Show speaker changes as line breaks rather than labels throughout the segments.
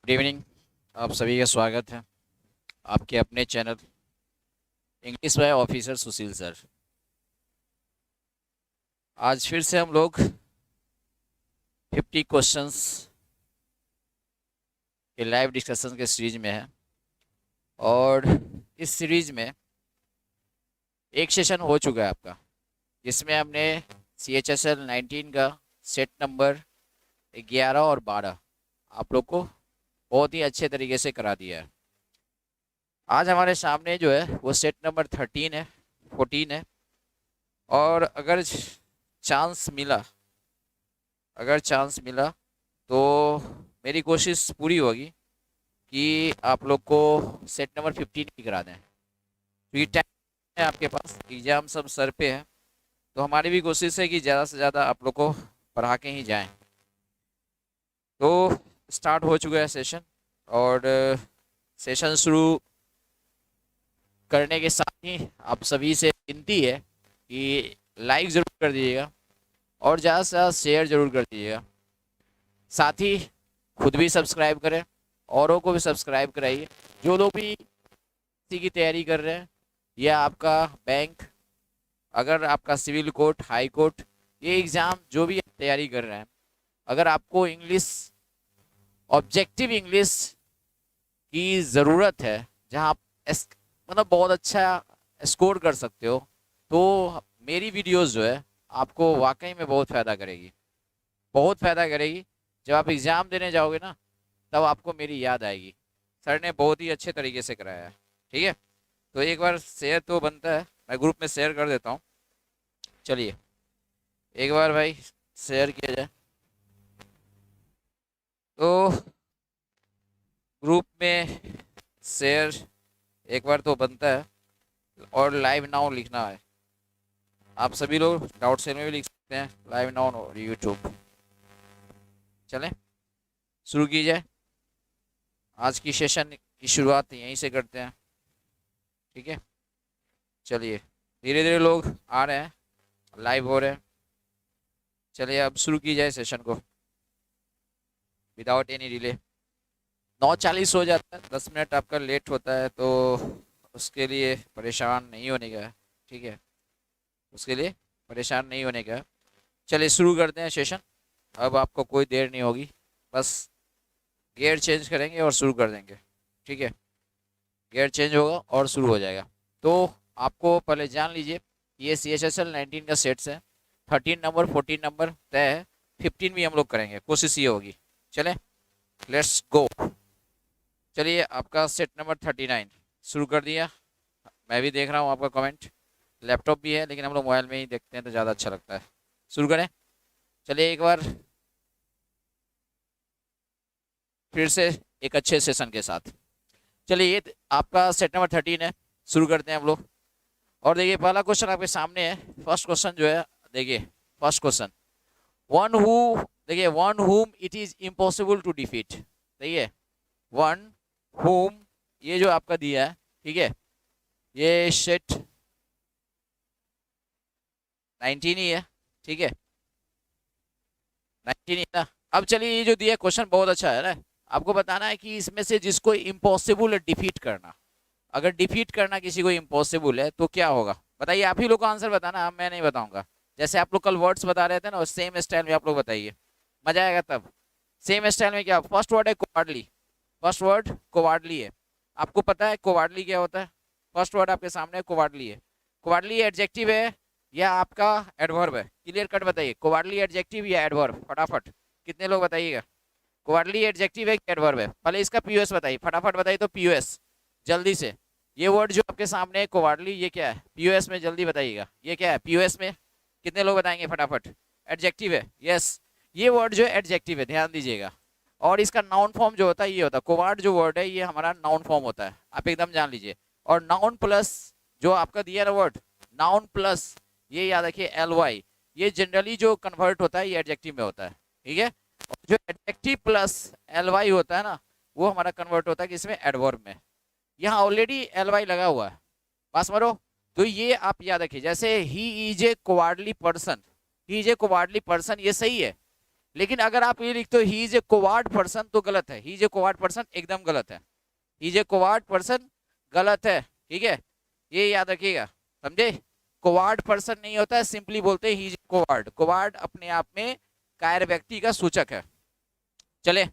Good evening. आप सभी का स्वागत है आपके अपने channel English by officer Sushil sir. आज फिर से हम लोग 50 क्वेश्चंस के लाइव डिस्कशन के सीरीज में हैं और इस सीरीज में एक सेशन हो चुका है आपका, जिसमें हमने CHSL 19 का सेट नंबर 11 और 12 आप लोग को बहुत ही अच्छे तरीके से करा दिया है। आज हमारे सामने जो है वो सेट नंबर 13 है, 14 है। और अगर चांस मिला तो मेरी कोशिश पूरी होगी कि आप लोग को सेट नंबर 15 भी करा दें, क्योंकि टाइम है आपके पास, एग्जाम सब सर पे है। तो हमारी भी कोशिश है कि ज़्यादा से ज़्यादा आप लोग को पढ़ा के ही जाएं। तो स्टार्ट हो चुका है सेशन, और सेशन शुरू करने के साथ ही आप सभी से विनती है कि लाइक ज़रूर कर दीजिएगा और ज़्यादा से ज़्यादा शेयर ज़रूर कर दीजिएगा। साथ ही खुद भी सब्सक्राइब करें, औरों को भी सब्सक्राइब कराइए। जो लोग भी किसी की तैयारी कर रहे हैं, या आपका बैंक, अगर आपका सिविल कोर्ट, हाई कोर्ट, ये एग्ज़ाम जो भी आप तैयारी कर रहे हैं, अगर आपको इंग्लिश, ऑब्जेक्टिव इंग्लिश की ज़रूरत है, जहाँ आप मतलब बहुत अच्छा स्कोर कर सकते हो, तो मेरी वीडियोस जो है आपको वाकई में बहुत फ़ायदा करेगी, बहुत फ़ायदा करेगी। जब आप एग्ज़ाम देने जाओगे ना, तब आपको मेरी याद आएगी, सर ने बहुत ही अच्छे तरीके से कराया है। ठीक है, तो एक बार शेयर तो बनता है, मैं ग्रुप में शेयर कर देता हूँ। चलिए एक बार भाई शेयर किया जाए। तो ग्रुप में शेयर एक बार तो बनता है, और लाइव नाउ लिखना है। आप सभी लोग डाउट सेल में भी लिख सकते हैं लाइव नाउ और यूट्यूब। चलें शुरू की जाए। आज की सेशन की शुरुआत यहीं से करते हैं। ठीक है, चलिए धीरे धीरे लोग आ रहे हैं, लाइव हो रहे हैं। चलिए अब शुरू की जाए सेशन को विदाउट एनी डिले। 9:40 हो जाता है, 10 मिनट आपका लेट होता है, तो उसके लिए परेशान नहीं होने का है। ठीक है, उसके लिए परेशान नहीं होने का है। चलिए शुरू करते हैं सेशन। अब आपको कोई देर नहीं होगी, बस गियर चेंज करेंगे और शुरू कर देंगे। ठीक है, गियर चेंज होगा और शुरू हो जाएगा। तो आपको पहले जान लीजिए, ये CHSL 19 का सेट्स है। 13 नंबर, 14 नंबर तय है, 15 भी हम लोग करेंगे, कोशिश ये होगी। चले लेट्स गो। चलिए आपका सेट नंबर 39 शुरू कर दिया। मैं भी देख रहा हूँ आपका कमेंट। लैपटॉप भी है, लेकिन हम लोग मोबाइल में ही देखते हैं तो ज़्यादा अच्छा लगता है। शुरू करें। चलिए एक बार फिर से एक अच्छे सेशन के साथ। चलिए ये आपका सेट नंबर 13 है, शुरू करते हैं हम लोग। और देखिए पहला क्वेश्चन आपके सामने है। फर्स्ट क्वेश्चन जो है, देखिए फर्स्ट क्वेश्चन, वन हु, देखिए one whom it is impossible to defeat. देखिए वन हुम, ये जो आपका दिया है, ठीक है, ये सेट 19 ही है। ठीक है, 19 ही है ना। अब चलिए ये जो दिया क्वेश्चन बहुत अच्छा है ना। आपको बताना है कि इसमें से जिसको इम्पॉसिबल है डिफीट करना, अगर डिफीट करना किसी को इम्पॉसिबल है तो क्या होगा, बताइए। आप ही लोग को आंसर बताना, मैं नहीं बताऊंगा। जैसे आप लोग कल वर्ड्स बता रहे थे ना, सेम स्टाइल में आप लोग बताइए, मजा आएगा तब। सेम स्टाइल में क्या, फर्स्ट वर्ड है कोवार्डली, फर्स्ट वर्ड कोवार्डली है। आपको पता है कोवार्डली क्या होता है? फर्स्ट वर्ड आपके सामने कोवार्डली है। कोवार्डली एडजेक्टिव है या आपका एडवर्ब है? क्लियर कट बताइए, कोवार्डली एडजेक्टिव या एडवर्ब, फटाफट कितने लोग बताइएगा। कोवार्डली एडजेक्टिव है कि एडवर्ब है? पहले इसका पीओएस बताइए, फटाफट बताइए तो पीओएस जल्दी से। ये वर्ड जो आपके सामने है कोवार्डली, ये क्या है पीओएस में? जल्दी बताइएगा ये क्या है पीओएस में, कितने लोग बताएंगे फटाफट। एडजेक्टिव है, यस। ये वर्ड जो है एडजेक्टिव है, ध्यान दीजिएगा। और इसका नाउन फॉर्म जो होता है ये होता है, कोवार्ड जो वर्ड है ये हमारा नाउन फॉर्म होता है, आप एकदम जान लीजिए। और नाउन प्लस जो आपका दिया ना वर्ड, नाउन प्लस ये याद रखिए LY, ये जनरली जो कन्वर्ट होता है ये एडजेक्टिव में होता है। ठीक है, और जो एडजेक्टिव प्लस LY होता है ना, वो हमारा कन्वर्ट होता है कि इसमें एडवर्ब में। यहाँ ऑलरेडी LY लगा हुआ है, पास मारो। तो ये आप याद रखिए, जैसे he is a कोवार्डली person, he is a कोवार्डली person, ये सही है। लेकिन अगर आप ये लिखते हो ही इज ए कोवार्ड पर्सन तो गलत है, ही इज ए कोवार्ड पर्सन एकदम गलत है, ही इज ए कोवार्ड पर्सन गलत है, ठीक है, ये याद रखिएगा, समझे। कोवार्ड पर्सन नहीं होता है, सिंपली बोलते हैं ही इज कोवार्ड। कोवार्ड अपने आप में कायर व्यक्ति का सूचक है। चले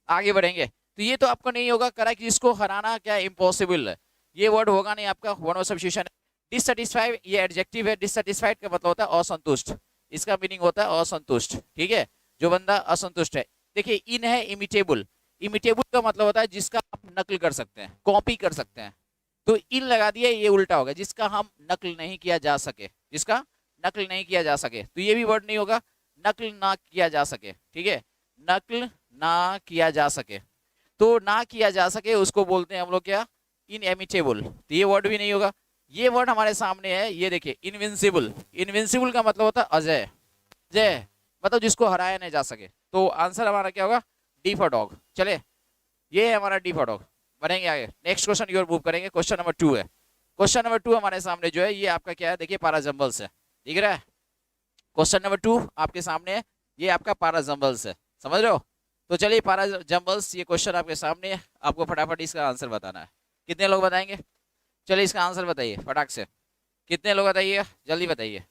आगे बढ़ेंगे। तो ये तो आपको नहीं होगा करेक्ट, जिसको हराना क्या इम्पॉसिबल है, ये वर्ड होगा नहीं आपका, वन ऑफ सब्स्टिट्यूशन। डिससेटिस्फाइड ये एडजेक्टिव है, डिससेटिस्फाइड का मतलब होता है असंतुष्ट, इसका मीनिंग होता है असंतुष्ट, ठीक है, जो बंदा असंतुष्ट है। देखिए इन है इमिटेबल, इमिटेबल का मतलब होता है जिसका आप नकल कर सकते हैं, कॉपी कर सकते हैं, तो इन लगा दिया, ये उल्टा होगा, जिसका हम नकल नहीं किया जा सके, जिसका नकल नहीं किया जा सके, तो ये भी वर्ड नहीं होगा, नकल ना किया जा सके, ठीक है, नकल ना किया जा सके, तो ना किया जा सके उसको बोलते हैं हम लोग क्या, इनएमिटेबल, तो ये वर्ड भी नहीं होगा। ये वर्ड हमारे सामने है, ये देखिए इनविंसिबल, इनविंसिबल का मतलब होता है अजय, जय मतलब जिसको हराया नहीं जा सके, तो आंसर हमारा क्या होगा, डी फॉर डॉग। चले ये है हमारा डी फॉर डॉग, बढ़ेंगे आगे, नेक्स्ट क्वेश्चन की ओर मूव करेंगे। क्वेश्चन नंबर 2 है, क्वेश्चन नंबर 2 हमारे सामने जो है ये आपका क्या है, देखिए पैराजम्बल्स है, दिख रहा है, क्वेश्चन नंबर 2 आपके सामने है, ये आपका पैराजम्बल्स है, समझ रहे हो। तो चलिए पैराजम्बल्स ये क्वेश्चन आपके सामने है, आपको फटाफट इसका आंसर बताना है। कितने लोग बताएंगे, चलिए इसका आंसर बताइए फटाक से, कितने लोग बताइएगा, जल्दी बताइए,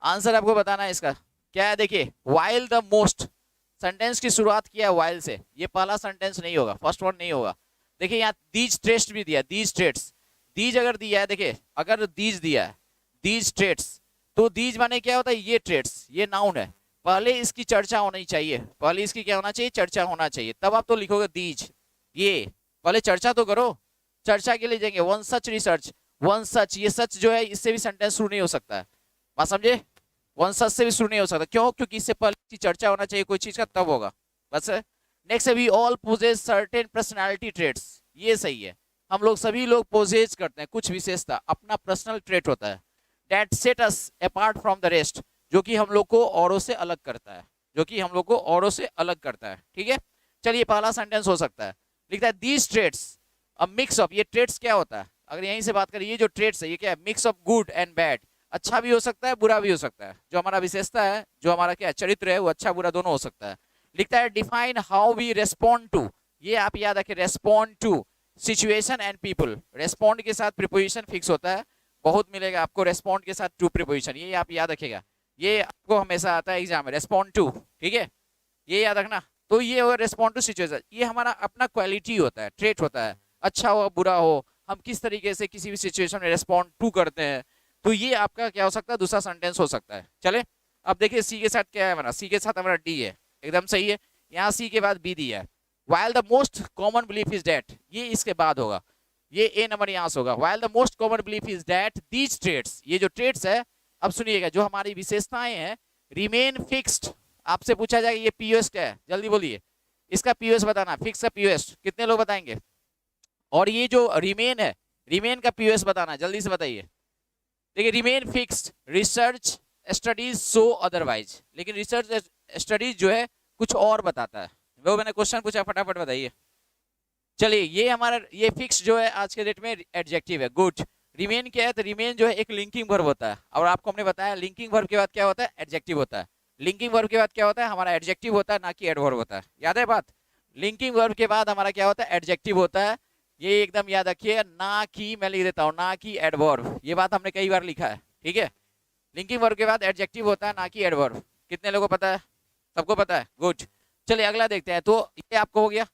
आंसर आपको बताना है इसका क्या है। देखिए वाइल द मोस्ट, सेंटेंस की शुरुआत किया है वाइल से, ये पहला सेंटेंस नहीं होगा, फर्स्ट वन नहीं होगा। देखिए यहाँ दीज ट्रेट्स भी दिया, दीज ट्रेट्स, दीज अगर दिया है, देखिए अगर दीज दिया है, दीज ट्रेट्स, तो दीज माने क्या होता है, ये ट्रेट्स, ये नाउन है, पहले इसकी चर्चा होनी चाहिए, पहले इसकी क्या होना चाहिए, चर्चा होना चाहिए, तब आप तो लिखोगे दीज, ये पहले चर्चा तो करो, चर्चा के लिए जाएंगे, one such research, one such, ये सच जो है इससे भी सेंटेंस शुरू नहीं हो सकता है, बात समझे, वन सच से भी शुरू नहीं हो सकता, क्यों, क्योंकि इससे पहले की चर्चा होना चाहिए कोई चीज का, तब होगा, बस। नेक्स्ट है we all possess certain personality traits, ये सही है, हम लोग सभी लोग पोजेज करते हैं कुछ विशेषता, अपना पर्सनल ट्रेट होता है, that set us apart from the rest, जो कि हम लोग को औरों से अलग करता है, जो कि हम लोग को औरों से अलग करता है, ठीक है। चलिए पहला सेंटेंस हो सकता है, लिखता है these traits a mix of, ये ट्रेट्स क्या होता है, अगर यहीं से बात करें, ये जो ट्रेट्स है ये क्या है, mix of good and bad, अच्छा भी हो सकता है बुरा भी हो सकता है, जो हमारा विशेषता है, जो हमारा क्या चरित्र है, वो अच्छा बुरा दोनों हो सकता है। लिखता है define how we respond to, ये आप याद रखें, respond to situation and people, respond के साथ प्रीपोजिशन फिक्स होता है, बहुत मिलेगा आपको रेस्पॉन्ड के साथ टू प्रीपोजिशन, ये आप याद रखेगा, ये आपको हमेशा आता है एग्जाम में, रेस्पॉन्ड टू, ठीक है, ये याद रखना। तो ये होगा रेस्पॉन्ड टू सिचुएशन, ये हमारा अपना क्वालिटी होता है, ट्रेट होता है, अच्छा हो बुरा हो, हम किस तरीके से किसी भी सिचुएशन में रेस्पॉन्ड टू करते हैं, तो ये आपका क्या हो सकता है, दूसरा सेंटेंस हो सकता है। चले अब देखिए सी के साथ क्या है हमारा, सी के साथ हमारा डी है, एकदम सही है, यहाँ सी के बाद बी दिया है, while the most common belief is that, ये इसके बाद होगा, ये ए नंबर यहाँ से होगा, while the most common belief is that these traits, ये जो traits है, अब सुनिएगा, जो हमारी विशेषताएं हैं, remain fixed, आपसे पूछा जाएगा ये पीओएस क्या है, जल्दी बोलिए, इसका पीओएस बताना, फिक्स का पीओएस, कितने लोग बताएंगे, और ये जो रिमेन है, रिमेन का पीओएस बताना, जल्दी से बताइए। देखिए remain fixed, research studies so otherwise, लेकिन रिसर्च स्टडीज जो है कुछ और बताता है, वो मैंने क्वेश्चन पूछा, फटाफट बताइए। चलिए ये हमारा ये फिक्स जो है आज के डेट में एडजेक्टिव है, गुड। रिमेन क्या है, तो रिमेन जो है एक लिंकिंग वर्ब होता है, और आपको हमने बताया लिंकिंग वर्ब के बाद क्या होता है, एडजेक्टिव होता है, लिंकिंग वर्ब के बाद क्या होता है, हमारा एडजेक्टिव होता है, ना कि एडवर्ब होता है, याद है बात, लिंकिंग वर्ब के बाद हमारा क्या होता है, एडजेक्टिव होता है, ये एकदम याद रखिए, ना कि मैं लिख देता हूँ, ना कि एडवर्ब, ये बात हमने कई बार लिखा है, ठीक है, लिंकिंग वर्ब के बाद एडजेक्टिव होता है, ना कि एडवर्ब, कितने लोगों को पता है, सबको पता है, गुड। चलिए अगला देखते हैं, तो ये आपको हो गया।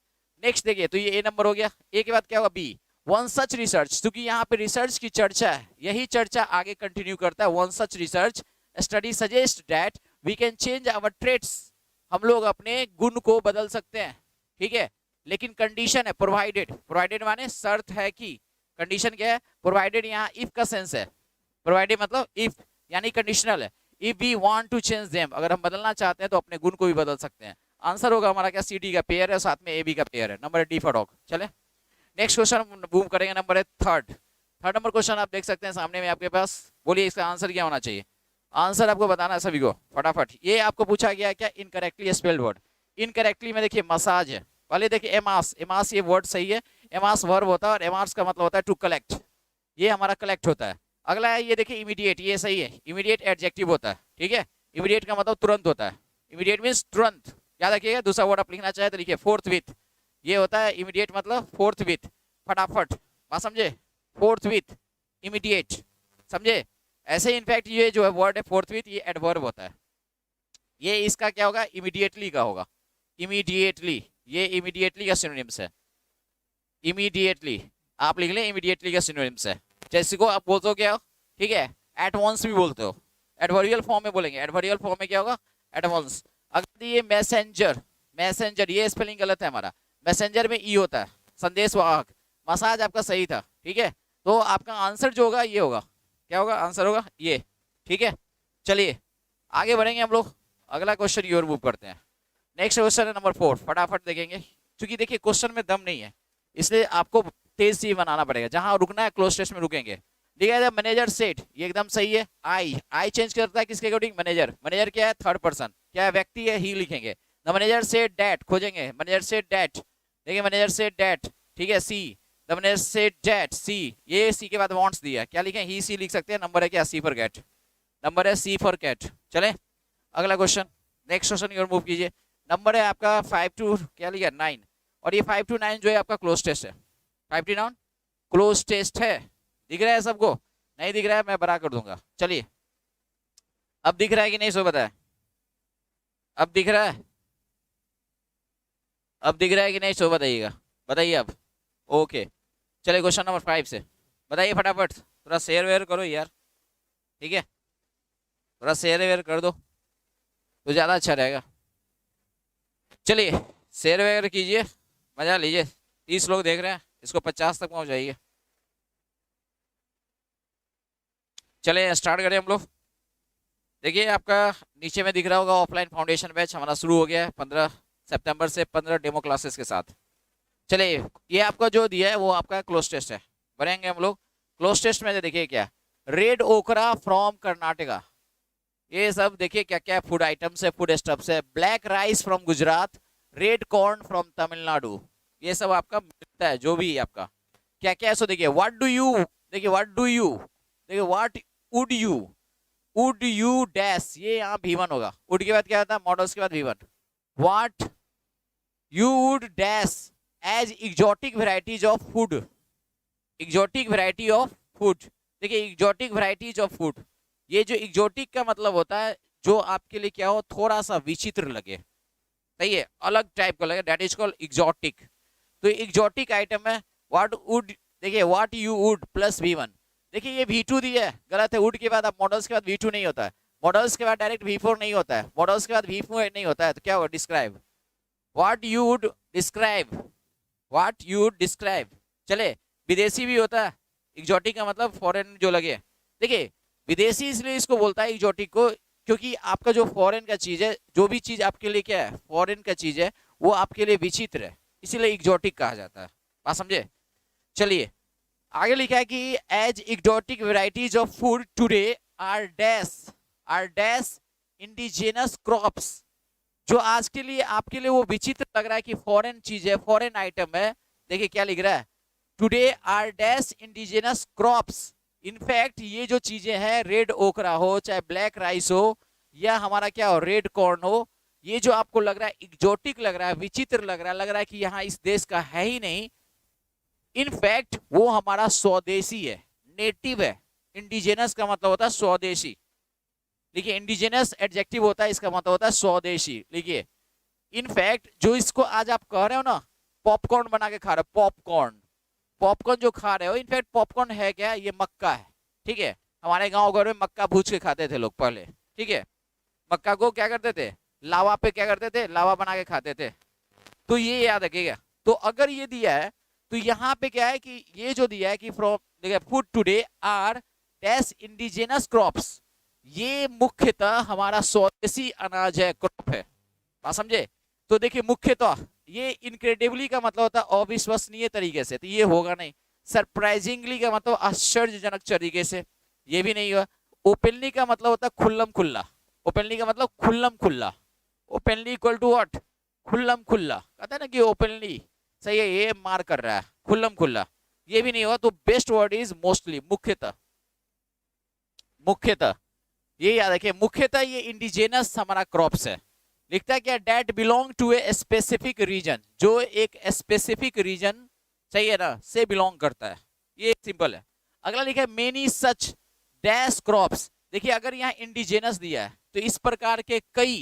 नेक्स्ट देखिए, तो ये ए नंबर हो गया, ए के बाद क्या होगा, बी, वन सच रिसर्च, क्योंकि यहाँ पे रिसर्च की चर्चा है, यही चर्चा आगे कंटिन्यू करता है, one such research study suggest that we can change our traits, हम लोग अपने गुण को बदल सकते हैं, ठीक है, लेकिन कंडीशन है प्रोवाइडेड, प्रोवाइडेड माने शर्त है कि, कंडीशन क्या है, प्रोवाइडेड यहाँ इफ का सेंस है, प्रोवाइडेड मतलब इफ यानी कंडीशनल है, if we want to change them, अगर हम बदलना चाहते हैं तो अपने गुण को भी बदल सकते हैं। आंसर होगा हमारा क्या, सी डी का पेयर है, साथ में ए बी का पेयर है, नंबर डी फॉर डॉग। चले नेक्स्ट क्वेश्चन बूम करेंगे, नंबर है थर्ड नंबर क्वेश्चन आप देख सकते हैं सामने में आपके पास, बोलिए इसका आंसर क्या होना चाहिए, आंसर आपको बताना है सभी को फटाफट। ये आपको पूछा गया क्या, इनकरेक्टली स्पेल्ड वर्ड, इनकरेक्टली में देखिए मसाज है, पहले देखिए एमास, एमास ये वर्ड सही है, एमास वर्ब होता है, और एमास का मतलब होता है टू कलेक्ट, ये हमारा कलेक्ट होता है। अगला है ये देखिए इमीडिएट, ये सही है, इमीडिएट एडजेक्टिव होता है, ठीक है, इमीडिएट का मतलब तुरंत होता है, इमीडिएट मीन्स तुरंत, याद रखिएगा। दूसरा वर्ड आप लिखना चाहे तो लिखिए फोर्थ विथ, ये होता है इमीडिएट मतलब फोर्थ विथ, फटाफट, बात समझे, फोर्थ विथ, इमीडिएट, समझे। ऐसे इनफैक्ट ये जो है वर्ड है फोर्थ विथ, ये एडवर्ब होता है, ये इसका क्या होगा, इमीडिएटली का होगा, इमीडिएटली, ये इमीडिएटली का सिनोनिम्स है, इमीडिएटली आप लिख लें, इमीडिएटली का सिनोनिम्स है। जैसे को आप बोलते हो क्या, ठीक है, एट वंस भी बोलते हो, एडवर्बियल फॉर्म में बोलेंगे, एडवर्बियल फॉर्म में क्या होगा, एट वंस। अगर ये मैसेंजर, मैसेंजर ये स्पेलिंग गलत है हमारा, मैसेंजर में ई होता है, संदेश वाहक, मसाज आपका सही था, ठीक है, तो आपका आंसर जो होगा ये होगा, क्या होगा, आंसर होगा ये, ठीक है। चलिए आगे बढ़ेंगे हम लोग, अगला क्वेश्चन की ओर मूव करते हैं। नेक्स्ट क्वेश्चन है नंबर 4, फटाफट देखेंगे, क्योंकि देखिए क्वेश्चन में दम नहीं है, इसलिए आपको तेज सी बनाना पड़ेगा, जहां रुकना है क्लोज टेस्ट में रुकेंगे। ठीक है, मैनेजर सेट, ये एकदम सही है। आई चेंज करता है किसके अकॉर्डिंग, मैनेजर, मैनेजर क्या है, थर्ड पर्सन, क्या है, व्यक्ति है, ही लिखेंगे। द मैनेजर सेट दैट, खोजेंगे, मैनेजर सेट दैट, देखिए मैनेजर सेट दैट, ठीक है, सी, द मैनेजर सेट दैट, सी, ये सी के बाद वांट्स दिया, क्या लिखें, ही सी लिख सकते हैं, नंबर है क्या, सी फॉर कैट, नंबर है सी फॉर कैट। चले अगला क्वेश्चन, नेक्स्ट क्वेश्चन की ओर मूव कीजिए। नंबर है आपका 5 to क्या लिखा 9, और ये 5 to 9 जो है आपका क्लोज टेस्ट है, 5 to 9 क्लोज टेस्ट है। दिख रहा है सबको, नहीं दिख रहा है मैं बड़ा कर दूंगा। चलिए अब दिख रहा है कि नहीं, सो बताए, अब दिख रहा है, अब दिख रहा है कि नहीं, सो बताइएगा, बताइए अब। ओके चलिए क्वेश्चन नंबर 5 से बताइए फटाफट, थोड़ा शेयर वेयर करो यार, ठीक है, थोड़ा शेयर वेयर कर दो तो ज़्यादा अच्छा रहेगा। चलिए शेयर वेयर कीजिए, मजा लीजिए, 30 लोग देख रहे हैं, इसको 50 तक पहुंच जाइए। चलिए स्टार्ट करें हम लोग। देखिए आपका नीचे में दिख रहा होगा ऑफलाइन फाउंडेशन बैच हमारा शुरू हो गया है 15 सितंबर से 15 डेमो क्लासेस के साथ। चलिए ये आपका जो दिया है वो आपका क्लोज टेस्ट है, बढ़ेंगे हम लोग क्लोज टेस्ट में। देखिए क्या, रेड ओकरा फ्रॉम कर्नाटका, ये सब देखिए क्या क्या फूड आइटम्स है, फूड स्टफ्स है। Black rice from Gujarat, red corn from Tamil Nadu, ये सब आपका मिलता है, जो भी आपका क्या क्या है। सो देखिए व्हाट डू यू, देखिए व्हाट डू यू, देखिए व्हाट वुड यू डैश, ये यहाँ V1 होगा, वुड के बाद क्या आता है, मॉडल्स के बाद V1। What you would dash as exotic varieties of food, exotic variety of food, देखिए एग्जॉटिक वेराइटीज ऑफ फूड, ये जो एग्जॉटिक का मतलब होता है जो आपके लिए क्या हो, थोड़ा सा विचित्र लगे, सही है, अलग टाइप का लगे, दैट इज कॉल्ड एग्जॉटिक। तो एग्जॉटिक आइटम है। व्हाट वुड, देखिए what you would plus V1, देखिए ये V2 दिया है, गलत है, वुड के बाद आप मॉडल्स के बाद V2 नहीं होता है, मॉडल्स के बाद डायरेक्ट V4 नहीं होता है, मॉडल्स के बाद V4 नहीं होता है, तो क्या होगा, describe, what you would describe, what you would describe. चले विदेशी भी होता है, एग्जॉटिक का मतलब फॉरेन जो लगे, देखिए विदेशी इसलिए इसको बोलता है एग्जॉटिक को, क्योंकि आपका जो फॉरेन का चीज है, जो भी चीज आपके लिए क्या है, फॉरेन का चीज है, वो आपके लिए विचित्र है, इसीलिए एग्जॉटिक कहा जाता है, बात समझे। चलिए आगे लिखा है कि as exotic varieties of food today are dash indigenous crops, जो आज के लिए आपके लिए वो विचित्र लग रहा है कि फॉरेन चीज है, फॉरेन आइटम है, देखिए क्या लिख रहा है, today are dash indigenous crops. In fact ये जो चीजें हैं, रेड ओकरा हो, चाहे ब्लैक राइस हो, या हमारा क्या हो, रेड कॉर्न हो, ये जो आपको लग रहा है एग्जॉटिक लग रहा है, विचित्र लग रहा है कि यहाँ इस देश का है ही नहीं, इनफैक्ट वो हमारा स्वदेशी है, नेटिव है। इंडिजिनस का मतलब होता है स्वदेशी, देखिए इंडिजिनस एडजेक्टिव होता है, इसका मतलब होता है स्वदेशी। लिखिए इनफैक्ट जो इसको आज आप कह रहे हो ना, पॉपकॉर्न बना के खा रहे हो, पॉपकॉर्न, पॉपकॉर्न जो खा रहे हो, इनफैक्ट पॉपकॉर्न है क्या, ये मक्का है, ठीक है, हमारे गांव घर में मक्का भूज के खाते थे लोग पहले, ठीक है, मक्का को क्या करते थे, लावा पे क्या करते थे, लावा बना के खाते थे, तो ये याद रखिएगा। तो अगर ये दिया है तो यहाँ पे क्या है कि ये जो दिया है कि फ्रॉम, देखिए food today are dash indigenous crops, ये मुख्यतः हमारा स्वदेशी अनाज है, क्रॉप है, बात समझे। तो देखिए मुख्यतः ये इनक्रेडिबली का मतलब होता है अविश्वसनीय तरीके से, तो ये होगा नहीं। सरप्राइजिंगली का मतलब आश्चर्यजनक तरीके से, ये भी नहीं हुआ। ओपनली का मतलब होता है खुल्लम खुल्ला, ओपनली का मतलब खुल्लम खुल्ला, ओपनली इक्वल टू व्हाट, खुल्लम खुल्ला, कहता है ना कि ओपनली, सही है, ये मार कर रहा है, खुल्लम खुल्ला, ये भी नहीं हुआ। तो बेस्ट वर्ड इज मोस्टली, मुख्यतः, मुख्यतः ये याद रखिए, मुख्यतः ये इंडिजिनस हमारा क्रॉप्स है, लिखता है क्या, that belong to a specific region, जो एक स्पेसिफिक रीजन, सही है ना, से बिलोंग करता है, ये सिंपल है। अगला लिखा है मेनी सच डैश क्रॉप्स। देखिए अगर यहाँ इंडिजिनस दिया है तो इस प्रकार के कई,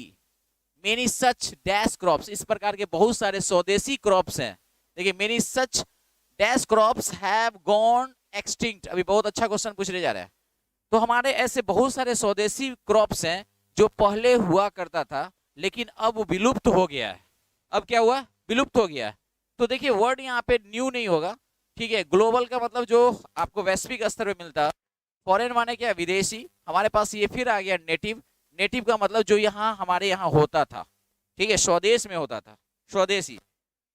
मेनी सच डैश क्रॉप्स, इस प्रकार के बहुत सारे स्वदेशी क्रॉप्स हैं। देखिए many such dash crops have gone extinct, अभी बहुत अच्छा क्वेश्चन पूछने जा रहा है। तो हमारे ऐसे बहुत सारे स्वदेशी क्रॉप्स हैं जो पहले हुआ करता था लेकिन अब विलुप्त हो गया है। अब क्या हुआ, विलुप्त हो गया है। तो देखिए वर्ड यहाँ पे न्यू नहीं होगा, ठीक है। ग्लोबल का मतलब जो आपको वैश्विक स्तर पे मिलता है, फॉरेन माने क्या, विदेशी। हमारे पास ये फिर आ गया नेटिव, नेटिव का मतलब जो यहाँ हमारे यहाँ होता था, ठीक है, स्वदेश में होता था, स्वदेशी।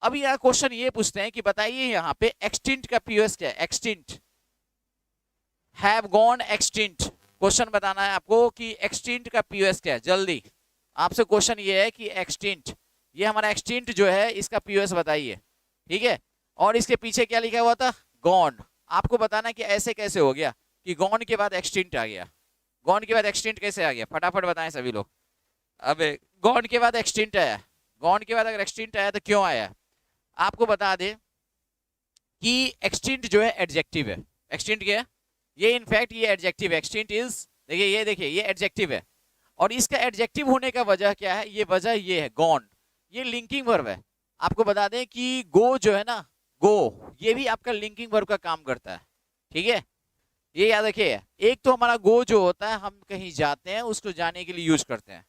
अभी यहाँ क्वेश्चन ये पूछते हैं कि बताइए यहाँ पे एक्सटिंक्ट का पीओएस क्या है, extinct, have gone extinct. Question बताना है आपको कि एक्सटिंक्ट का पीओएस क्या है, जल्दी आपसे क्वेश्चन ये है कि एक्सटिंक्ट, ये हमारा एक्सटिंक्ट जो है इसका पीओएस बताइए, ठीक है। और इसके पीछे क्या लिखा हुआ था, गॉन। आपको बताना कि ऐसे कैसे हो गया कि गॉन के बाद एक्सटिंक्ट आ गया, गॉन के बाद एक्सटिंक्ट कैसे आ गया, फटाफट बताएं सभी लोग। अब गॉन के बाद एक्सटिंक्ट आया, गॉन के बाद अगर एक्सटिंक्ट आया तो क्यों आया, आपको बता दें कि एक्सटिंक्ट जो है एडजेक्टिव है। एक्सटिंक्ट क्या है, ये इनफैक्ट ये एडजेक्टिव, एक्सटिंक्ट इज, देखिए ये एडजेक्टिव है। और इसका एडजेक्टिव होने का वजह क्या है, ये वजह ये है गॉन, ये लिंकिंग वर्ब है। आपको बता दें कि गो जो है ना, गो, ये भी आपका लिंकिंग वर्ब का काम करता है, ठीक है। ये याद रखिए, एक तो हमारा गो जो होता है हम कहीं जाते हैं उसको जाने के लिए यूज करते हैं,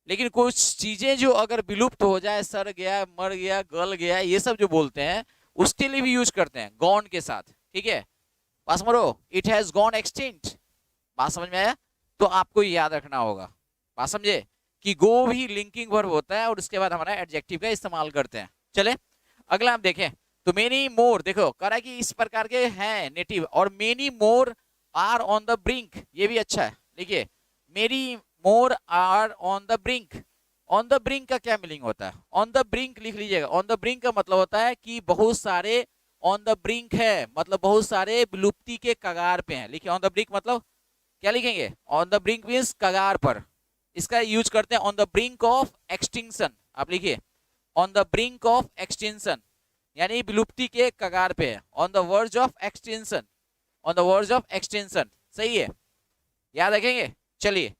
लेकिन कुछ चीजें जो अगर विलुप्त हो जाए, सड़ गया, मर गया, गल गया, ये सब जो बोलते हैं उसके लिए भी यूज करते हैं गॉन के साथ, ठीक है। पास मरो, इट हैज गॉन एक्सटिंक्ट, बात समझ में आया। तो आपको याद रखना होगा, बात समझे, कि गो भी लिंकिंग वर्ब होता है और उसके बाद हमारा एडजेक्टिव का इस्तेमाल करते हैं। चले अगला हम देखें तो मेनी मोर, देखो कह रहा है कि इस प्रकार के हैं नेटिव, और many more are on the brink, ये भी अच्छा है। देखिए many more are on the brink, on the brink का क्या मीनिंग होता है, ऑन द ब्रिंक लिख लीजिएगा। ऑन द ब्रिंक का मतलब होता है कि बहुत सारे, ऑन द ब्रिंक है मतलब बहुत सारे विलुप्ति के कगार पे हैं। लिखिए ऑन द ब्रिंक मतलब क्या लिखेंगे, ऑन द ब्रिंक मींस कगार पर, इसका यूज करते हैं on the brink of extinction. आप लिखिए on the brink of extinction, यानी विलुप्ति के कगार पे है, on the verge of extension, on the verge of extension, सही है, याद रखेंगे। चलिए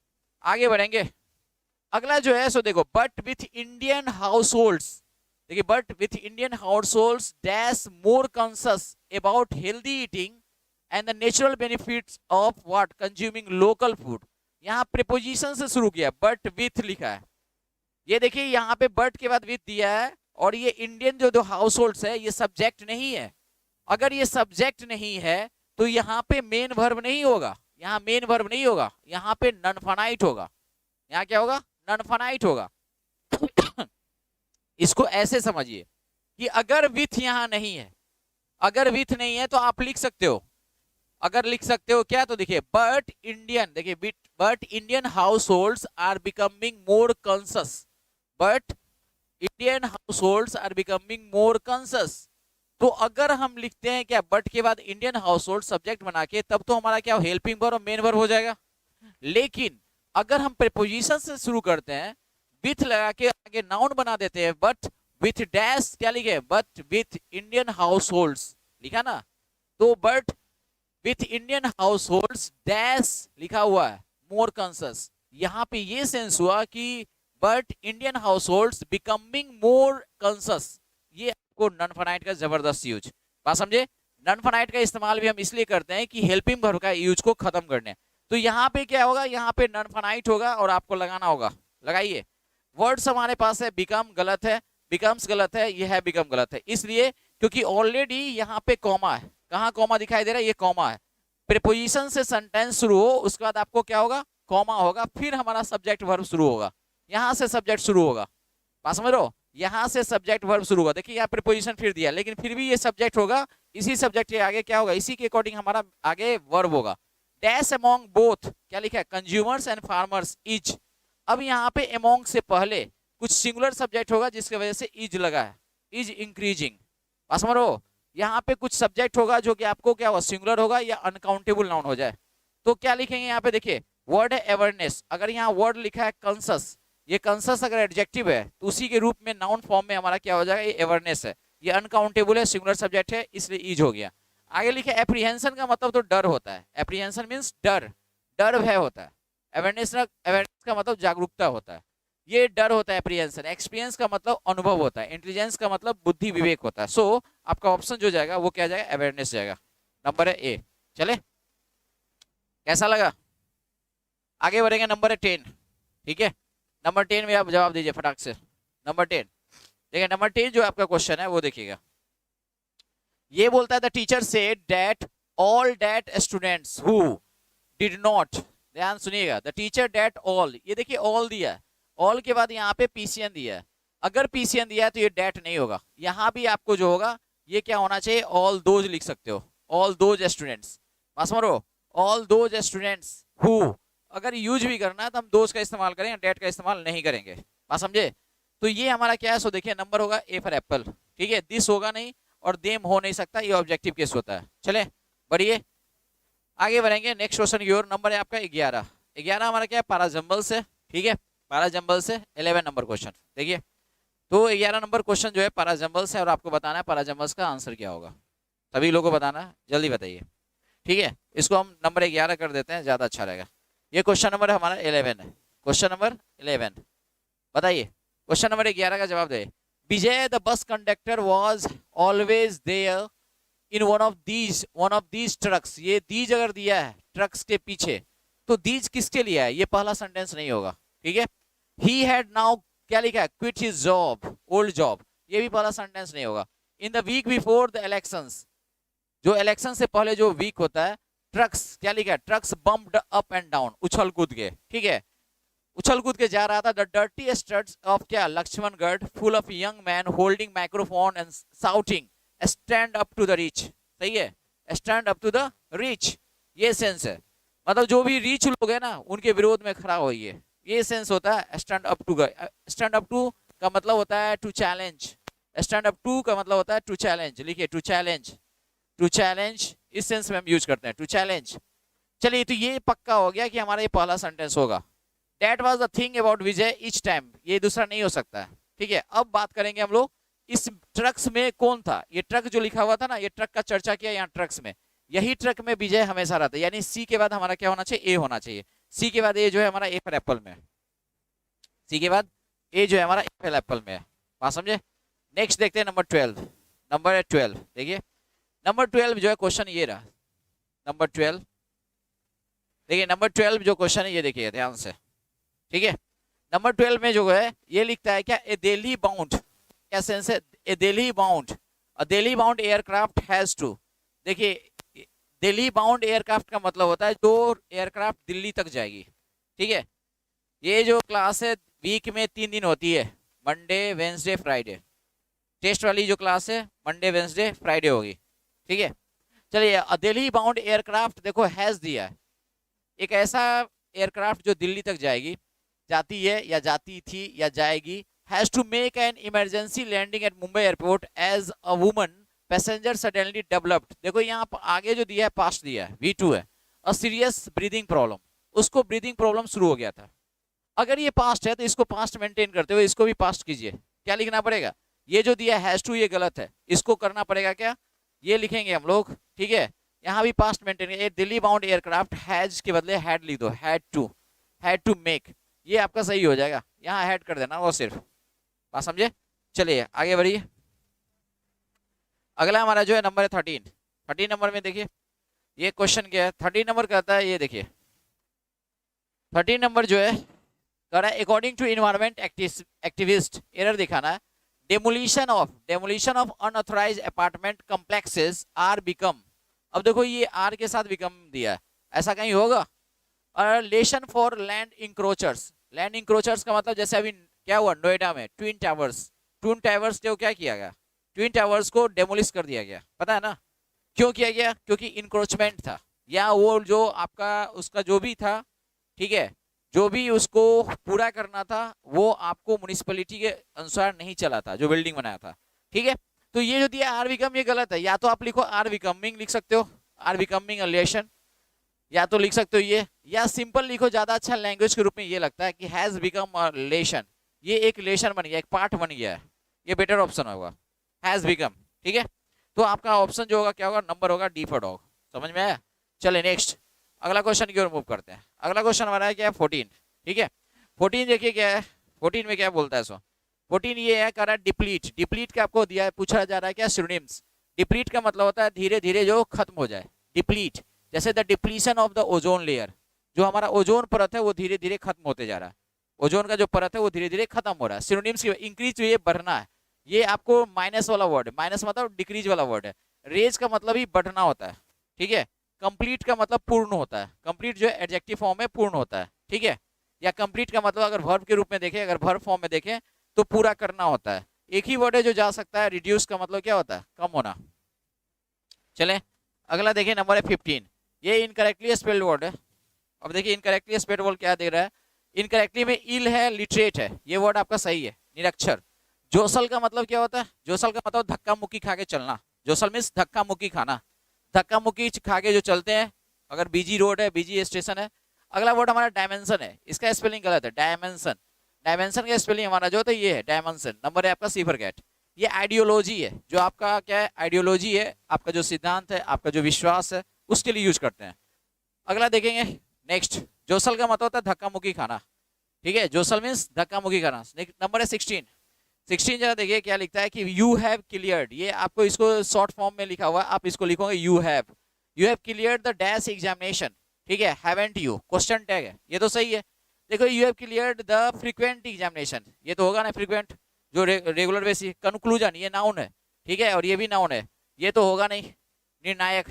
आगे बढ़ेंगे। अगला जो है सो देखो, but with Indian households, देखिए but with Indian households dash more conscious about healthy eating and the natural benefits of what, consuming local food. यहाँ प्रीपोजिशन से शुरू किया, बट विथ लिखा है, ये देखिए यहाँ पे बट के बाद विथ दिया है, और ये इंडियन जो हाउस होल्ड्स है ये सब्जेक्ट नहीं है। अगर ये सब्जेक्ट नहीं है तो यहाँ पे मेन वर्ब नहीं होगा, यहाँ मेन वर्ब नहीं होगा, यहाँ पे नॉन फाइनाइट होगा। यहाँ क्या होगा, नॉन फाइनाइट होगा। इसको ऐसे समझिए कि अगर विथ यहाँ नहीं है, अगर विथ नहीं है तो आप लिख सकते हो, अगर लिख सकते हो क्या, तो देखिए बट इंडियन, देखिए but Indian households are becoming more conscious, but Indian households are becoming more conscious. तो अगर हम लिखते हैं क्या, बट के बाद इंडियन हाउस होल्ड सब्जेक्ट बना के, तब तो हमारा क्या हेल्पिंग वर्ब और मेन वर्ब हो जाएगा। लेकिन अगर हम प्रीपोजिशन से शुरू करते हैं, विथ लगा के आगे नाउन बना देते हैं, बट विथ डैश क्या लिखे, but with Indian house holds लिखा ना, तो but with Indian households dash लिखा हुआ है मोर कॉन्शियस। यहाँ पे ये सेंस हुआ कि but Indian house holds becoming more conscious, ये आपको नॉन फाइनाइट का जबरदस्त यूज, बात समझे। नॉन फाइनाइट का इस्तेमाल भी हम इसलिए करते हैं कि हेल्पिंग वर्ब का यूज को खत्म करने। तो यहाँ पे क्या होगा, यहाँ पे नॉन फाइनाइट होगा और आपको लगाना होगा, लगाइए। वर्ड्स हमारे पास है, बिकम गलत है, बिकम्स गलत है, ये है बिकम गलत है, इसलिए क्योंकि ऑलरेडी यहाँ पे कॉमा है। कहाँ कॉमा दिखाई दे रहा है, ये कॉमा है। प्रीपोजिशन से सेंटेंस शुरू हो, उसके बाद आपको क्या होगा, कॉमा होगा, फिर हमारा सब्जेक्ट वर्ब शुरू होगा, यहाँ से सब्जेक्ट शुरू होगा, बात समझ रहे हो, यहाँ से सब्जेक्ट वर्ब शुरू होगा। देखिए यहाँ प्रीपोजिशन फिर दिया, लेकिन फिर भी ये सब्जेक्ट होगा, इसी सब्जेक्ट के आगे क्या होगा, इसी के अकॉर्डिंग हमारा आगे वर्ब होगा। डैश अमोंग बोथ, क्या लिखा है, कंज्यूमर्स एंड फार्मर्स इज। अब यहाँ पे अमोंग से पहले कुछ सिंगुलर सब्जेक्ट होगा जिसकी वजह से इज लगा है, इज इंक्रीजिंग, बात समझ रहे हो। यहाँ पे कुछ सब्जेक्ट होगा जो कि आपको क्या होगा, सिंगुलर होगा या अनकाउंटेबल नाउन हो जाए, तो क्या लिखेंगे यहाँ पे, देखिए वर्ड है अवेयरनेस, अगर यहाँ वर्ड लिखा है कॉन्शियस, ये कंसस अगर एडजेक्टिव है तो उसी के रूप में नाउन फॉर्म में हमारा क्या हो जाएगा, ये अवेयरनेस है। ये अनकाउंटेबल है, सिंगुलर सब्जेक्ट है, इसलिए ईज हो गया। आगे लिखे एप्रीहेंशन का मतलब तो डर होता है, एप्रीहेंशन मीन्स डर, डर भय होता है। अवेयरनेस का मतलब जागरूकता होता है, ये डर होता है एप्रीहेंशन। एक्सपीरियंस का मतलब अनुभव होता है, इंटेलिजेंस का मतलब बुद्धि विवेक होता है। सो आपका ऑप्शन जो जाएगा वो क्या जाएगा, अवेयरनेस जाएगा, नंबर है ए। चले, कैसा लगा? आगे बढ़ेंगे, नंबर है 10, ठीक है। नंबर 10 में आप जवाब दीजिए फटाक से। नंबर 10 देखिए, नंबर 10 जो आपका क्वेश्चन है वो देखिएगा। ये बोलता है the teacher said that all that students who did not, ध्यान सुनिएगा, द टीचर दैट ऑल, ये देखिए ऑल दिया है, ऑल के बाद यहाँ पे पीसीएन दिया है। अगर पीसीएन दिया है तो ये डेट नहीं होगा, यहाँ भी आपको जो होगा ये क्या होना चाहिए, ऑल दोज लिख सकते हो, ऑल दोज स्टूडेंट्स, बस समझो, ऑल दोज स्टूडेंट्स हु। अगर यूज भी करना है तो हम दोज का इस्तेमाल करेंगे, डेट का इस्तेमाल नहीं करेंगे, बात समझे। तो ये हमारा क्या है, सो देखिए नंबर होगा ए फॉर एप्पल, ठीक है। दिस होगा नहीं और देम हो नहीं सकता, ये ऑब्जेक्टिव केस होता है। चले बढ़िए, आगे बढ़ेंगे। नेक्स्ट क्वेश्चन योर, नंबर है आपका 11। 11 हमारा क्या है, पैराजम्बल से, ठीक है, पैराजम्बल से 11 नंबर क्वेश्चन देखिए। तो 11 नंबर क्वेश्चन जो है पैराजम्बल से, और आपको बताना है पैराजम्बल्स का आंसर क्या होगा, सभी लोगों को बताना है, जल्दी बताइए, ठीक है। इसको हम नंबर 11 कर देते हैं, ज्यादा अच्छा रहेगा। ये क्वेश्चन नंबर हमारा 11 है, क्वेश्चन नंबर 11 बताइए। क्वेश्चन नंबर 11 का जवाब दे। Vijay the bus conductor was always there in one of these trucks. ये दीज अगर दिया है ट्रक्स के पीछे, तो दीज किसके लिए है, ये पहला सेंटेंस नहीं होगा, ठीक है। ही हैड नाउ क्या लिखा है, quit his job, old job, ये भी पहला सेंटेंस नहीं होगा। In the week before the elections, जो इलेक्शन से पहले जो वीक होता है, ट्रक्स क्या लिखा है, trucks bumped up and down, उछल कूद के, ठीक है, उछल कूद के जा रहा था। द डर्टी स्ट्रीट्स ऑफ क्या, Laxmangarh, full of young man holding microphone and shouting stand up to the rich, सही है, stand up to the rich, ये सेंस है, मतलब जो भी रिच लोग हैं ना उनके विरोध में खड़ा होइए, ये सेंस होता है stand up to. Stand up to का मतलब होता है to challenge, stand up to का मतलब होता है टू चैलेंज, लिखिए टू चैलेंज, टू चैलेंज, इस सेंस में हम यूज करते हैं टू चैलेंज। चलिए, तो ये पक्का हो गया कि हमारा ये पहला सेंटेंस होगा। That was the thing about Vijay each time, ये दूसरा नहीं हो सकता है, ठीक है। अब बात करेंगे हम लोग इस ट्रक्स में कौन था, ये ट्रक जो लिखा हुआ था ना, ये ट्रक का चर्चा किया यहाँ ट्रक्स में, यही ट्रक में विजय हमेशा रहता है, यानी सी के बाद हमारा क्या होना चाहिए, ए होना चाहिए। सी के बाद ए जो है हमारा ए फॉर एप्पल में, सी के बाद ए जो है हमारा ए फॉर एप्पल में है, बात समझे। नेक्स्ट देखते हैं नंबर 12, नंबर है 12, देखिए नंबर 12 जो है क्वेश्चन ये रहा, नंबर 12 देखिए, नंबर 12 जो क्वेश्चन है ये देखिए ध्यान से, ठीक है। नंबर 12 में जो है ये लिखता है क्या, ए दिल्ली बाउंड, क्या सेंस है, a Delhi bound aircraft has to, देखिए दिल्ली बाउंड एयरक्राफ्ट का मतलब होता है जो एयरक्राफ्ट दिल्ली तक जाएगी, ठीक है। ये जो क्लास है वीक में 3 दिन होती है, मंडे वेंसडे फ्राइडे, टेस्ट वाली जो क्लास है मंडे वेंसडे फ्राइडे होगी, ठीक है। चलिए, दिल्ली बाउंड एयरक्राफ्ट देखो हैज दिया है, एक ऐसा एयरक्राफ्ट जो दिल्ली तक जाएगी, जाती है या जाती थी या जाएगी, has to make an emergency landing at Mumbai airport as a woman passenger suddenly developed, देखो यहाँ आगे जो दिया है पास्ट दिया है, V2 है, अ सीरियस ब्रीदिंग प्रॉब्लम, उसको ब्रीदिंग प्रॉब्लम शुरू हो गया था। अगर ये पास्ट है तो इसको पास्ट मेंटेन करते हुए इसको भी पास्ट कीजिए, क्या लिखना पड़ेगा, ये जो दिया हैज टू ये गलत है, इसको करना पड़ेगा क्या, ये लिखेंगे हम लोग, ठीक है। यहाँ भी past maintain, Delhi bound aircraft has के बदले हैड लिख दो, हैड टू मेक, ये आपका सही हो जाएगा, यहाँ हैड कर देना वो सिर्फ, बात समझे। चलिए आगे बढ़िए, अगला हमारा जो है नंबर है 13 नंबर में देखिए ये क्वेश्चन क्या है, 13 नंबर कहता है, ये देखिए 13 नंबर जो है कह रहा है according to environment activist, error दिखाना है, demolition of unauthorised apartment complexes are become, अब देखो ये आर के साथ बिकम दिया है, ऐसा कहीं होगा। और लेशन फॉर लैंड इंक्रोचर्स का मतलब जैसे अभी क्या हुआ नोएडा में ट्विन टावर्स को क्या किया गया, ट्विन टावर्स को डेमोलिश कर दिया गया, पता है ना क्यों किया गया, क्योंकि इंक्रोचमेंट था, या वो जो आपका उसका जो भी था, ठीक है, जो भी उसको पूरा करना था वो आपको म्युनिसिपैलिटी के अनुसार नहीं चला था, जो बिल्डिंग बनाया था, ठीक है। तो ये जो दिया आर बिकम, ये गलत है, या तो आप लिखो आर बिकमिंग लिख सकते हो, आर बिकमिंग अ लेशन, या तो लिख सकते हो ये, या सिंपल लिखो, ज्यादा अच्छा लैंग्वेज के रूप में ये लगता है कि हैज बिकम अ लेशन, ये एक लेशन बन गया, एक पार्ट बन गया है, ये बेटर ऑप्शन होगा, हैज बिकम। ठीक है, तो आपका ऑप्शन जो होगा क्या होगा, नंबर होगा डी फॉर डॉग। समझ में आया? चले नेक्स्ट, अगला क्वेश्चन की ओर मूव करते हैं। अगला क्वेश्चन हमारा है क्या है 14। ठीक है, 14 देखिए क्या है, 14 में क्या बोलता है सो 14 ये है कर रहा है डिप्लीट। डिप्लीट का आपको दिया है, पूछा जा रहा है क्या सिनोनिम्स। डिप्लीट का मतलब होता है धीरे धीरे जो खत्म हो जाए, डिप्लीट। जैसे the depletion of the ozone layer, जो हमारा ओजोन परत है वो धीरे धीरे खत्म होते जा रहा है, ओजोन का जो परत है वो धीरे धीरे खत्म हो रहा है। सिनोनिम्स की इंक्रीज, ये बढ़ना है, ये आपको माइनस वाला वर्ड है, माइनस मतलब डिक्रीज वाला वर्ड है। रेज का मतलब ही बढ़ना होता है। ठीक है, कंप्लीट का मतलब पूर्ण होता है, कंप्लीट जो एडजेक्टिव फॉर्म में पूर्ण होता है। ठीक है, या कंप्लीट का मतलब अगर वर्ब के रूप में देखें, अगर वर्ब फॉर्म में देखें तो पूरा करना होता है। एक ही वर्ड है जो जा सकता है। रिड्यूस का मतलब क्या होता है, कम होना। चलें अगला देखिए, नंबर है 15, ये इनकरेक्टली स्पेल्ड वर्ड है। अब देखिए इनकरेक्टली स्पेल्ड वर्ड क्या दे रहा है, इनकरेक्टली में इल है, लिटरेट है, ये वर्ड आपका सही है, निरक्षर। जोसल का मतलब क्या होता है, जोसल का मतलब धक्का मुक्की खा के चलना, जोसल मीन्स धक्का मुक्की खाना, धक्का मुक्की खा के जो चलते हैं, अगर बीजी रोड है, बीजी स्टेशन है। अगला वर्ड हमारा डायमेंशन है, इसका स्पेलिंग गलत है, डायमेंशन। डायमेंशन का स्पेलिंग हमारा जो होता है ये है डायमेंशन। नंबर है आपका सी फॉर कैट। ये आइडियोलॉजी है, जो आपका क्या है, आइडियोलॉजी है, आपका जो सिद्धांत है, आपका जो विश्वास है, उसके लिए यूज करते हैं। अगला देखेंगे नेक्स्ट, जोसल का मतलब होता है धक्का मुक्की खाना। ठीक है, जोसल मीन्स धक्का मुक्की खाना। नंबर है 16। 16 जरा देखिए क्या लिखता है कि यू हैव क्लियर्ड, ये आपको इसको शॉर्ट फॉर्म में लिखा हुआ है, आप इसको लिखोगे you have cleared the dash examination. ठीक है, हैवेंट यू, क्वेश्चन टैग है, ये तो सही है। देखो you have cleared the frequent examination, ये तो होगा ना फ्रीक्वेंट, जो रेगुलर बेसिस। कंक्लूजन ये नाउन है, ठीक है, और ये भी नाउन है, ये तो होगा नहीं। निर्णायक,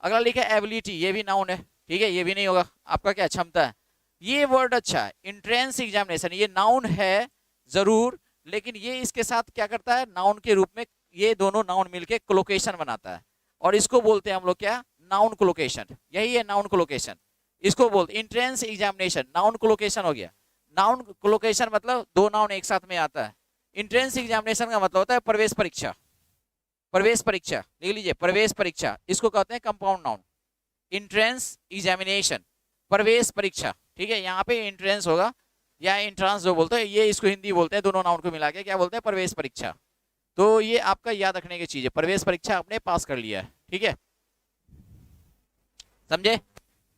अगला लिखा है एबिलिटी, ये भी नाउन है, ठीक है, ये भी नहीं होगा। आपका क्या क्षमता है, ये वर्ड अच्छा है। इंट्रेंस एग्जामिनेशन, ये नाउन है जरूर, लेकिन ये इसके साथ क्या करता है, नाउन के रूप में ये दोनों नाउन मिलके कोलोकेशन बनाता है, और इसको बोलते हैं हम लोग क्या, नाउन कोलोकेशन। यही है नाउन कोलोकेशन, इसको बोलते इंट्रेंस एग्जामिनेशन, नाउन कोलोकेशन हो गया। नाउन कोलोकेशन मतलब दो नाउन एक साथ में आता है। इंट्रेंस एग्जामिनेशन का मतलब होता है प्रवेश परीक्षा। प्रवेश परीक्षा लिख लीजिए, प्रवेश परीक्षा, इसको कहते हैं कंपाउंड नाउन। इंट्रेंस एग्जामिनेशन, प्रवेश परीक्षा। ठीक है, यहाँ पे इंट्रेंस होगा या इंट्रांस जो बोलते हैं, ये इसको हिंदी बोलते हैं, दोनों नाउन को मिला के क्या बोलते हैं, प्रवेश परीक्षा। तो ये आपका याद रखने की चीज है, प्रवेश परीक्षा आपने पास कर लिया है। ठीक है, समझे।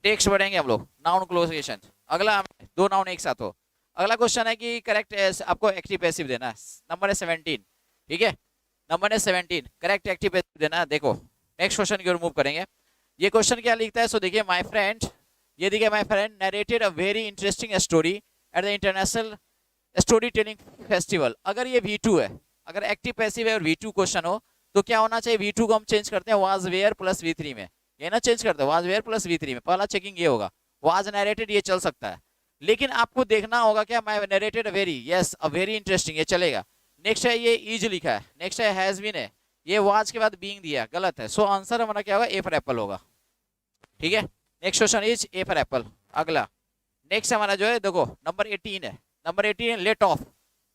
टेक्स्ट बढ़ेंगे हम लोग, नाउन क्लोजेशन। अगला दो नाउन एक साथ हो। अगला क्वेश्चन है कि करेक्ट आपको एक्टिव पैसिव देना है। नंबर है 17। ठीक है, नंबर है 17, करेक्ट एक्टिव पैसिव देना है। देखो नेक्स्ट क्वेश्चन की ओर मूव करेंगे। ये क्वेश्चन क्या लिखता है, सो देखिए माय फ्रेंड, ये देखिए my friend narrated a very interesting story at the international story telling festival. अगर ये V2 है, अगर एक्टिव पैसिव है और V2 क्वेश्चन हो, तो क्या होना चाहिए, V2 को हम चेंज करते हैं वाज वेयर प्लस V3 में, ये ना चेंज करते हैं वाज वेयर प्लस V3 में। पहला चेकिंग ये होगा, वाज नरेटेड ये चल सकता है, लेकिन आपको देखना होगा क्या, मैं narrated very, yes a very interesting, ये चलेगा। नेक्स्ट है ये इज लिखा है, नेक्स्ट है हैज बीन है, ये वाज के बाद बीइंग दिया, गलत है। सो आंसर हमारा क्या होगा, ए फॉर एप्पल होगा। ठीक है, next question is a for apple. अगला नेक्स्ट हमारा जो है देखो नंबर 18 है। Number 18 let off.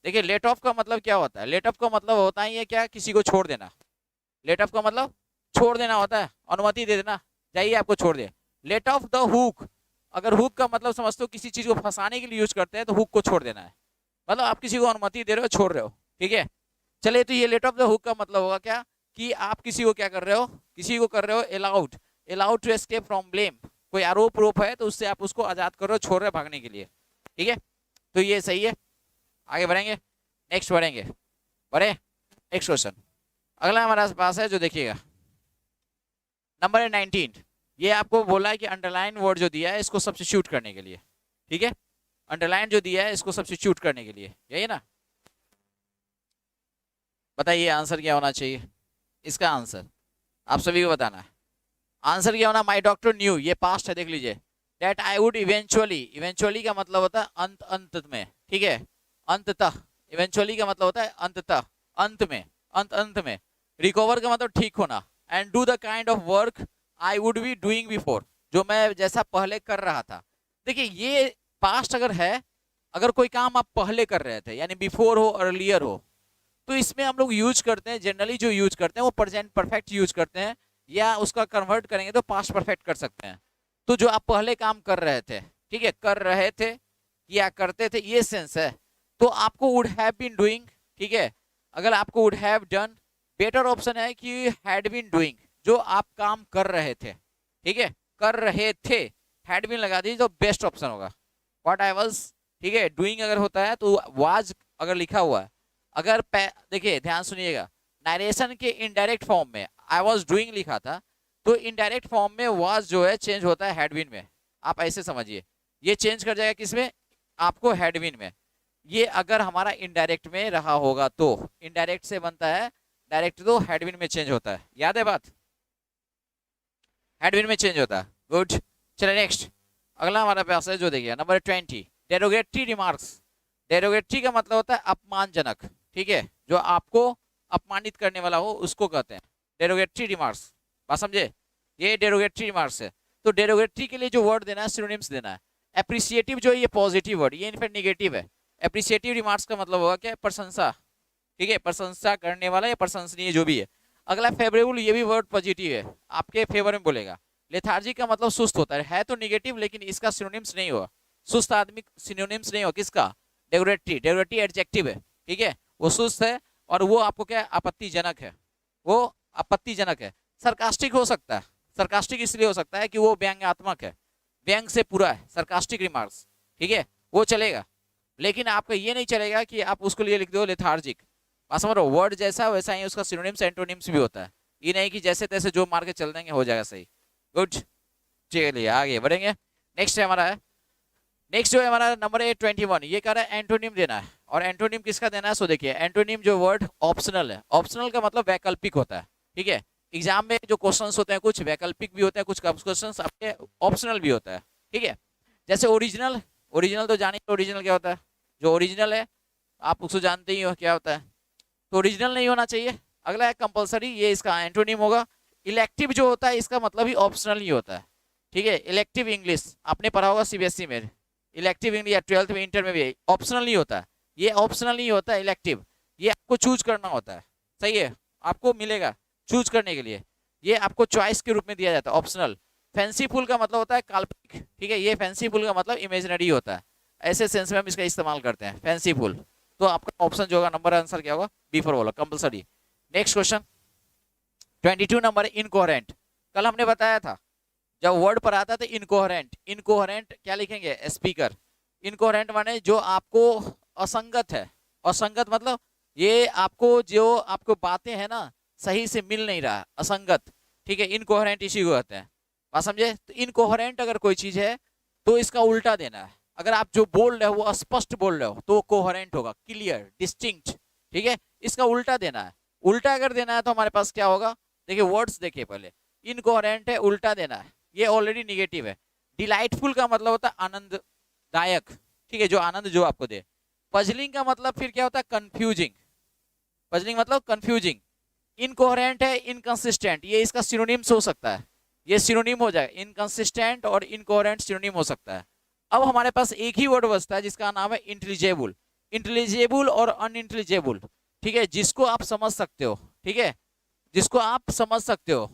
देखिए लेट ऑफ का मतलब क्या होता है, लेट ऑफ का मतलब होता है ये क्या, किसी को छोड़ देना। लेट ऑफ का मतलब छोड़ देना होता है, अनुमति दे देना, जाइए आपको छोड़ दे। लेट ऑफ द हुक, अगर हुक का मतलब समझते हो किसी चीज को फंसाने के लिए यूज करते हैं, तो हुक को छोड़ देना है, मतलब आप किसी को अनुमति दे रहे हो, छोड़ रहे हो। ठीक है, चलिए तो ये लेट ऑफ द हुक का मतलब होगा क्या, कि आप किसी को क्या कर रहे हो, किसी को कर रहे हो allowed, allowed to escape from blame. कोई आरोप रोप है तो उससे आप उसको आजाद कर रहे हो, छोड़ रहे हो भागने के लिए। ठीक है, तो ये सही है। आगे बढ़ेंगे, नेक्स्ट बढ़ेंगे, बढ़े नेक्स्ट क्वेश्चन। अगला हमारे पास है जो देखिएगा नंबर है 19। ये आपको बोला है कि अंडरलाइन वर्ड जो दिया है इसको सब्स्टिट्यूट करने के लिए। ठीक है, अंडरलाइन जो दिया है इसको सब्स्टिट्यूट करने के लिए, यही ना। बताइए आंसर क्या होना चाहिए, इसका आंसर आप सभी को बताना है। आंसर क्या होना, माई डॉक्टर न्यू, ये पास्ट है, देख लीजिए। That I would eventually, eventually का मतलब होता है अंत, अंत में। ठीक है, अंततः, इवेंचुअली का मतलब होता है अंततः, अंत में, अंत अंत में। रिकवर का मतलब ठीक होना। And do the kind of work I would be doing before, जो मैं जैसा पहले कर रहा था। देखिए ये पास्ट अगर है, अगर कोई काम आप पहले कर रहे थे, यानी बिफोर हो, अर्लियर हो, तो इसमें हम लोग यूज करते हैं, जनरली जो यूज करते हैं वो प्रेजेंट परफेक्ट यूज करते हैं, या उसका कन्वर्ट करेंगे तो पास्ट परफेक्ट कर सकते हैं। तो जो आप पहले काम कर रहे थे, ठीक है, कर रहे थे या करते थे, ये सेंस है। तो आपको वुड हैव बीन डूइंग, ठीक है, अगर आपको would have done, better option है कि हैड बीन डूइंग, जो आप काम कर रहे थे, ठीक है, कर रहे थे, हैड बीन लगा दीजिए तो बेस्ट ऑप्शन होगा। व्हाट आई वाज, ठीक है, डूइंग अगर होता है तो वाज अगर लिखा हुआ है, अगर देखिए ध्यान सुनिएगा, नरेशन के इनडायरेक्ट फॉर्म में आई वाज डूइंग लिखा था, तो इनडायरेक्ट फॉर्म में वाज जो है चेंज होता है हैड बीन में। आप ऐसे समझिए, ये चेंज कर जाएगा किसमें, आपको हैड बीन में। ये अगर हमारा इनडायरेक्ट में रहा होगा तो, इनडायरेक्ट से बनता है डायरेक्ट, तो हैड बीन में चेंज होता है, याद है बात, हैड बीन में चेंज होता है। गुड, चलिए नेक्स्ट, अगला हमारे पास है जो देखिए नंबर 20, डेरोगेटरी रिमार्क्स। डेरोगेटरी का मतलब होता है अपमानजनक, ठीक है, जो आपको अपमानित करने वाला हो उसको कहते हैं डेरोगेटरी रिमार्क्स, बात समझे, ये डेरोगेटरी रिमार्क्स है। तो डेरोगेटरी के लिए जो वर्ड देना है, सिनोनिम्स देना है। एप्रिसिएटिव जो है ये पॉजिटिव वर्ड, ये इनफैक्ट नेगेटिव है। एप्रिसिएटिव रिमार्क्स का मतलब होगा क्या, प्रशंसा, ठीक है, प्रशंसा करने वाला या प्रशंसनीय जो भी है। अगला फेवरेबल, ये भी वर्ड पॉजिटिव है, आपके फेवर में बोलेगा। लेथार्जिक का मतलब सुस्त होता है तो निगेटिव, लेकिन इसका सिनोनिम्स नहीं होगा, सुस्त आदमी सिनोनिम्स नहीं होगा किसका, डेरोगेटरी। डेरोगेटरी एडजेक्टिव है, ठीक है, वो सुस्त है और वो आपको क्या आपत्तिजनक है, वो आपत्तिजनक है। सरकास्टिक हो सकता है, सरकास्टिक इसलिए हो सकता है कि वो व्यंग्यात्मक है, व्यंग से पूरा है, सरकास्टिक रिमार्क्स, ठीक है, वो चलेगा। लेकिन आपका ये नहीं चलेगा कि आप उसको लिए लिख दो लेथार्जिक, बात समझ रहे हो, वर्ड जैसा वैसा ही उसका सिनोनिम्स एंटोनिम्स भी होता है, ये नहीं कि जैसे तैसे जो मार के चल देंगे हो जाएगा सही। गुड, चलिए आगे बढ़ेंगे। नेक्स्ट है हमारा, नेक्स्ट जो है हमारा नंबर 21, ये कह रहा है एंटोनिम देना है। और एंटोनिम किसका देना है, सो देखिए एंटोनिम जो वर्ड ऑप्शनल है, ऑप्शनल का मतलब वैकल्पिक होता है, ठीक है। एग्जाम में जो क्वेश्चंस होते हैं कुछ वैकल्पिक भी होते हैं, कुछ क्वेश्चंस आपके ऑप्शनल भी होता है, ठीक है। जैसे ओरिजिनल, ओरिजिनल तो जानिए ओरिजिनल क्या होता है, जो ओरिजिनल है आप उसको जानते ही हो क्या होता है, तो ओरिजिनल नहीं होना चाहिए। अगला है कंपलसरी, ये इसका एंटोनिम होगा। इलेक्टिव जो होता है इसका मतलब ही ऑप्शनल ही होता है, ठीक है। इलेक्टिव इंग्लिश आपने पढ़ा होगा सीबीएसई में, इलेक्टिव इंग्लिश या 12th में इंटर में भी ऑप्शनल नहीं होता है, ये ऑप्शनल नहीं होता है इलेक्टिव, ये आपको चूज करना होता है, सही है, आपको मिलेगा चूज करने के लिए, ये आपको चॉइस के रूप में दिया जाता है, ऑप्शनल। फैंसीफुल का मतलब होता है काल्पनिक, ठीक है, ये फैंसीफुल का मतलब इमेजिनरी होता है, ऐसे सेंस में हम इसका इस्तेमाल करते हैं फैंसीफुल। तो आपका ऑप्शन जो होगा नंबर आंसर क्या होगा, बी फॉर बोला compulsory. Next question 22 number, incoherent. कल हमने बताया था जब वर्ड पर आता था इनकोहेरेंट, इनकोहेरेंट क्या लिखेंगे, स्पीकर। इनकोहेरेंट माने जो आपको असंगत है, असंगत मतलब ये आपको जो आपको बातें हैं ना सही से मिल नहीं रहा, असंगत, ठीक है, इनकोहेरेंट इसी को कहते हैं, बात समझे। तो इनकोहेरेंट अगर कोई चीज है तो इसका उल्टा देना है, अगर आप जो बोल रहे हो वो अस्पष्ट बोल रहे हो तो वो कोहेरेंट होगा, क्लियर, डिस्टिंक्ट, ठीक है, इसका उल्टा देना है। उल्टा अगर देना है तो हमारे पास क्या होगा, देखिए वर्ड्स देखिए पहले, इनकोहेरेंट है, उल्टा देना है, ये ऑलरेडी निगेटिव है। डिलाइटफुल का मतलब होता है आनंददायक, ठीक है, जो आनंद जो आपको दे। पजलिंग का मतलब फिर क्या होता है, कंफ्यूजिंग, पजलिंग मतलब कंफ्यूजिंग। इनकोहेरेंट है, इनकंसिस्टेंट, ये इसका सिनोनिम्स हो सकता है, ये सिनोनिम हो जाएगा, इनकंसिस्टेंट और इनकोहेरेंट सिनोनिम हो सकता है। अब हमारे पास एक ही वर्ड बचता है जिसका नाम है इंटेलिजेबल, इंटेलिजेबल और अनइंटेलिजेबल, ठीक है, जिसको आप समझ सकते हो, ठीक है, जिसको आप समझ सकते हो,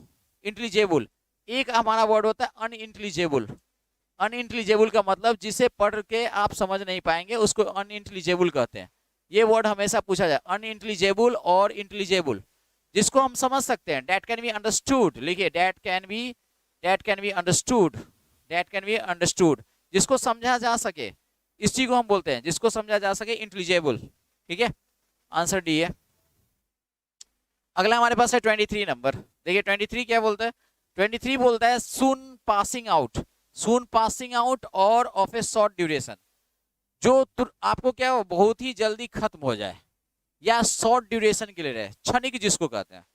इंटेलिजेबल। एक हमारा वर्ड होता है अनइंटेलिजेबल, अनइंटेलिजेबल का मतलब जिसे पढ़ के आप समझ नहीं पाएंगे उसको अनइंटेलिजेबल कहते हैं। ये वर्ड हमेशा पूछा जाए, अनइंटेलिजेबल और इंटेलिजेबल, जिसको हम समझ सकते हैं, डेट कैन बी अंडरस्टूड, लिखिए date can be understood, date can be understood, जिसको समझा जा सके, इस चीज को हम बोलते हैं जिसको समझा जा सके, इंटेलिजेबल, ठीक है, आंसर डी है। अगला हमारे पास है 23 नंबर, देखिए 23 क्या बोलता है, 23 बोलता है सून पासिंग आउट, सून पासिंग आउट और ऑफ ए शॉर्ट ड्यूरेशन, जो आपको क्या हो बहुत ही जल्दी खत्म हो जाए या शॉर्ट ड्यूरेशन के लिए रहे, क्षणिक जिसको कहते हैं।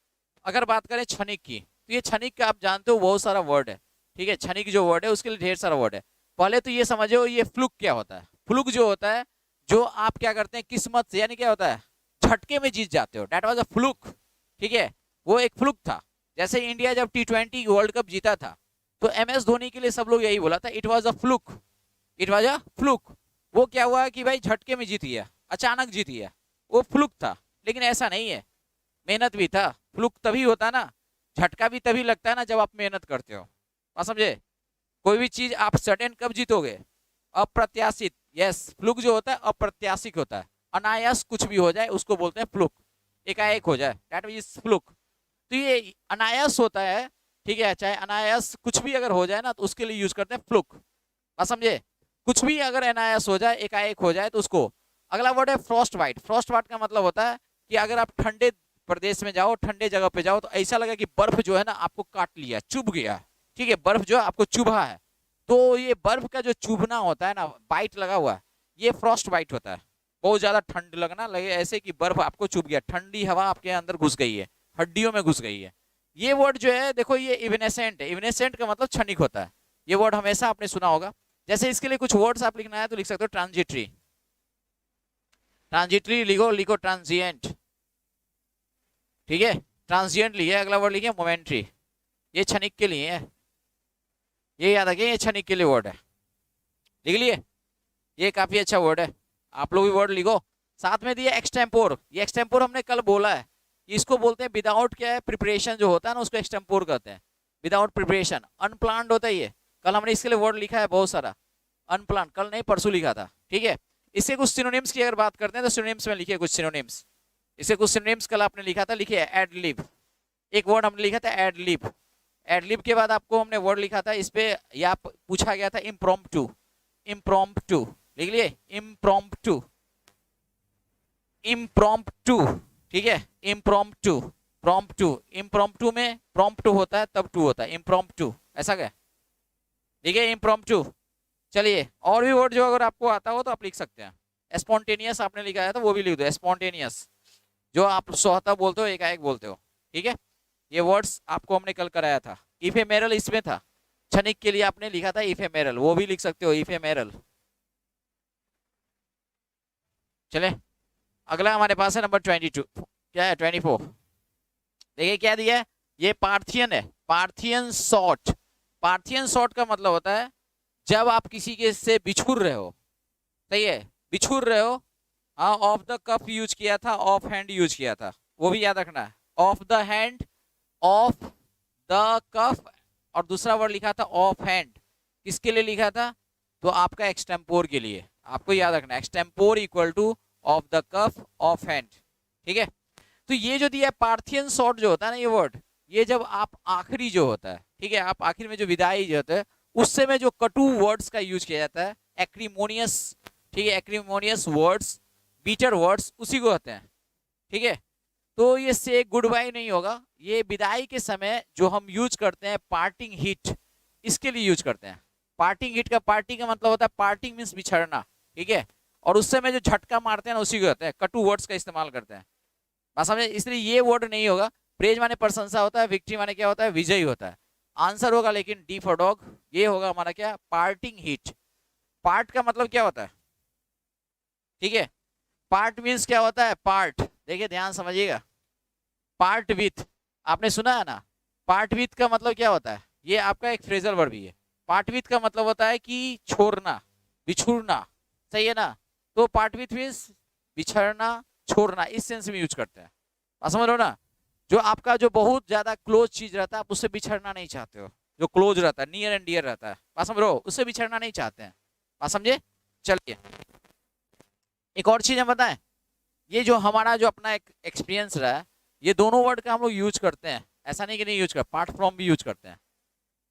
अगर बात करें क्षणिक की तो ये क्षणिक का आप जानते हो बहुत सारा वर्ड है, ठीक है, क्षणिक जो वर्ड है उसके लिए ढेर सारा वर्ड है। पहले तो ये समझो ये फ्लुक क्या होता है, फ्लुक जो होता है जो आप क्या करते हैं किस्मत से, यानी क्या होता है झटके में जीत जाते हो, डेट वाज अ फ्लुक, ठीक है, वो एक फ्लुक था। जैसे इंडिया जब T20 वर्ल्ड कप जीता था तो MS धोनी के लिए सब लोग यही बोला था, it was a fluke, it was a fluke. वो क्या हुआ कि भाई झटके में जीत गया, अचानक जीत गया, वो फ्लुक था। लेकिन ऐसा नहीं है, मेहनत भी था, फ्लुक तभी होता ना, झटका भी तभी लगता है ना जब आप मेहनत करते हो, बात समझे। कोई भी चीज आप सडन कब जीतोगे? अप्रत्याशित। यस, फ्लुक जो होता है अप्रत्याशित होता है। अनायास कुछ भी हो जाए उसको बोलते हैं फ्लुक, एकाएक हो जाए, दैट मींस फ्लुक। तो ये अनायास होता है, ठीक है, चाहे अनायास कुछ भी अगर हो जाए ना तो उसके लिए यूज करते हैं फ्लुक। बात समझे? कुछ भी अगर अनायास हो जाए, एकाएक हो जाए तो उसको। अगला वर्ड है फ्रॉस्ट बाइट। फ्रॉस्ट बाइट का मतलब होता है कि अगर आप ठंडे प्रदेश में जाओ, ठंडे जगह पे जाओ, तो ऐसा लगा कि बर्फ जो है ना आपको काट लिया, चुभ गया। ठीक है, बर्फ जो आपको चुभा है, तो ये बर्फ का जो चुभना होता है ना, बाइट लगा हुआ, ये फ्रॉस्ट बाइट होता है। बहुत ज्यादा ठंड लगना लगे, ऐसे कि बर्फ आपको चुभ गया, ठंडी हवा आपके अंदर घुस गई है, हड्डियों में घुस गई है। ये वर्ड जो है देखो, ये इवेनेसेंट है। इवेनेसेंट का मतलब क्षणिक होता है। ये वर्ड हमेशा आपने सुना होगा। जैसे इसके लिए कुछ वर्ड्स आप लिखना है तो लिख सकते हो ट्रांजिटरी। ट्रांजिटरी लिखो, लिखो ट्रांजिएंट। ठीक है, ट्रांजिएंट लिखिए। अगला वर्ड लिखिए मोमेंट्री, ये क्षणिक के लिए है। ये याद रखिए, ये क्षणिक के लिए वर्ड है, लिख लिए। ये काफी अच्छा वर्ड है, आप लोग भी वर्ड लिखो। साथ में दिया एक्सटेम्पोर। ये एक्सटेम्पोर हमने कल बोला है, इसको बोलते हैं विदाउट क्या है प्रिपरेशन जो होता है ना, उसको एक्सटेम्पोर कहते हैं, विदाउट प्रिपरेशन। अनप्लान्ड होता है ये। कल हमने इसके लिए वर्ड लिखा है बहुत सारा, अनप्लान, कल नहीं परसों लिखा था। ठीक है, इससे कुछ सिनोनिम्स की अगर बात करते हैं तो सिनोनिम्स में लिखिए कुछ सिनोनिम्स। इससे कुछ सिनोनिम्स कल आपने लिखा था, लिखिए एड लिब। एक वर्ड हमने लिखा था एड लिब। एड लिब के बाद आपको हमने वर्ड लिखा था इस पे, या पूछा गया था इम्प्रॉम्प्टू। इम्प्रॉम्प्टू लिख लिए, इम्प्रॉम्प्टू, इम्प्रॉम्प्टू। ठीक है, इम्प्रॉम्प्टू, प्रॉम्प्टू। इम्प्रॉम्प्टू में प्रॉम्प्टू होता है तब टू होता है, इम्प्रॉम्प्टू, ऐसा क्या? ठीक है, इम्प्रॉम्प्टू। चलिए, और भी वर्ड जो अगर आपको आता हो तो आप लिख सकते हैं। स्पॉन्टेनियस आपने लिखा है तो वो भी लिख दो, स्पॉन्टेनियस, जो आप स्वतः बोलते हो, एकाएक बोलते हो। ठीक है, ये वर्ड्स आपको हमने कल कराया था। इफेमेरल इसमें था, क्षणिक के लिए आपने लिखा था इफेमेरल, वो भी लिख सकते हो इफेमेरल। चले, अगला हमारे पास है नंबर 22, क्या है 24। देखिए क्या दिया है, ये पार्थियन है, पार्थियन सॉर्ट। पार्थियन सॉर्ट का मतलब होता है जब आप किसी के से बिछुड़ रहे हो। सही है, बिछुड़ रहे हो। हाँ, ऑफ द कफ यूज किया था, ऑफ हैंड यूज किया था, वो भी याद रखना है। Off the hand, off the cuff, और दूसरा वर्ड लिखा था ऑफ हैंड। किसके लिए लिखा था? तो आपका एक्सटेम्पोर के लिए, आपको याद रखना है extempore equal to off the cuff, off hand. ठीक है, तो ये जो दिया है पार्थियन सॉर्ट जो होता है ना, ये वर्ड, ये जब आप आखिरी जो होता है, ठीक है, आप आखिर में जो विदाई जो होता है, उससे में जो कटु वर्ड्स का यूज किया जाता है, एक्रीमोनियस। ठीक है, एक्रीमोनियस वर्ड्स, बीटर वर्ड्स, उसी को कहते हैं। ठीक है, तो ये से गुड बाय नहीं होगा, ये विदाई के समय जो हम यूज करते हैं, पार्टिंग हिट, इसके लिए यूज करते हैं। पार्टिंग हिट का, पार्टिंग का मतलब होता है, पार्टिंग मीन्स बिछड़ना। ठीक है, और उस समय जो झटका मारते हैं ना, उसी को कहते हैं, कटु वर्ड्स का इस्तेमाल करते हैं। बात समझे? इसलिए ये वर्ड नहीं होगा। प्रेज माने प्रशंसा होता है, विक्ट्री माने क्या होता है, विजयी होता है। आंसर होगा लेकिन डी फॉर डॉग, ये होगा हमारा क्या, पार्टिंग हिट। पार्ट का मतलब क्या होता है? ठीक है, पार्ट मीन्स क्या होता है, पार्ट। देखिए ध्यान समझिएगा, पार्ट विथ, आपने सुना है ना, पार्ट विथ का मतलब क्या होता है, ये आपका एक फ्रेजल वर्ब भी है। पार्ट विथ का मतलब होता है कि छोड़ना, बिछुड़ना। सही है ना? तो पार्ट विथ मीन्स बिछड़ना, छोड़ना, इस सेंस में यूज करते हैं। समझ लो ना, जो आपका जो बहुत ज्यादा क्लोज चीज रहता है, आप उससे बिछड़ना नहीं चाहते हो। जो क्लोज रहता है, नियर एंड डियर रहता है, बात समझ लो, उससे बिछड़ना नहीं चाहते हैं। बात समझे? चलिए, एक और चीज हम बताएं, ये जो हमारा जो अपना एक एक्सपीरियंस रहा है, ये दोनों वर्ड का हम लोग यूज करते हैं, ऐसा नहीं कि नहीं यूज कर, पार्ट फ्रॉम भी यूज करते हैं।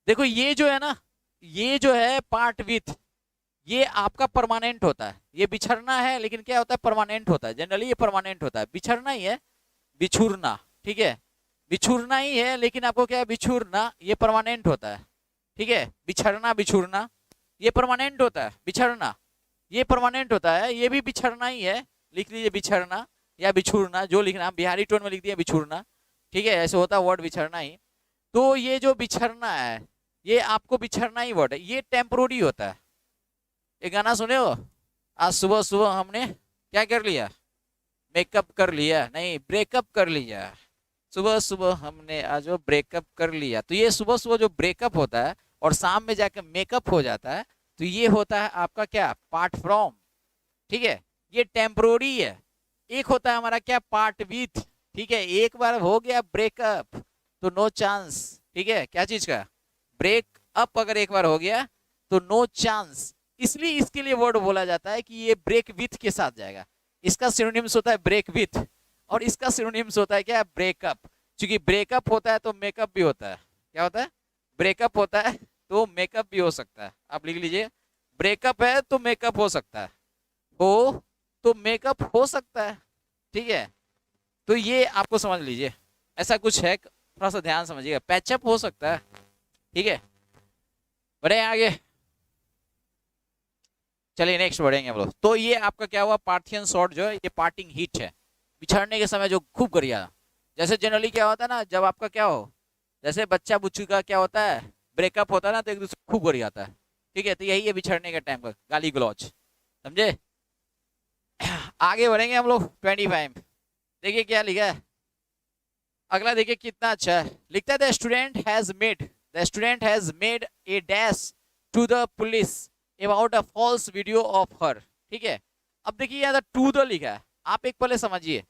देखो ये जो है ना, ये जो है पार्ट विथ, ये आपका परमानेंट होता है। ये बिछड़ना है लेकिन क्या होता है, परमानेंट होता है। जनरली ये परमानेंट होता है, बिछड़ना ही है, बिछुड़ना। ठीक है, बिछुड़ना ही है, लेकिन आपको क्या है, बिछुड़ना ये परमानेंट होता है। ठीक है, बिछड़ना, बिछुड़ना ये परमानेंट होता है, बिछड़ना ये परमानेंट होता है, ये भी बिछड़ना ही है। लिख लीजिए बिछड़ना या बिछुड़ना, जो लिखना, बिहारी टोन में लिख दिया बिछुड़ना। ठीक है, ऐसे होता है वर्ड बिछड़ना ही। तो ये जो बिछड़ना है, ये आपको बिछड़ना ही वर्ड है, ये टेम्पोररी होता है। एक गाना सुने हो, आज सुबह सुबह हमने क्या कर लिया, मेकअप कर लिया, नहीं ब्रेकअप कर लिया। सुबह सुबह हमने आज वो ब्रेकअप कर लिया। तो ये सुबह सुबह जो ब्रेकअप होता है और शाम में जाकर मेकअप हो जाता है, तो ये होता है आपका क्या, पार्ट फ्रॉम। ठीक है, ये टेम्पोररी है। एक होता है हमारा क्या, पार्ट विथ। ठीक है, एक बार हो गया ब्रेकअप तो नो चांस। ठीक है, क्या चीज का, ब्रेक अप अगर एक बार हो गया तो नो चांस, इसलिए इसके लिए वर्ड बोला जाता है कि ये ब्रेक विथ के साथ जाएगा। इसका सिनोनिम्स होता है ब्रेक विथ, और इसका सिनोनिम्स होता है क्या, ब्रेकअप। क्योंकि ब्रेकअप होता है तो मेकअप भी होता है। क्या होता है, ब्रेकअप होता है तो मेकअप भी हो सकता है। आप लिख लीजिए, ब्रेकअप है तो मेकअप हो सकता है, हो तो मेकअप हो सकता है। ठीक है, तो ये आपको समझ लीजिए, ऐसा कुछ है, थोड़ा सा ध्यान समझिएगा, पैचअप हो सकता है। ठीक है, बढ़े आगे, चलिए नेक्स्ट बढ़ेंगे हम लोग। तो ये आपका क्या हुआ, पार्थियन शॉर्ट जो है ये पार्टिंग हीट है, बिछड़ने के समय जो खूब गरिया। जैसे जनरली क्या होता है ना, जब आपका क्या हो, जैसे बच्चा बुच्ची का क्या होता है, ब्रेकअप होता है ना, तो एक दूसरे खूब गरियाता है। ठीक है, तो यही है बिछड़ने के टाइम का गाली गलौज, समझे। आगे बढ़ेंगे हम लोग 25। देखिए क्या लिखा है अगला, देखिए कितना अच्छा है। लिखता है the student has made a dash to the police about a false video of her. ठीक है, अब देखिए यहाँ टू द लिखा है, आप एक पहले समझिए,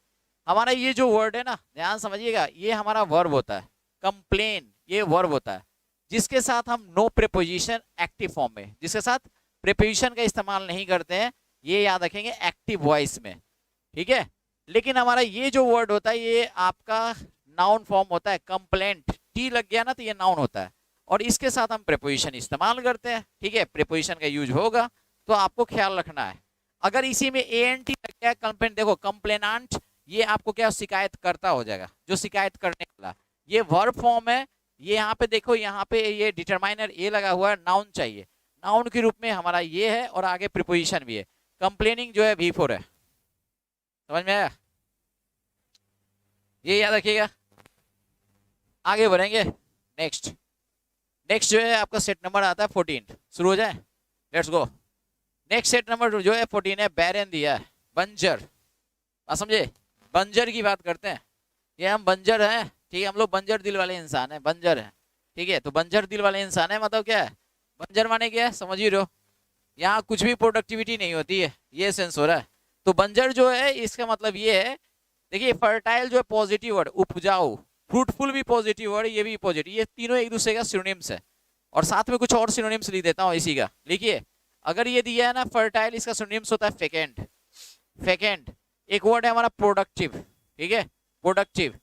हमारा ये जो वर्ड है ना, ध्यान समझिएगा, ये हमारा वर्ब होता है। कंप्लेन ये वर्ब होता है, जिसके साथ हम नो प्रीपोजिशन एक्टिव फॉर्म में, जिसके साथ प्रीपोजिशन का इस्तेमाल नहीं करते हैं, ये याद रखेंगे एक्टिव वॉइस में। ठीक है, लेकिन हमारा ये जो वर्ड होता है ये आपका नाउन फॉर्म होता है। कंप्लेंट टी लग गया ना तो ये नाउन होता है, और इसके साथ हम प्रीपोजिशन इस्तेमाल करते हैं। ठीक है, प्रीपोजिशन का यूज होगा तो आपको ख्याल रखना है। अगर इसी में ए एन टी लग गया, कंप्लेंट, देखो कंप्लेनांट, ये आपको क्या शिकायत करता हो जाएगा, जो शिकायत करने वाला, ये वर्ब फॉर्म है। ये यहाँ पे देखो, यहाँ पे ये डिटरमाइनर ए लगा हुआ है, नाउन चाहिए, नाउन के रूप में हमारा ये है, और आगे प्रीपोजिशन भी है। कंप्लेनिंग जो है V4 है, समझ में आया, ये याद रखिएगा। आगे बढ़ेंगे, नेक्स्ट जो है आपका सेट नंबर आता है 14। शुरू हो जाए, let's go. Next set number जो है 14 है, बैरन दिया है, बंजर। आप समझे, बंजर की बात करते हैं, ये हम बंजर हैं। ठीक है, हम लोग बंजर दिल वाले इंसान हैं, बंजर हैं। ठीक है, तो बंजर दिल वाले इंसान है मतलब क्या है, बंजर माने क्या है, समझ ही रहो, यहाँ कुछ भी प्रोडक्टिविटी नहीं होती है, ये सेंस हो रहा है। तो बंजर जो है इसका मतलब ये है, देखिए फर्टाइल जो है पॉजिटिव वर्ड, उपजाऊ, फ्रूटफुल भी पॉजिटिव वर्ड, ये भी पॉजिटिव, ये तीनों एक दूसरे का सिनोनिम्स है। और साथ में कुछ और सिनोनिम्स लिख देता हूँ इसी का, लिखिए। अगर ये दिया है ना फर्टाइल, इसका सिनोनिम्स होता है फेकेंड। एक वर्ड है हमारा प्रोडक्टिव, ठीक है, प्रोडक्टिव।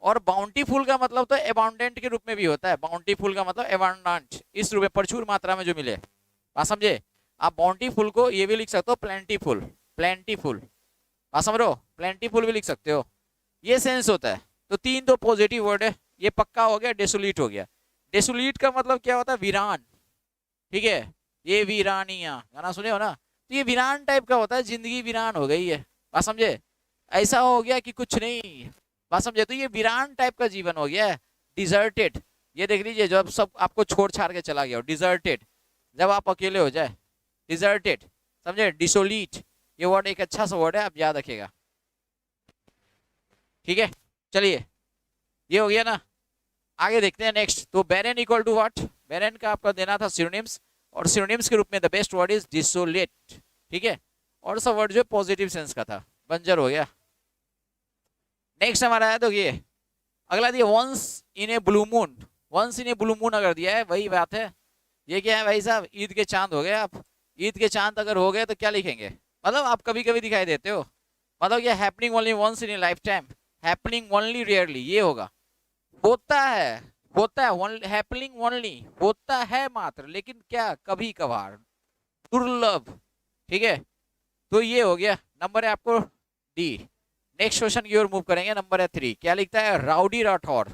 और बाउंटीफुल का मतलब तो अबाउंडेंट के रूप में भी होता है, बाउंटीफुल का मतलब अबाउंडेंट, इस रूप में प्रचुर मात्रा में जो मिले, बात समझे। आप बाउंटीफुल को ये भी लिख सकते हो प्लेंटीफुल, बात समझ रहे हो, प्लेंटीफुल भी लिख सकते हो, ये सेंस होता है। तो तीन तो पॉजिटिव वर्ड है, ये पक्का हो गया। डेसोलीट हो गया, डेसोलीट का मतलब क्या होता है, वीरान। ठीक है, ये वीरानिया गाना सुने हो ना, तो ये वीरान टाइप का होता है, जिंदगी वीरान हो गई है, बात समझे, ऐसा हो गया कि कुछ नहीं, बात समझे, तो ये वीरान टाइप का जीवन हो गया है। डिजर्टेड, ये देख लीजिए, जब सब आपको छोड़ छाड़ के चला गया, डिजर्टेड, जब आप अकेले हो जाए, डिजर्टेड, समझे। डिसोलीट, ये वर्ड एक अच्छा सा वर्ड है, आप याद रखिएगा। ठीक है, चलिए, ये हो गया ना। आगे देखते हैं नेक्स्ट। तो बैरन इक्वल टू व्हाट, बैरन का आपका देना था सिनोनिम्स, और सिनोनिम्स के रूप में the best word is desolate. ठीक है, और सब वर्ड जो पॉजिटिव सेंस का था, बंजर हो गया। नेक्स्ट हमारा है, तो ये अगला दिया once in a blue moon. Once in a blue moon अगर दिया है, वही बात है, ये क्या है भाई साहब, ईद के चांद हो गए आप। ईद के चांद अगर हो गए तो क्या लिखेंगे, मतलब आप कभी कभी दिखाई देते हो, मतलब ये happening only once in a life time, happening only rarely, ये होगा। होता है, हैपनिंग ओनली, होता है मात्र, लेकिन क्या, कभी कभार, दुर्लभ। ठीक है, तो ये हो गया। नंबर है आपको डी। नेक्स्ट क्वेश्चन की ओर मूव करेंगे, नंबर है 3। क्या लिखता है, राउडी राठौर।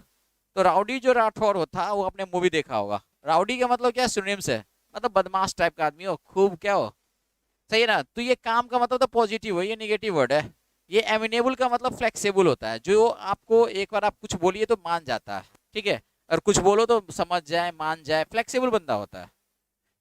तो राउडी जो राठौर होता, वो आपने मूवी देखा होगा। राउडी का मतलब क्या, सिनोनिम्स है, मतलब बदमाश टाइप का आदमी हो, खूब क्या हो, सही है ना। तो ये काम का मतलब तो पॉजिटिव है, ये निगेटिव वर्ड है। ये एमिनेबल का मतलब फ्लेक्सिबल होता है, जो आपको एक बार आप कुछ बोलिए तो मान जाता है। ठीक है, और कुछ बोलो तो समझ जाए, मान जाए, फ्लेक्सिबल बंदा होता है।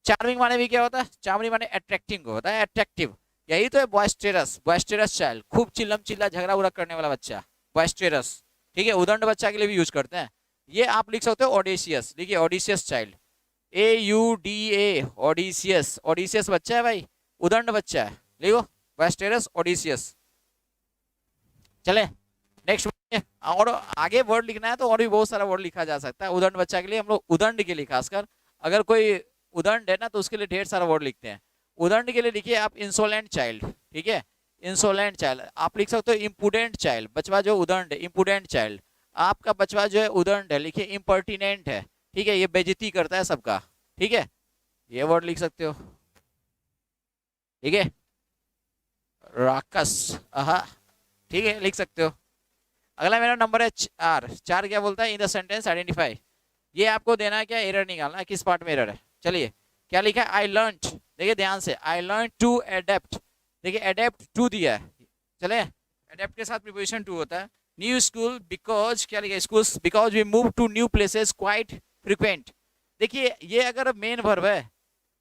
चार्मिंग माने भी क्या होता है, चार्मिंग माने अट्रैक्टिंग होता है, अट्रैक्टिव, यही तो है। बॉयस्टेरस चाइल्ड, खूब चिल्लम चिल्ला झगड़ा उगड़ा करने वाला बच्चा, बॉयस्टेरस। ठीक है, उदंड बच्चा के लिए भी यूज करते हैं। ये आप लिख सकते हो ऑडिशियस, देखिए audacious child, AUDA, audacious, audacious बच्चा है भाई, उदंड बच्चा है, लिखो बॉयस्टेरस ऑडिशियस। चले नेक्स्ट, और आगे वर्ड लिखना है तो और भी बहुत सारा वर्ड लिखा जा सकता है। उदंड बच्चा के लिए हम लोग उदंड के लिए खासकर अगर कोई उदंड है ना तो उसके लिए ढेर सारा वर्ड लिखते हैं। उदंड के लिए लिखिए आप इंसोलेंट चाइल्ड, ठीक है, इंसोलेंट चाइल्ड। आप लिख सकते हो इम्पुडेंट चाइल्ड, बचवा जो उदंड है, इम्पुडेंट चाइल्ड। आपका बचवा जो है उदंड है, लिखिए इम्पर्टिनेंट है, ठीक है, ये बेइज्जती करता है सबका, ठीक है, ये वर्ड लिख सकते हो, ठीक है। राकस, आहा, ठीक है, लिख सकते हो। अगला मेरा नंबर है चार। चार क्या बोलता है, इन द सेंटेंस आइडेंटिफाई। ये आपको देना है क्या, एरर निकालना है, किस पार्ट में एरर है। चलिए क्या लिखा है, आई लर्नड, देखिए ध्यान से, आई लर्न टू एडेप्ट, देखिए एडेप्ट टू दिया है, चले, एडेप्ट के साथ प्रीपोजिशन टू होता है। न्यू स्कूल बिकॉज, क्या लिखा है, schools because we move to new places quite frequent. देखिए ये अगर मेन वर्ब है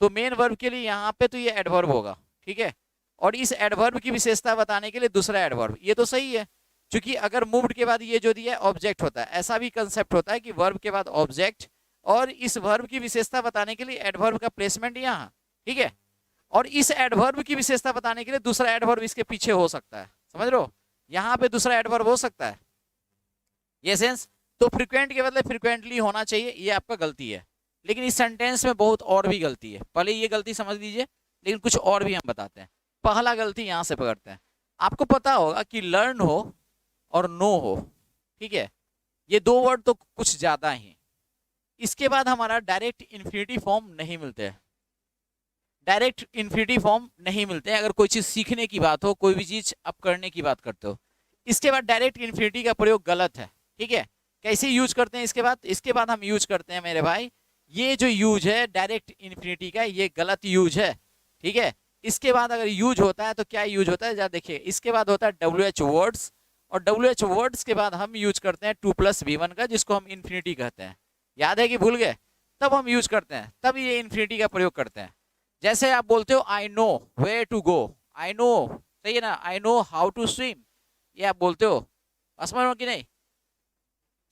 तो मेन वर्ब के लिए यहाँ पे तो ये एडवर्ब होगा, ठीक है, और इस एडवर्ब की विशेषता बताने के लिए दूसरा एडवर्ब, ये तो सही है, क्योंकि अगर मूव्ड के बाद ये जो दिया है ऑब्जेक्ट होता है, ऐसा भी कंसेप्ट होता है कि वर्ब के बाद ऑब्जेक्ट, और इस वर्ब की विशेषता बताने के लिए एडवर्ब का प्लेसमेंट यहाँ, ठीक है, और इस एडवर्ब की विशेषता बताने के लिए दूसरा एडवर्ब इसके पीछे हो सकता है, समझ लो, यहाँ पे दूसरा एडवर्ब हो सकता है, ये सेंस। तो फ्रिक्वेंट के बदले फ्रिक्वेंटली होना चाहिए, ये आपका गलती है, लेकिन इस सेंटेंस में बहुत और भी गलती है, पहले ये गलती समझ लीजिए, लेकिन कुछ और भी हम बताते हैं। पहला गलती यहाँ से पकड़ते हैं, आपको पता होगा कि लर्न हो और नो हो, ठीक है, ये दो वर्ड तो कुछ ज्यादा ही, इसके बाद हमारा डायरेक्ट इन्फिनिटी फॉर्म नहीं मिलते हैं, डायरेक्ट इन्फिनिटी फॉर्म नहीं मिलते हैं। अगर कोई चीज सीखने की बात हो, कोई भी चीज आप करने की बात करते हो, इसके बाद डायरेक्ट इन्फिनिटी का प्रयोग गलत है, ठीक है। कैसे यूज करते हैं इसके बाद हम यूज करते हैं मेरे भाई, ये जो यूज है डायरेक्ट इन्फिनिटी का, ये गलत यूज है, ठीक है। इसके बाद अगर यूज होता है तो क्या यूज होता है, जरा देखिए, इसके बाद होता है WH वर्ड्स, और WH वर्ड्स के बाद हम यूज करते हैं 2+V1 का, जिसको हम इन्फिनिटी कहते हैं। याद है कि भूल गए, तब हम यूज करते हैं, तब ये इन्फिनिटी का प्रयोग करते हैं। जैसे आप बोलते हो I know where to go, I know, सही है ना, I know how to swim, ये आप बोलते हो, समझ में कि नहीं।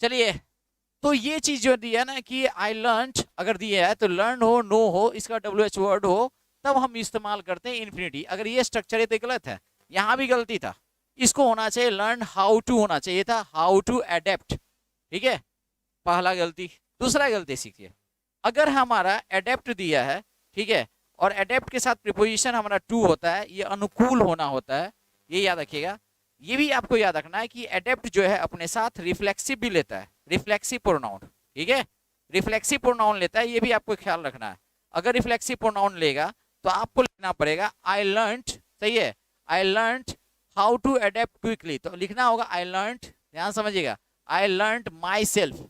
चलिए, तो ये चीज जो दिया ना कि आई लर्न, अगर दिया है तो लर्न हो, नो हो, इसका WH वर्ड हो, तब हम इस्तेमाल करते हैं इन्फिनिटी। अगर ये स्ट्रक्चर है तो गलत है, यहाँ भी गलती था, इसको होना चाहिए लर्न हाउ टू, होना चाहिए था हाउ टू एडेप्ट, ठीक है, पहला गलती। दूसरा गलती सीखिए, अगर हमारा एडेप्ट दिया है, ठीक है, और एडेप्ट के साथ प्रीपोजिशन हमारा टू होता है, ये अनुकूल होना होता है, ये याद रखिएगा। ये भी आपको याद रखना है कि एडेप्ट जो है अपने साथ रिफ्लेक्सिव भी लेता है, रिफ्लेक्सिव प्रोनाउन, ठीक है, रिफ्लेक्सिव प्रोनाउन लेता है, ये भी आपको ख्याल रखना है। अगर रिफ्लेक्सिव प्रोनाउन लेगा तो आपको लिखना पड़ेगा आई लर्नड, सही है, I learned how to adapt quickly, तो लिखना होगा आई लर्नड, ध्यान समझिएगा, I learned myself,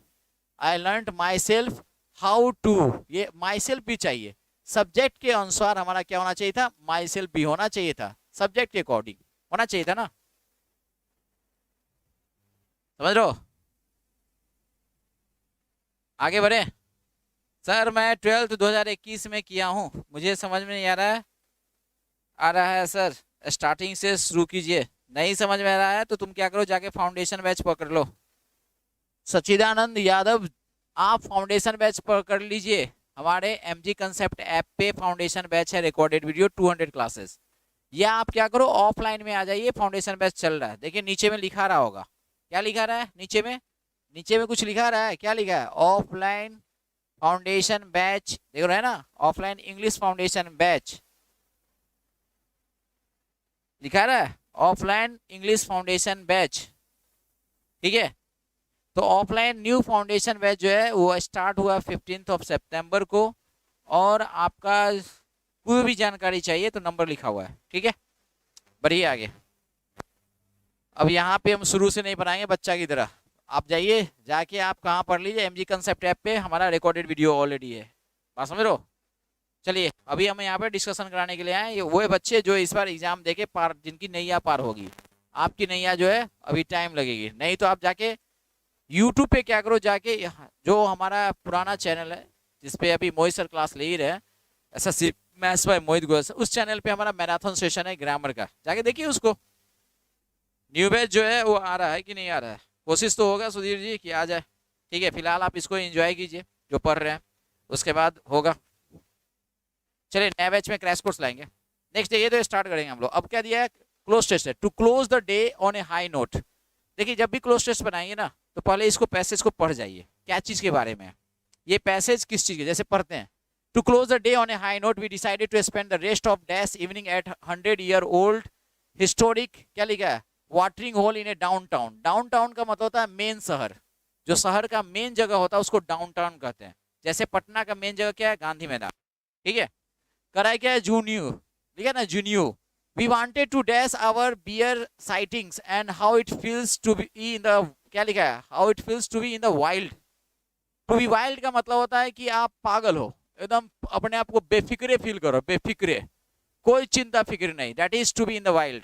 I learned myself how to, ये माई सेल्फ भी चाहिए, सब्जेक्ट के अनुसार हमारा क्या होना चाहिए था, माई सेल्फ भी होना चाहिए था, सब्जेक्ट के अकॉर्डिंग होना चाहिए था ना, समझ रहे हो। आगे बढ़े। सर मैं 12th 2021 में किया हूँ, मुझे समझ में नहीं आ रहा है सर, स्टार्टिंग से शुरू कीजिए। नहीं समझ में आ रहा है तो तुम क्या करो, जाके फाउंडेशन बैच पकड़ लो। सच्चिदानंद यादव, आप फाउंडेशन बैच पकड़ लीजिए, हमारे MG कंसेप्ट ऐप पे फाउंडेशन बैच है, रिकॉर्डेड वीडियो 200 क्लासेस। या आप क्या करो, ऑफलाइन में आ जाइए, फाउंडेशन बैच चल रहा है, देखिए नीचे में लिखा रहा होगा, क्या लिखा रहा है नीचे में कुछ लिखा रहा है, क्या लिखा है, ऑफलाइन फाउंडेशन बैच, देख रहे हैं ना, ऑफलाइन इंग्लिश फाउंडेशन बैच लिखा रहा है, ऑफलाइन इंग्लिश फाउंडेशन बैच, ठीक है। तो ऑफलाइन न्यू फाउंडेशन बैच जो है वो स्टार्ट हुआ 15 सितंबर को, और आपका कोई भी जानकारी चाहिए तो नंबर लिखा हुआ है, ठीक है। बढ़िया, आगे अब यहाँ पे हम शुरू से नहीं बनाएंगे बच्चा की तरह, आप जाइए, जाके आप कहाँ पढ़ लीजिए, MG कंसेप्ट ऐप पे हमारा रिकॉर्डेड वीडियो ऑलरेडी है, बात समझ लो। चलिए, अभी हम यहाँ पे डिस्कशन कराने के लिए आए, ये वो बच्चे जो इस बार एग्जाम देके पार, जिनकी नैया पार होगी, आपकी नैया जो है अभी टाइम लगेगी, नहीं तो आप जाके यूट्यूब पे क्या करो, जाके जो हमारा पुराना चैनल है जिसपे अभी मोहित सर क्लास ले ही रहे हैं, SSC मैथ्स बाय मोहित गोयल, उस चैनल पे हमारा मैराथन सेशन है ग्रामर का, जाके देखिए उसको। न्यू बैच जो है वो आ रहा है कि नहीं आ रहा है, कोशिश तो होगा सुधीर जी कि आ जाए, ठीक है। फिलहाल आप इसको एंजॉय कीजिए जो पढ़ रहे हैं, उसके बाद होगा। चलिए, नए बैच में क्रैश कोर्स लाएंगे नेक्स्ट डे, ये तो स्टार्ट करेंगे हम लोग। अब क्या दिया है, क्लोज टेस्ट है, to close the day on a high note. देखिए, जब भी क्लोज टेस्ट बनाएंगे ना तो पहले इसको पैसेज को पढ़ जाइए, क्या चीज़ के बारे में है ये पैसेज, किस चीज़ के, जैसे पढ़ते हैं To close the day on a high note, we decided to spend the rest of dash evening at 100-year-old historic क्या लिखा है watering hole in a downtown. Downtown का मतलब होता है मेन शहर, जो शहर का मेन जगह होता है उसको डाउनटाउन कहते हैं। जैसे पटना का मेन जगह क्या है, गांधी मैदान, ठीक है। कराई क्या है, जूनियो, ठीक है ना, जूनियो। We wanted to dash our beer sightings and how it feels to be in the क्या लिखा है, how it feels to be in the wild. To be wild का मतलब होता है कि आप पागल हो, एकदम अपने आप को बेफिक्रे फील करो, बेफिक्रे, कोई चिंता फिक्र नहीं, that is to be in the wild.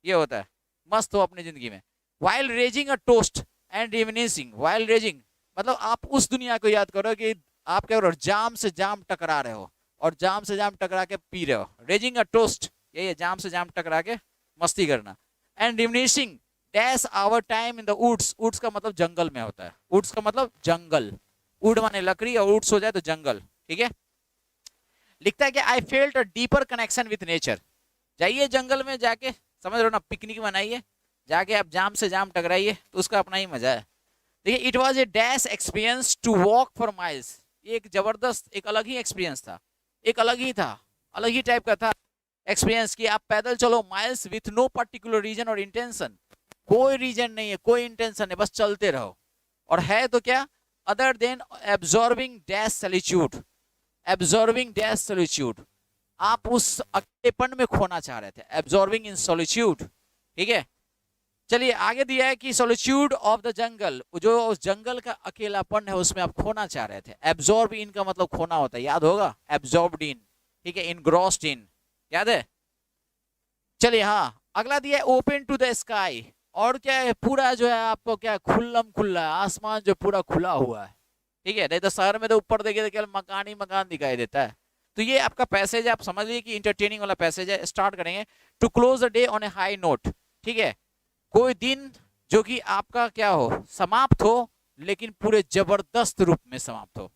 ये होता है मस्त हो अपनी जिंदगी में। Wild raising a toast and reminiscing, wild raising मतलब आप उस दुनिया को याद करो कि आप क्या करो, जाम से जाम टकरा रहे हो और जाम से जाम टकरा के पी रहे हो। रेजिंग अ टोस्ट यही है, जाम से जाम टकरा के मस्ती करना। And reminiscing dash our time in the woods, woods का मतलब जंगल में होता है, वुड्स का मतलब जंगल, वुड माने लकड़ी और वुड्स हो जाए तो जंगल, ठीक है। लिखता है कि आई felt a deeper connection with nature. जाइए जंगल में जाके, समझ रहे हो ना, पिकनिक मनाइए, जाके आप जाम से जाम टकराइए तो उसका अपना ही मजा है। देखिए it was a dash experience to walk for miles, ये एक जबरदस्त, एक अलग ही एक्सपीरियंस था, एक अलग ही था, अलग ही टाइप का था एक्सपीरियंस कि आप पैदल चलो miles with no particular reason और इंटेंशन, कोई रीजन नहीं है, कोई इंटेंशन है, बस चलते रहो। और है तो क्या, other than absorbing dash solitude, absorbing dash solitude, आप उस अकेलेपन में खोना चाह रहे थे, एब्जॉर्बिंग इन सॉलिट्यूड, ठीक है। चलिए आगे दिया है कि सॉलिट्यूड ऑफ द जंगल, जो उस जंगल का अकेलापन है उसमें आप खोना चाह रहे थे। एब्जॉर्ब इन का मतलब खोना होता है, याद होगा, एब्जॉर्ब्ड इन, ठीक है, इनग्रॉस्ड इन, याद है। चलिए हाँ, अगला दिया है ओपन टू द स्काई, और क्या है, पूरा जो है आपको क्या खुल्लम खुल्ला है, आसमान जो पूरा खुला हुआ है, ठीक है। नहीं तो शहर में तो ऊपर देखिए तो केवल मकान ही मकान दिखाई देता है। तो ये आपका पैसेज है, आप समझ लीजिए कि इंटरटेनिंग वाला पैसेज है। स्टार्ट करेंगे, to close the day on a high note, ठीक है। कोई दिन जो कि आपका क्या हो, समाप्त हो, लेकिन पूरे जबरदस्त रूप में समाप्त हो,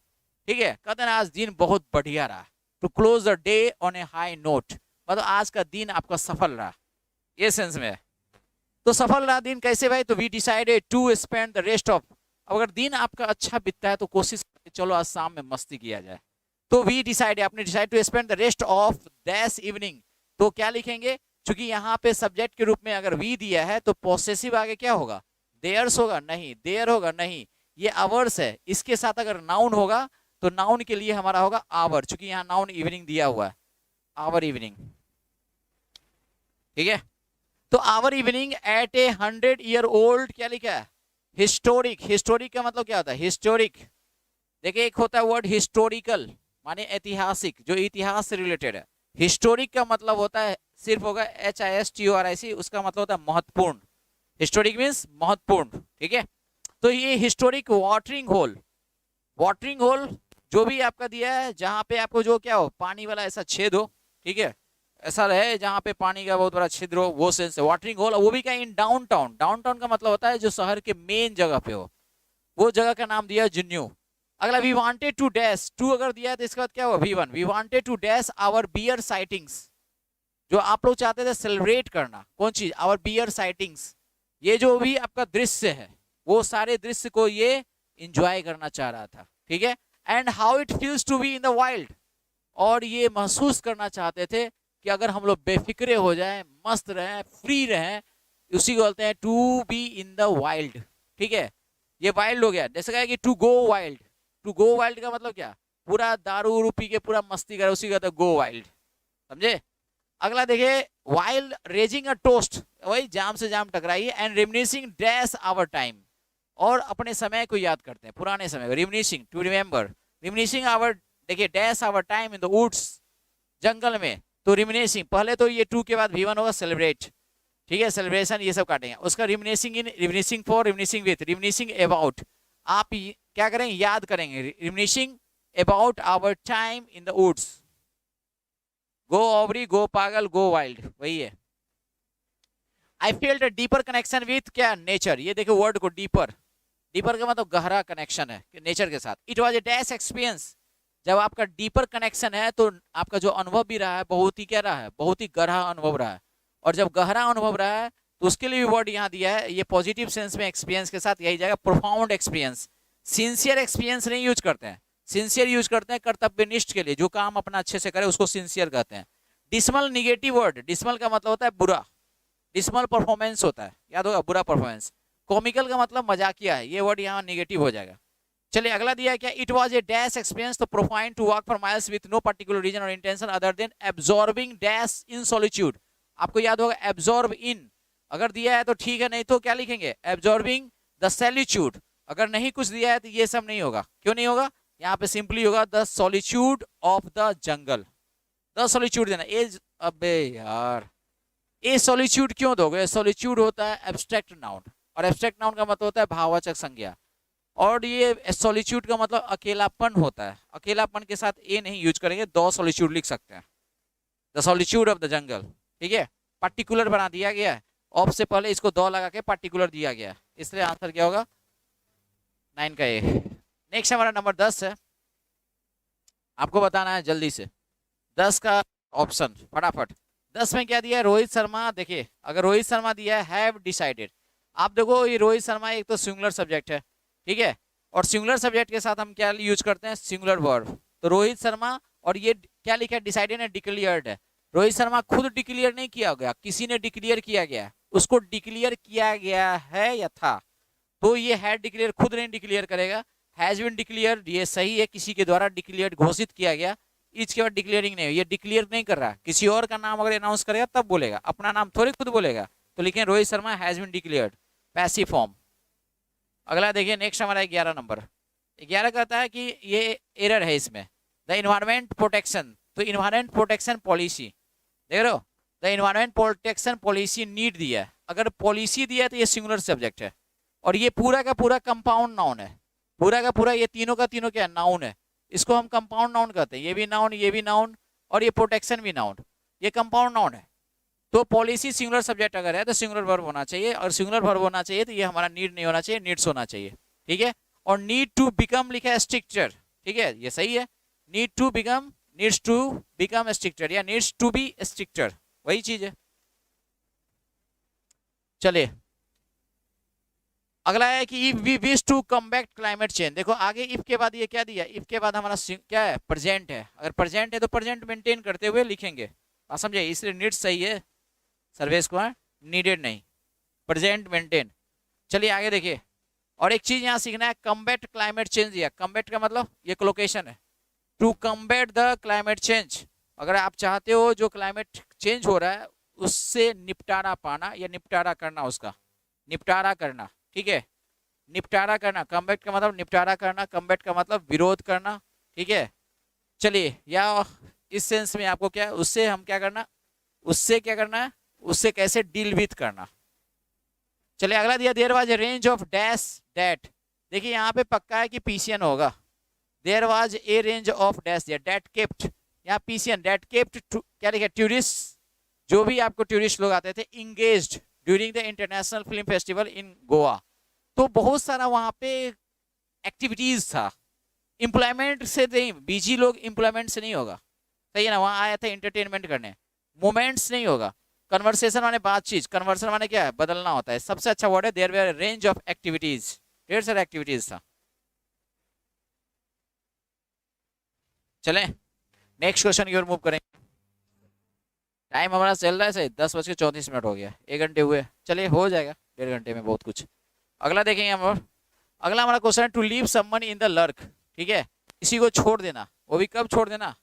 ठीक है। कहते हैं आज दिन बहुत बढ़िया रहा, to close the day on a high note मतलब आज का दिन आपका सफल रहा, ये सेंस में है। तो सफल रहा दिन कैसे भाई, तो we decided to spend the rest of, अगर दिन आपका अच्छा बीतता है तो कोशिश चलो आज शाम में मस्ती किया जाए। तो वी डिसाइड, आपने decide to spend the rest of dash evening, तो क्या लिखेंगे, क्योंकि यहाँ पे सब्जेक्ट के रूप में अगर वी दिया है तो पॉसेसिव आगे क्या होगा, देयर्स होगा, नहीं देयर होगा, नहीं ये आवर्स है। इसके साथ अगर नाउन होगा तो नाउन के लिए हमारा होगा आवर, चूंकि यहाँ नाउन इवनिंग दिया हुआ है, आवर इवनिंग, ठीक है। तो our evening eight A 100-year-old क्या लिखा है, हिस्टोरिक, हिस्टोरिक का मतलब क्या होता है, हिस्टोरिक। देखिए एक होता है वर्ड हिस्टोरिकल माने ऐतिहासिक, जो इतिहास से रिलेटेड है। हिस्टोरिक का मतलब होता है सिर्फ होगा HISTORIC, उसका मतलब होता है महत्वपूर्ण, हिस्टोरिक मीन्स महत्वपूर्ण, ठीक है। तो ये historic watering hole, watering hole जो भी आपका दिया है जहां पे आपको जो क्या हो, पानी वाला ऐसा छेद हो, ठीक है, ऐसा रहे जहां पे पानी का बहुत बड़ा छिद्र हो, वो सेंस है वाटरिंग होल। वो भी क्या, इन डाउनटाउन, डाउनटाउन का मतलब होता है जो शहर के मेन जगह पे हो, वो जगह का नाम दिया जुन्यू। अगला we wanted to dash, to अगर दिया है तो इसके बाद क्या हुआ, V1, we wanted to dash our bear sightings, जो आप लोग चाहते थे सेलिब्रेट करना, कौन चीज, आवर बियर साइटिंग्स, ये जो भी आपका दृश्य है वो सारे दृश्य को ये इंजॉय करना चाह रहा था, ठीक है। And how it feels to be in the wild, और ये महसूस करना चाहते थे कि अगर हम लोग बेफिक्रे हो जाएं, मस्त रहें, फ्री रहें, उसी को बोलते हैं to be in the wild, ठीक है। ये वाइल्ड हो गया, जैसे कहा कि to go wild, to go wild का मतलब क्या, पूरा दारू उरू पी के पूरा मस्ती करे, उसी का कहते हैं गो वाइल्ड, समझे। अगला देखिए वाइल्ड रेजिंग अ टोस्ट, वही जाम से जाम टकराइए। And reminiscing dash our time, और अपने समय को याद करते हैं, पुराने समय, reminiscing to remember, reminiscing our, देखिए dash our time in the woods, जंगल में। तो रिमिनिसिंग पहले तो ये टू के बाद V1 होगा सेलिब्रेट, ठीक है, सेलिब्रेशन ये सब काटेंगे। उसका reminiscing in, reminiscing for, reminiscing with, reminiscing about, आप क्या करेंगे, याद करेंगे, reminiscing about our time in the woods, go ओवरी, गो पागल, गो वाइल्ड, वही है। I felt a deeper connection with क्या, नेचर, ये देखो वर्ड को डीपर, डीपर का मतलब गहरा कनेक्शन है नेचर के साथ। It was a dash experience, जब आपका डीपर कनेक्शन है तो आपका जो अनुभव भी रहा है बहुत ही क्या रहा है, बहुत ही गहरा अनुभव रहा है। और जब गहरा अनुभव रहा है तो उसके लिए भी वर्ड यहाँ दिया है, ये पॉजिटिव सेंस में एक्सपीरियंस के साथ यही जाएगा, प्रोफाउंड एक्सपीरियंस। सिंसियर एक्सपीरियंस नहीं यूज करते हैं, सिंसियर यूज करते हैं कर्तव्यनिष्ठ के लिए, जो काम अपना अच्छे से करे उसको सिंसियर कहते हैं। डिसमल निगेटिव वर्ड, डिसमल का मतलब होता है बुरा, डिसमल परफॉर्मेंस होता है, याद होगा, बुरा परफॉर्मेंस। कॉमिकल का मतलब मजाकिया है, ये वर्ड यहाँ निगेटिव हो जाएगा। चलिए अगला दिया है क्या, it was a dash experience तो profound to walk for miles with no particular reason और intention other than absorbing dash in solitude. आपको याद होगा एब्जॉर्ब इन, अगर दिया है तो ठीक है, नहीं तो क्या लिखेंगे, एब्जॉर्बिंग द सॉलिट्यूड। अगर नहीं कुछ दिया है तो ये सब नहीं होगा, क्यों नहीं होगा, यहाँ पे सिंपली होगा the solitude of the jungle, the solitude देना। अबे यार, ए सॉलिट्यूड क्यों दोगे, सॉलिट्यूड होता है एब्स्ट्रैक्ट नाउन, और एब्स्ट्रैक्ट नाउन का मतलब होता है भाववाचक संज्ञा, और ये सॉलिट्यूड का मतलब अकेलापन होता है, अकेलापन के साथ ए नहीं यूज करेंगे, दो सॉलिट्यूड लिख सकते हैं, the solitude of the jungle. ठीक है, पर्टिकुलर बना दिया गया है, ऑफ से पहले इसको दो लगा के पर्टिकुलर दिया गया है, इसलिए आंसर क्या होगा 9 का ए। नेक्स्ट हमारा नंबर 10 है, आपको बताना है जल्दी से 10 का ऑप्शन फटाफट। 10 में क्या दिया है, रोहित शर्मा। देखिए अगर रोहित शर्मा दिया है हैव डिसाइडेड, आप देखो ये रोहित शर्मा एक तो सिंगुलर सब्जेक्ट है, ठीक है, और सिंगुलर सब्जेक्ट के साथ हम क्या यूज करते हैं, सिंगुलर वर्ब। तो रोहित शर्मा, और ये क्या लिखा है, डिसाइडेड है, डिक्लेयर्ड है। रोहित शर्मा खुद डिक्लेयर नहीं किया गया, किसी ने डिक्लेयर किया गया, उसको डिक्लेयर किया गया है या था, तो ये हैड डिक्लेयर खुद नहीं डिक्लेयर करेगा, हैज बीन डिक्लेयर्ड ये सही है, किसी के द्वारा डिक्लेयर्ड घोषित किया गया, इसके बाद डिक्लेयरिंग नहीं, ये डिक्लेयर नहीं कर रहा, किसी और का नाम अगर अनाउंस करेगा तब बोलेगा, अपना नाम थोड़ी खुद बोलेगा। तो लिखें Rohit Sharma has been declared, passive form. अगला देखिए नेक्स्ट हमारा 11 नंबर, 11 कहता है कि ये एरर है इसमें, द इन्वायरमेंट प्रोटेक्शन, तो इन्वायरमेंट प्रोटेक्शन पॉलिसी, देख रहे हो, the environment protection policy need दिया है, अगर पॉलिसी दिया है तो ये सिंगुलर सब्जेक्ट है, और ये पूरा का पूरा कंपाउंड नाउन है, पूरा का पूरा ये तीनों का तीनों क्या नाउन है, इसको हम कंपाउंड नाउन कहते हैं, ये भी नाउन, ये भी नाउन, और ये प्रोटेक्शन भी नाउन, ये कंपाउंड नाउन है। तो पॉलिसी सिंगुलर सब्जेक्ट अगर है तो सिंगुलर वर्ब होना चाहिए, और सिंगुलर वर्ब होना चाहिए तो ये हमारा नीड नहीं होना चाहिए, नीड्स होना चाहिए। ठीक है, और नीड टू बिकम लिखा है स्ट्रिक्टर, ठीक है ये सही है, need to become, needs to become stricter या नीड्स टू बी स्ट्रिक्टर, वही चीज है। चलिए अगला है कि if we wish to combat climate change, देखो आगे इफ के बाद ये क्या दिया, इफ के बाद हमारा क्या है, प्रेजेंट है, अगर प्रेजेंट है तो प्रेजेंट मेंटेन करते हुए लिखेंगे, आप समझे, इसलिए नीड सही है, सर्विस को नीडेड नहीं, प्रेजेंट मेंटेन। चलिए आगे देखिए, और एक चीज यहाँ सीखना है, कम्बैट क्लाइमेट चेंज दिया, कम्बैट का मतलब ये कोलोकेशन है, to combat the climate change, अगर आप चाहते हो जो क्लाइमेट चेंज हो रहा है उससे निपटारा पाना या निपटारा करना, उसका निपटारा करना, ठीक है, निपटारा करना, कम्बैट का मतलब निपटारा करना, कम्बैट का मतलब विरोध करना, ठीक है। चलिए या इस सेंस में आपको क्या, उससे हम क्या करना, उससे क्या करना है, उससे कैसे डील विथ करना। चलिए अगला दिया, there was a range of dash date, देखिए यहाँ पे पक्का है कि पीसीएन होगा, there was a range of dash दिया, डेट केप्ट, यहाँ पीसीएन, डेट केप्ट क्या लिखा, टूरिस्ट, जो भी आपको टूरिस्ट लोग आते थे, engaged during the international film festival in Goa, तो बहुत सारा वहां पे एक्टिविटीज था, एम्प्लॉयमेंट से नहीं, बीजी लोग एम्प्लॉयमेंट से नहीं होगा, सही है ना, वहां आया था एंटरटेनमेंट करने, मोमेंट्स नहीं होगा, कन्वर्सेशन माने बातचीत, कन्वर्सन माने क्या है, बदलना होता है, सबसे अच्छा वर्ड है, there were range of activities, ढेर सारा एक्टिविटीज था। चले नेक्स्ट क्वेश्चन की ओर मूव करेंगे, टाइम हमारा चल रहा है सही, 10:34 हो गया, 1 घंटे हुए, चलिए हो जाएगा 1.5 घंटे में बहुत कुछ। अगला देखेंगे हम, अगला हमारा क्वेश्चन है to leave someone in the lurch, ठीक है, किसी को छोड़ देना, वो भी कब छोड़ देना,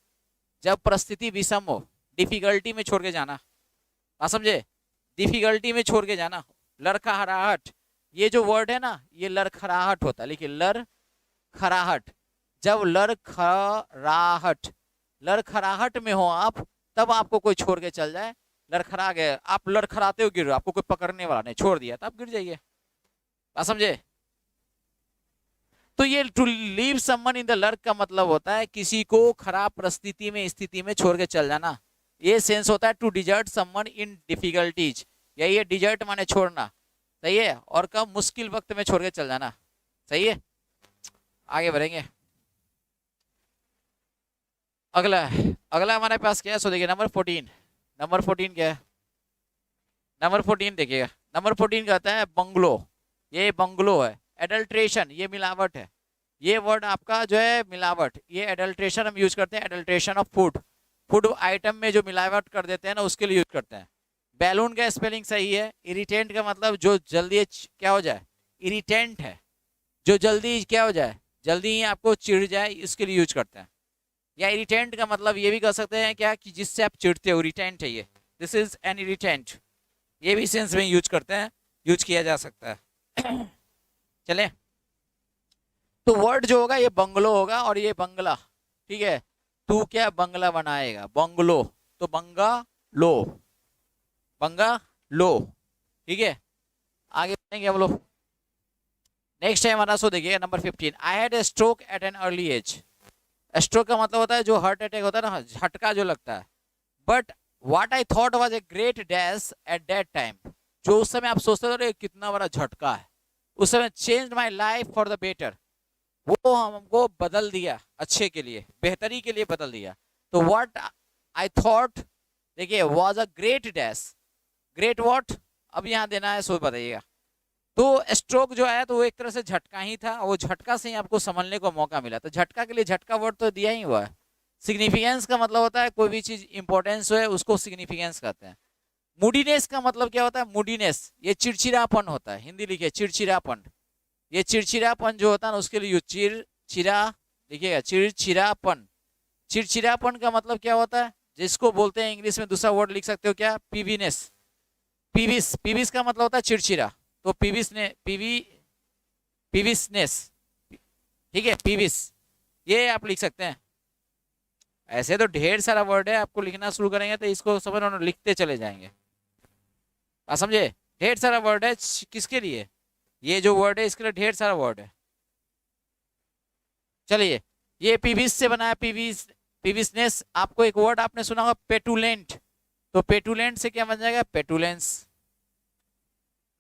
जब परिस्थिति विषम हो, डिफिकल्टी में छोड़ के जाना, आप समझे, डिफिकल्टी में छोड़ के जाना, लड़खड़ाहट, ये जो वर्ड है ना ये लड़खड़ाहट होता है, लिखिए लड़खड़ाहट, जब लड़खड़ाहट, लड़खड़ाहट में हो आप, तब आपको कोई छोड़ के चल जाए, लड़खड़ा गए, आप लड़खड़ाते हो गिर रहे हो, आपको कोई पकड़ने वाला नहीं, छोड़ दिया तब गिर जाइए, आप समझे। तो ये to leave someone in the lurch का मतलब होता है किसी को खराब परिस्थिति में, स्थिति में छोड़ के चल जाना, ये सेंस होता है to desert someone in difficulties, यही है डिजर्ट माने छोड़ना, सही है, और कब, मुश्किल वक्त में छोड़ के चल जाना, सही है। आगे बढ़ेंगे, अगला हमारे पास क्या है, सो देखिए नंबर 14, नंबर 14 क्या है, नंबर 14 देखिएगा, नंबर 14 कहता है बंगलो, ये बंगलो है, एडल्ट्रेशन ये मिलावट है, ये वर्ड आपका जो है मिलावट, ये एडल्ट्रेशन हम यूज करते हैं, adulteration of food, food item में जो मिलावट कर देते हैं ना उसके लिए यूज करते हैं। बैलून का स्पेलिंग सही है। इरिटेंट का मतलब जो जल्दी क्या हो जाए, इरिटेंट है, जो जल्दी क्या हो जाए, जल्दी ही आपको चिढ़ जाए, इसके लिए यूज करते हैं। या इरिटेंट का मतलब ये भी कर सकते हैं क्या कि जिससे आप चिढ़ते हो, इरिटेंट है ये, दिस इज एन इरिटेंट, ये भी सेंस में यूज करते हैं, यूज किया जा सकता है। चले, तो वर्ड जो होगा ये बंगलो होगा और ये बंगला, ठीक है। तू क्या बंगला बनाएगा, बंगलो, तो बंगा लो, बंगा लो, ठीक है। आगे बढ़ेंगे हम लोग। नेक्स्ट है हमारा, सो देखिए number 15, I had a stroke at an early age. Stroke का मतलब होता है जो हार्ट अटैक होता है ना, झटका जो लगता है। But what I thought was a great dash at that time, जो उस समय आप सोचते थे कितना बड़ा झटका है, उस समय change my life for the better, वो हमको बदल दिया अच्छे के लिए, बेहतरी के लिए बदल दिया। तो व्हाट आई थॉट, देखिए was a great dash, great what, अब यहाँ देना है, सो बताइएगा। तो स्ट्रोक जो है तो वो एक तरह से झटका ही था, वो झटका से ही आपको समझने को मौका मिला। तो झटका के लिए झटका वर्ड तो दिया ही हुआ है। सिग्निफिकेंस का मतलब होता है कोई भी चीज इंपॉर्टेंस हो है उसको सिग्निफिकेंस कहते हैं। मूडीनेस का मतलब क्या होता है, मूडीनेस ये चिड़चिड़ापन होता है, हिंदी लिखिए चिड़चिड़ापन, ये चिड़चिड़ापन जो होता है ना उसके लिए चिड़चिड़ा लिखिएगा, चिड़चिड़ापन। चिड़चिड़ापन का मतलब क्या होता है, जिसको बोलते हैं इंग्लिश में दूसरा वर्ड लिख सकते हो क्या, पीवीनेस, पीविस, पीविस का मतलब होता है चिड़चिड़ा, तो पीविस ने पीविसनेस, ठीक है, पीविस, ये आप लिख सकते हैं। ऐसे तो ढेर सारा वर्ड है, आपको लिखना शुरू करेंगे तो इसको समझ लिखते चले जाएंगे, आप समझे। ढेर सारा वर्ड है, किसके लिए, ये जो वर्ड है इसके लिए ढेर सारा वर्ड है। चलिए, ये पीविस से बना है, पीविस, पीविसनेस। आपको एक वर्ड आपने सुना होगा पेटुलेंट, तो पेटुलेंट से क्या बन जाएगा, पेटुलेंस,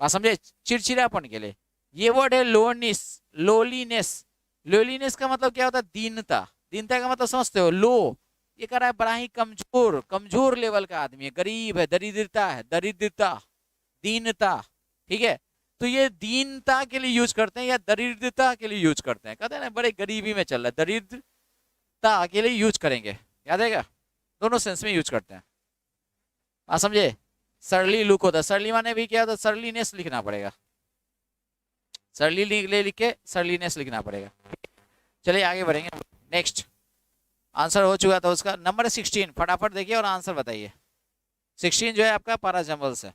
बात समझे, चिड़चिड़ापन के लिए। ये वर्ड है लोनिस, लोलीनेस, लोलीनेस का मतलब क्या होता है, दीनता, दीनता का मतलब समझते हो, लो, ये कह रहा है बड़ा ही कमजोर, कमजोर लेवल का आदमी है, गरीब है, दरिद्रता है, दरिद्रता, दीनता, ठीक है। तो ये दीनता के लिए यूज करते हैं या दरिद्रता के लिए यूज करते हैं, कहते हैं ना बड़े गरीबी में चल रहा है, दरिद्रता के लिए यूज करेंगे, याद आएगा, दोनों सेंस में यूज करते हैं, आप समझे। सरली लुक होता है, सरली माने भी क्या होता है, सरलीनेस लिखना पड़ेगा, सरली लिख के सरलीनेस लिखना पड़ेगा। चलिए आगे बढ़ेंगे, नेक्स्ट आंसर हो चुका था उसका, नंबर 16, फटाफट देखिए और आंसर बताइए। 16 जो है आपका पाराजम्बल्स है,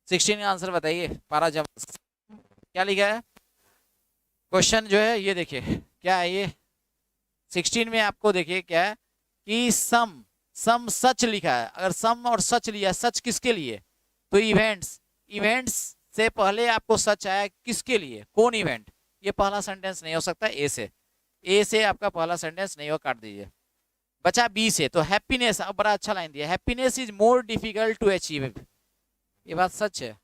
16 का आंसर बताइए, पाराजम्बल्स क्या लिखा है, क्वेश्चन जो है ये देखिए क्या है, ये 16 में आपको देखिए क्या है कि सम सच लिखा है। अगर सम और सच लिया, सच किसके लिए, तो इवेंट्स, इवेंट्स से पहले आपको सच आया, किसके लिए, कौन इवेंट, ये पहला सेंटेंस नहीं हो सकता, ए से आपका पहला सेंटेंस नहीं हो, काट दीजिए। बचा बी से, तो हैप्पीनेस, अब बड़ा अच्छा लाइन दिया, happiness is more difficult to achieve, ये बात सच है,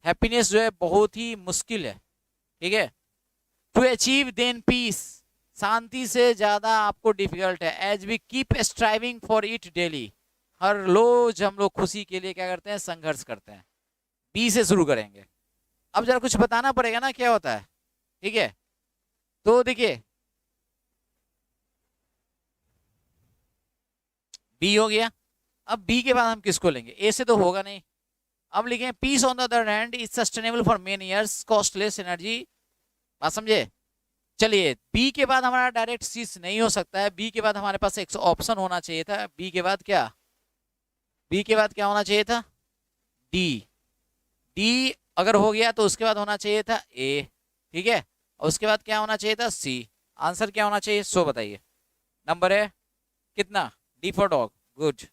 हैप्पीनेस जो है बहुत ही मुश्किल है, ठीक है, टू अचीव देन पीस, शांति से ज्यादा आपको डिफिकल्ट है, as we keep striving for it daily, हर रोज हम लोग खुशी के लिए क्या करते हैं, संघर्ष करते हैं। बी से शुरू करेंगे, अब जरा कुछ बताना पड़ेगा ना क्या होता है, ठीक है। तो देखिए बी हो गया, अब बी के बाद हम किसको लेंगे, ए से तो होगा नहीं, अब लिखें peace on the other hand is sustainable for many years, costless energy, बात समझे। चलिए बी के बाद हमारा डायरेक्ट सी नहीं हो सकता है, बी के बाद हमारे पास एक ऑप्शन होना चाहिए था, बी के बाद क्या, बी के बाद क्या होना चाहिए था, डी, डी अगर हो गया तो उसके बाद होना चाहिए था ए, ठीक है, और उसके बाद क्या होना चाहिए था, सी। आंसर क्या होना चाहिए, सो बताइए, नंबर है कितना, डी फॉर डॉग, गुड।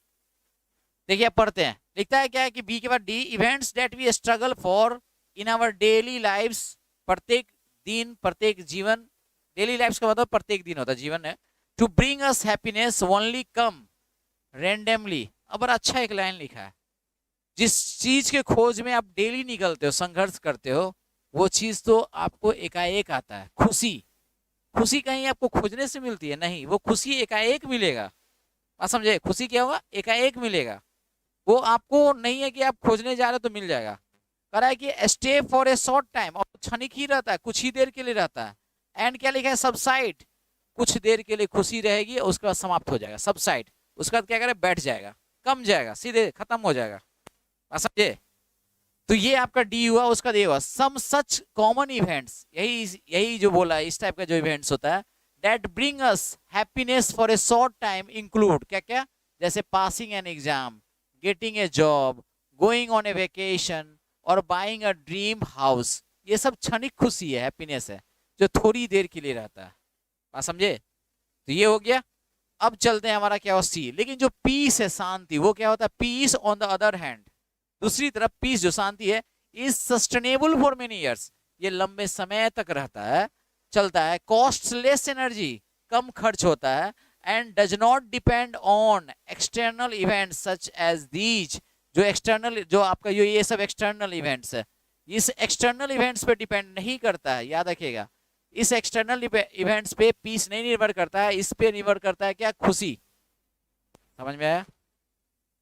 देखिए अब पढ़ते हैं, लिखता है क्या है कि बी के बाद D, events that we struggle for in our daily lives, प्रत्येक दिन, प्रत्येक जीवन, डेली लाइफ का मतलब प्रत्येक दिन होता है, जीवन है, to bring us happiness only come randomly. अब बड़ा अच्छा एक लाइन लिखा है, जिस चीज के खोज में आप डेली निकलते हो, संघर्ष करते हो, वो चीज तो आपको एकाएक आता है, खुशी, खुशी कहीं आपको खोजने से मिलती है, नहीं, वो खुशी एकाएक मिलेगा, आप समझे, खुशी क्या होगा, एकाएक मिलेगा, वो आपको नहीं है कि आप खोजने जा रहे हो तो मिल जाएगा। कह रहा है कि stay for a short time, और क्षणिक ही रहता है, कुछ ही देर के लिए रहता है, एंड क्या लिखा है, सबसाइड, कुछ देर के लिए खुशी रहेगी और उसके बाद समाप्त हो जाएगा, सबसाइड, उसके बाद क्या करे, बैठ जाएगा, कम जाएगा, सीधे खत्म हो जाएगा, समझे। तो ये आपका डी हुआ, उसका दे हुआ सम सच कॉमन इवेंट्स, यही यही जो बोला है, इस टाइप का जो इवेंट्स होता है, that bring us happiness for a short time, include क्या क्या, जैसे passing an exam, getting a job, going on A vacation और बाइंग अ ड्रीम हाउस। ये सब क्षणिक खुशी है, हैप्पीनेस है, जो थोड़ी देर के लिए रहता है, बात समझे। तो ये हो गया। अब चलते हैं, हमारा क्या हो, सी। लेकिन जो पीस है, शांति, वो क्या होता है, peace on the other hand, दूसरी तरफ पीस जो शांति है, is sustainable for many years, ये लंबे समय तक रहता है, चलता है, कॉस्ट लेस एनर्जी, कम खर्च होता है, and does not depend on external events such as these, जो एक्सटर्नल, जो आपका ये सब एक्सटर्नल इवेंट्स है, इस एक्सटर्नल इवेंट्स पे डिपेंड नहीं करता है, याद रखिएगा, इस एक्सटर्नल इवेंट्स पे पीस नहीं निर्भर करता है, इस पे निर्भर करता है क्या, खुशी, समझ में आया।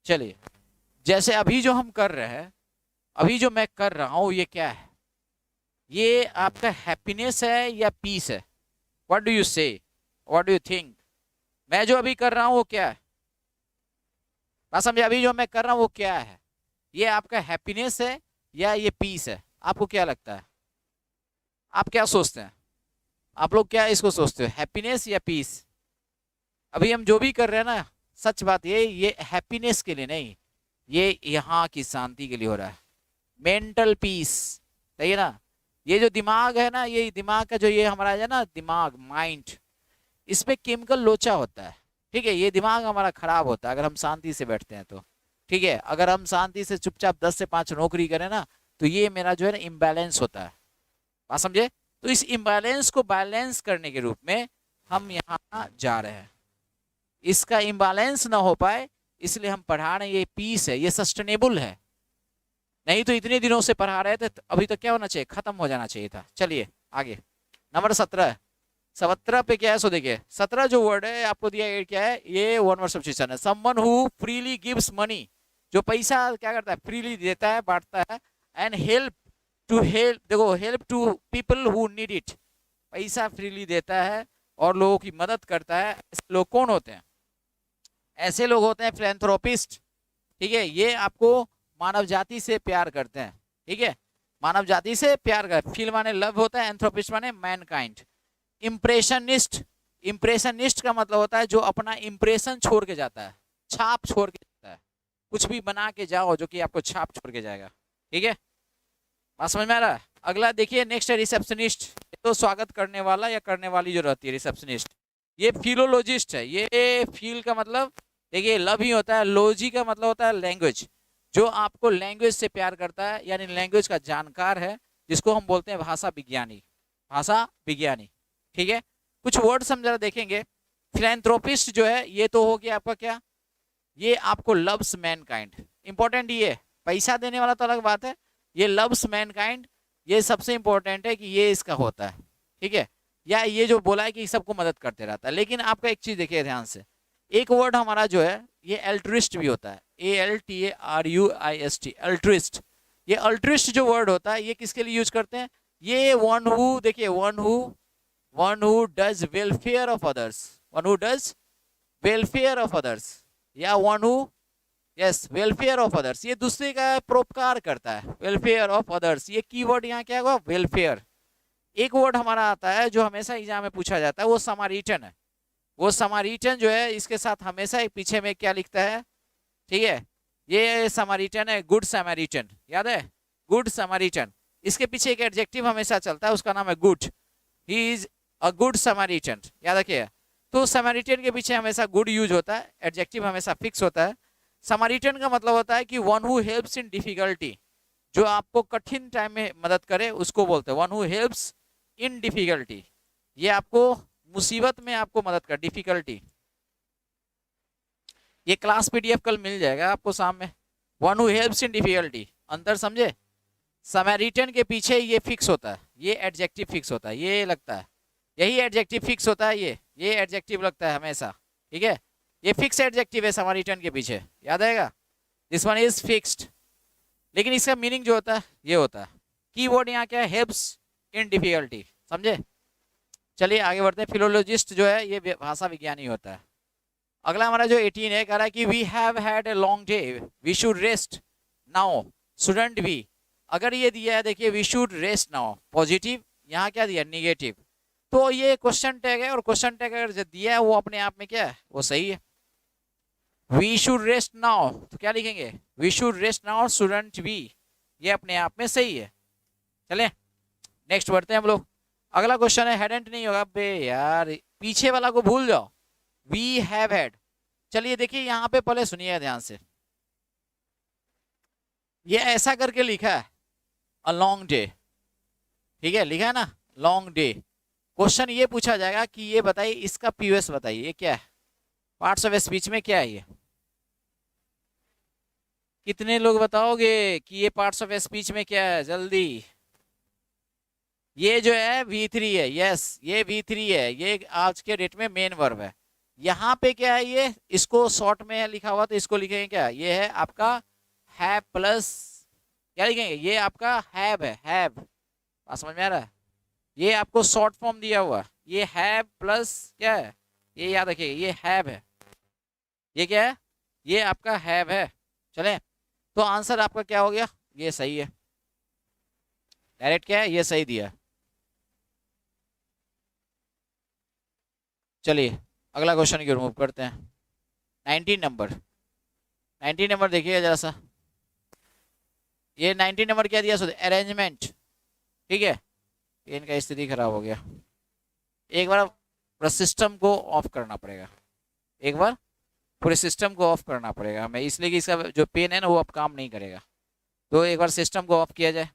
चलिए, जैसे अभी जो हम कर रहे हैं, अभी जो मैं कर रहा हूं, ये क्या है, ये आपका हैप्पीनेस है या पीस है, व्हाट डू यू से, व्हाट डू यू थिंक। मैं जो अभी कर रहा हूं वो क्या है, बात समझे, अभी जो मैं कर रहा हूं वो क्या है, ये आपका हैप्पीनेस है या ये पीस है, आपको क्या लगता है, आप क्या सोचते हैं, आप लोग क्या इसको सोचते हो, हैप्पीनेस या पीस। अभी हम जो भी कर रहे हैं ना, सच बात ये हैप्पीनेस के लिए नहीं, ये यहाँ की शांति के लिए हो रहा है, मेंटल पीस, सही है ना। ये जो दिमाग है ना, ये दिमाग का जो ये हमारा है ना, दिमाग, माइंड, इसमें केमिकल लोचा होता है, ठीक है, ये दिमाग हमारा खराब होता है अगर हम शांति से बैठते हैं तो, ठीक है। अगर हम शांति से चुपचाप 10 से 5 नौकरी करें ना, तो ये मेरा जो है ना इम्बैलेंस होता है, बात समझे। तो इस इम्बैलेंस को बैलेंस करने के रूप में हम यहाँ जा रहे हैं, इसका इम्बैलेंस ना हो पाए इसलिए हम पढ़ा रहे हैं, ये पीस है, ये सस्टेनेबल है, नहीं तो इतने दिनों से पढ़ा रहे थे, अभी तो क्या होना चाहिए, खत्म हो जाना चाहिए था। चलिए आगे, नंबर 17, 17 पे क्या है, सो देखिए 17 जो वर्ड है आपको दिया, ये क्या है, ये वन वर्ड सब्स्टिट्यूशन है, someone who freely gives money, जो पैसा क्या करता है, फ्रीली देता है, बांटता है, एंड हेल्प टू हेल्प, देखो help to people who need it, पैसा फ्रीली देता है और लोगों की मदद करता है, ऐसे लोग कौन होते हैं, ऐसे लोग होते हैं फिलैंथ्रोपिस्ट, ठीक है, ये आपको मानव जाति से प्यार करते हैं, ठीक है, मानव जाति से प्यार कर, फील माने लव होता है, एंथ्रोपिस्ट माने मैनकाइंड। इम्प्रेशनिस्ट, इम्प्रेशनिस्ट का मतलब होता है जो अपना इम्प्रेशन छोड़ के जाता है, छाप छोड़ के जाता है, कुछ भी बना के जाओ जो कि आपको छाप छोड़ के जाएगा, ठीक है, बात समझ में आ रहा है। अगला देखिए, नेक्स्ट है रिसेप्शनिस्ट, तो स्वागत करने वाला या करने वाली जो रहती है रिसेप्शनिस्ट, ये फिलोलॉजिस्ट है, ये फील का मतलब देखिए लव ही होता है, लॉजी का मतलब होता है लैंग्वेज, जो आपको लैंग्वेज से प्यार करता है, यानी लैंग्वेज का जानकार है, जिसको हम बोलते हैं भाषा विज्ञानी, भाषा विज्ञानी, ठीक है। कुछ वर्ड्स हम जरा देखेंगे, फिलैंथ्रोपिस्ट जो है ये तो हो गया आपका क्या, ये आपको लव्स मैनकाइंड, इंपॉर्टेंट, ये पैसा देने वाला तो अलग बात है, ये लव्स मैनकाइंड, ये सबसे इंपॉर्टेंट है कि ये इसका होता है, ठीक है, या ये जो बोला है कि सबको मदद करते रहता है। लेकिन आपका एक चीज देखिए ध्यान से, एक वर्ड हमारा जो है ये एल्ट्रिस्ट भी होता है, ALTARUIST, एल्ट्रिस्ट, ये अल्ट्रिस्ट जो वर्ड होता है ये किसके लिए यूज करते हैं, ये वन हु, देखिए one who does welfare of others, one who does welfare of others, या one who, yes, welfare of others, ये दूसरे का परोपकार करता है, वेलफेयर ऑफ अदर्स, ये कीवर्ड यहाँ क्या होगा, वेलफेयर। एक वर्ड हमारा आता है जो हमेशा एग्जाम में पूछा जाता है, वो समारिटन है, वो समारिटन जो है इसके साथ हमेशा एक पीछे में क्या लिखता है, ठीक है, ये समारिटन है, गुड समारिटन, याद है, गुड समारिटन, इसके पीछे एक एडजेक्टिव हमेशा चलता है, उसका नाम है good, he is a good Samaritan, याद रखिए। तो समारिटन के पीछे हमेशा गुड यूज होता है, एडजेक्टिव हमेशा फिक्स होता है। समारिटन का मतलब होता है कि one who helps in difficulty, जो आपको कठिन टाइम में मदद करे उसको बोलते हैं one who helps in difficulty, ये आपको मुसीबत में आपको मदद कर, डिफिकल्टी। ये क्लास पीडीएफ कल मिल जाएगा आपको शाम में, one who helps in difficulty, अंतर समझे। समारिटन के पीछे ये फिक्स होता है, ये एडजेक्टिव फिक्स होता है, ये लगता है, यही एडजेक्टिव फिक्स होता है, ये एडजेक्टिव लगता है हमेशा, ठीक है, ये फिक्स एडजेक्टिव है समारिटन के पीछे, याद आएगा, दिस वन इज फिक्स्ड। लेकिन इसका मीनिंग जो होता है ये होता है, कीवर्ड यहाँ क्या है, हेल्प्स इन डिफिकल्टी, समझे। चलिए आगे बढ़ते हैं। फिलोलॉजिस्ट जो है ये भाषा विज्ञानी होता है। अगला हमारा जो 18 है, कह रहा है कि we have had a long day, we should rest now, shouldn't we. अगर ये दिया है देखिए we should rest now positive, यहाँ क्या दिया निगेटिव, तो ये क्वेश्चन टैग है, और क्वेश्चन टैग अगर जो दिया है वो अपने आप में क्या है, वो सही है। वी शुड रेस्ट नाउ तो क्या लिखेंगे, we should rest now shouldn't we, ये अपने आप में सही है। चले नेक्स्ट बढ़ते हैं हम लोग। अगला क्वेश्चन है, हैडेंट नहीं होगा बे यार, पीछे वाला को भूल जाओ, वी हैव हैड। चलिए देखिए यहाँ पे पहले सुनिए ध्यान से, ये ऐसा करके लिखा है अ लॉन्ग डे, ठीक है लिखा है ना लॉन्ग डे। क्वेश्चन ये पूछा जाएगा कि ये बताइए इसका पीयूएस बताइए, ये क्या है, पार्ट्स ऑफ स्पीच में क्या है ये, कितने लोग बताओगे कि ये पार्ट्स ऑफ स्पीच में क्या है, जल्दी। ये जो है V3 है, यस ये V3 है, ये आज के डेट में मेन वर्ब है। यहाँ पे क्या है, ये इसको शॉर्ट में लिखा हुआ तो इसको लिखेंगे क्या, ये है आपका हैव प्लस क्या लिखेंगे, ये आपका हैव है, हैव, बात समझ में आ रहा है। ये आपको शॉर्ट फॉर्म दिया हुआ, ये हैव प्लस क्या है, ये याद रखिएगा ये हैव है, ये क्या है, ये आपका हैव है। चले तो आंसर आपका क्या हो गया, ये सही है, डायरेक्ट क्या है ये सही दिया। चलिए अगला क्वेश्चन की ओर मूव करते हैं। 19 नंबर, 19 नंबर देखिएगा जरा सा, ये 19 नंबर क्या दिया, अरेंजमेंट, ठीक है। इनका स्थिति खराब हो गया, एक बार पूरा सिस्टम को ऑफ करना पड़ेगा, एक बार पूरे सिस्टम को ऑफ करना पड़ेगा हमें, इसलिए कि इसका जो पेन है ना वो अब काम नहीं करेगा। तो एक बार सिस्टम को ऑफ किया जाए।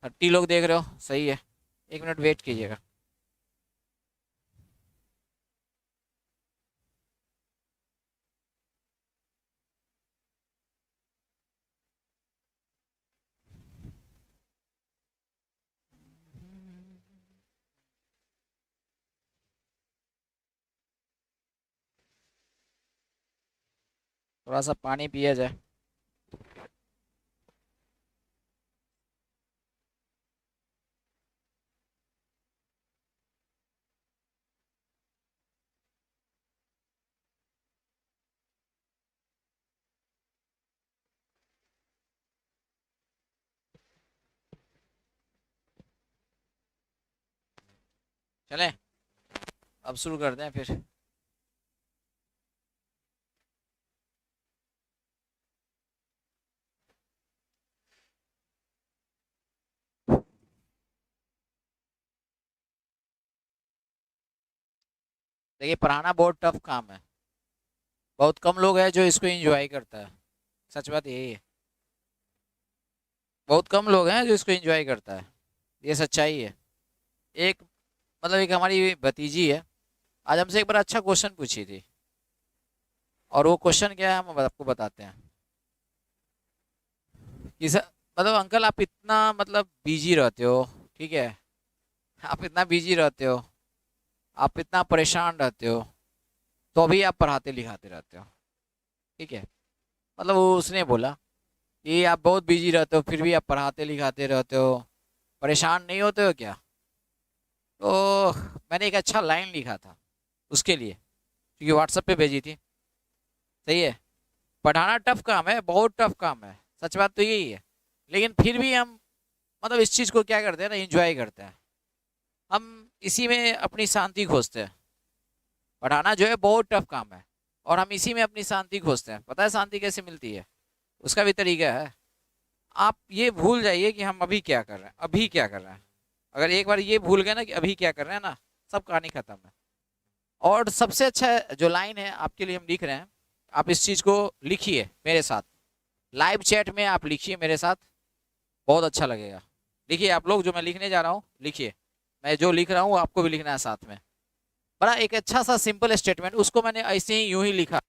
30 लोग देख रहे हो, सही है, 1 मिनट वेट कीजिएगा। थोड़ा सा पानी पिया जाए। चलें अब शुरू करते हैं फिर। देखिए पढ़ाना बहुत टफ काम है, बहुत कम लोग हैं जो इसको एंजॉय करता है, सच बात यही है, बहुत कम लोग हैं जो इसको एंजॉय करता है, ये सच्चाई है। एक मतलब एक हमारी भतीजी है, आज हमसे एक बार अच्छा क्वेश्चन पूछी थी, और वो क्वेश्चन क्या है हम आपको बताते हैं कि मतलब अंकल आप इतना मतलब बिजी रहते हो, ठीक है, आप इतना बिजी रहते हो, आप इतना परेशान रहते हो, तो भी आप पढ़ाते लिखाते रहते हो, ठीक है। मतलब वो उसने बोला कि आप बहुत बिजी रहते हो फिर भी आप पढ़ाते लिखाते रहते हो, परेशान नहीं होते हो क्या। तो मैंने एक अच्छा लाइन लिखा था उसके लिए, क्योंकि व्हाट्सएप पे भेजी थी, सही है। पढ़ाना टफ काम है, बहुत टफ काम है, सच बात तो यही है, लेकिन फिर भी हम मतलब इस चीज़ को क्या करते हैं ना, एंजॉय करते हैं, हम इसी में अपनी शांति खोजते हैं। पढ़ाना जो है बहुत टफ काम है, और हम इसी में अपनी शांति खोजते हैं। पता है शांति कैसे मिलती है, उसका भी तरीका है। आप ये भूल जाइए कि हम अभी क्या कर रहे हैं, अभी क्या कर रहे हैं, अगर एक बार ये भूल गए ना कि अभी क्या कर रहे हैं ना, सब कहानी खत्म है। और सबसे अच्छा जो लाइन है आपके लिए हम लिख रहे हैं, आप इस चीज़ को लिखिए मेरे साथ, लाइव चैट में आप लिखिए मेरे साथ, बहुत अच्छा लगेगा। लिखिए आप लोग, जो मैं लिखने जा रहा हूँ लिखिए, मैं जो लिख रहा हूँ आपको भी लिखना है साथ में। बड़ा एक अच्छा सा सिंपल स्टेटमेंट, उसको मैंने ऐसे ही यूं ही लिखा।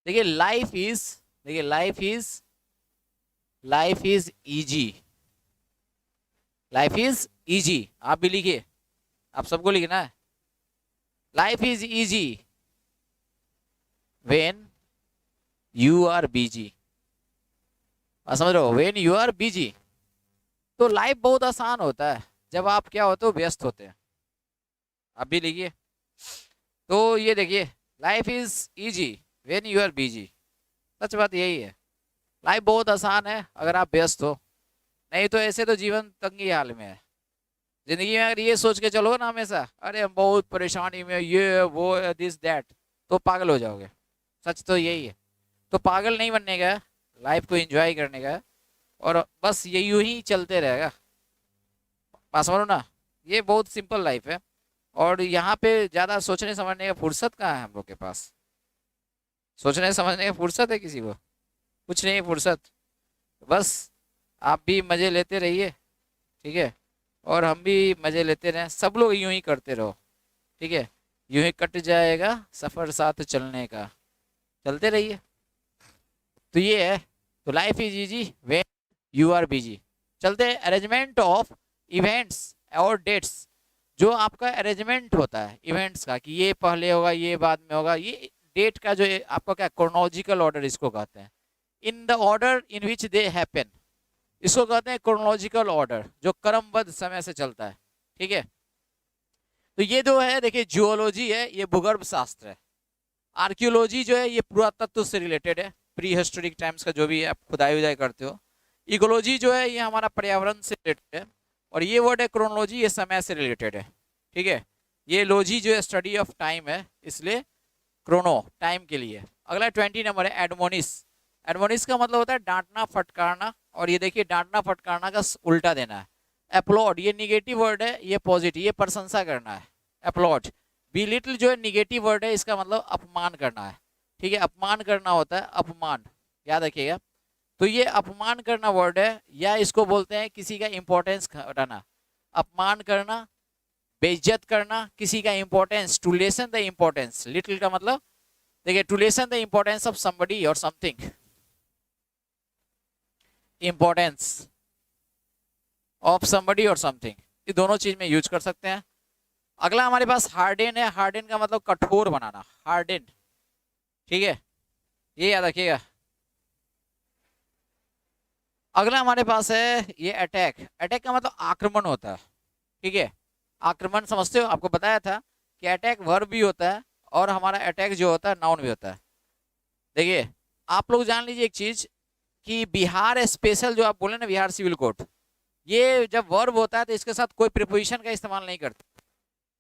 देखिए लाइफ इज, देखिए life is easy, life is easy, आप भी लिखिए, आप सबको लिखना है। Life is easy when you are busy, समझ रहे हो, व्हेन यू आर बिजी। तो लाइफ बहुत आसान होता है जब आप क्या होते हो, व्यस्त होते हैं। आप भी लिखिए। तो ये देखिए, life is easy when you are busy. सच बात यही है, लाइफ बहुत आसान है अगर आप व्यस्त हो, नहीं तो ऐसे तो जीवन तंगी हाल में है। जिंदगी में अगर ये सोच के चलो ना हमेशा, अरे हम बहुत परेशानी में, ये वो दिस दैट, तो पागल हो जाओगे। सच तो यही है। तो पागल नहीं बनने का, लाइफ को एंजॉय करने का, और बस ये यूं ही चलते रहेगा। पास मानो ना, ये बहुत सिंपल लाइफ है। और यहाँ पे ज्यादा सोचने समझने का फुर्सत कहाँ है हम लोग के पास? सोचने समझने का फुर्सत है किसी को? कुछ नहीं है फुर्सत। बस आप भी मजे लेते रहिए, ठीक है, और हम भी मजे लेते रहें, सब लोग यूं ही करते रहो, ठीक है। यूं ही कट जाएगा सफर साथ चलने का, चलते रहिए। तो ये है, तो life is easy when you are busy. चलते अरेंजमेंट ऑफ इवेंट्स और डेट्स। जो आपका अरेंजमेंट होता है इवेंट्स का, कि ये पहले होगा ये बाद में होगा, ये डेट का जो आपका क्या क्रोनोलॉजिकल ऑर्डर इसको कहते हैं, in the order in which they happen, इसको कहते हैं क्रोनोलॉजिकल ऑर्डर, जो क्रमबद्ध समय से चलता है, ठीक है। तो ये जो है देखिए, जियोलॉजी है ये भूगर्भ शास्त्र है। आर्कियोलॉजी जो है ये पुरातत्व से रिलेटेड है, प्री हिस्टोरिक टाइम्स का जो भी आप खुदाई उदाई करते हो। इकोलॉजी जो है ये हमारा पर्यावरण से रिलेटेड है। और ये वर्ड है क्रोनोलॉजी, ये समय से रिलेटेड है, ठीक है। ये लॉजी जो है स्टडी ऑफ टाइम है, इसलिए क्रोनो टाइम के लिए। अगला 20 नंबर है एडमोनिस। एडमोनिस का मतलब होता है डांटना फटकारना, और ये देखिए डांटना फटकारना का उल्टा देना है। अपलॉड ये निगेटिव वर्ड है, ये पॉजिटिव, ये प्रशंसा करना है। अपलॉड। बिलिटल जो है निगेटिव वर्ड है, इसका मतलब अपमान करना है, ठीक है। अपमान करना होता है अपमान, याद रखिएगा। तो ये अपमान करना वर्ड है, या इसको बोलते हैं किसी का इंपॉर्टेंस घटाना। अपमान करना, बेइज्जत करना किसी का importance, to lessen the importance. Little का मतलब देखिए, to lessen the importance of somebody और समथिंग, इंपॉर्टेंस ऑफ समबडी और समथिंग, ये दोनों चीज में यूज कर सकते हैं। अगला हमारे पास हार्डन है। हार्डन का मतलब कठोर बनाना, हार्डन, ठीक है, ये याद रखिएगा। अगला हमारे पास है ये अटैक। अटैक का मतलब आक्रमण होता है, ठीक है। आक्रमण समझते हो, आपको बताया था कि अटैक वर्ब भी होता है, और हमारा अटैक जो होता है नाउन भी होता है। देखिए आप लोग जान लीजिए एक चीज, कि बिहार स्पेशल जो आप बोले ना, बिहार सिविल कोड, ये जब वर्ब होता है तो इसके साथ कोई प्रिपोजिशन का इस्तेमाल नहीं करते।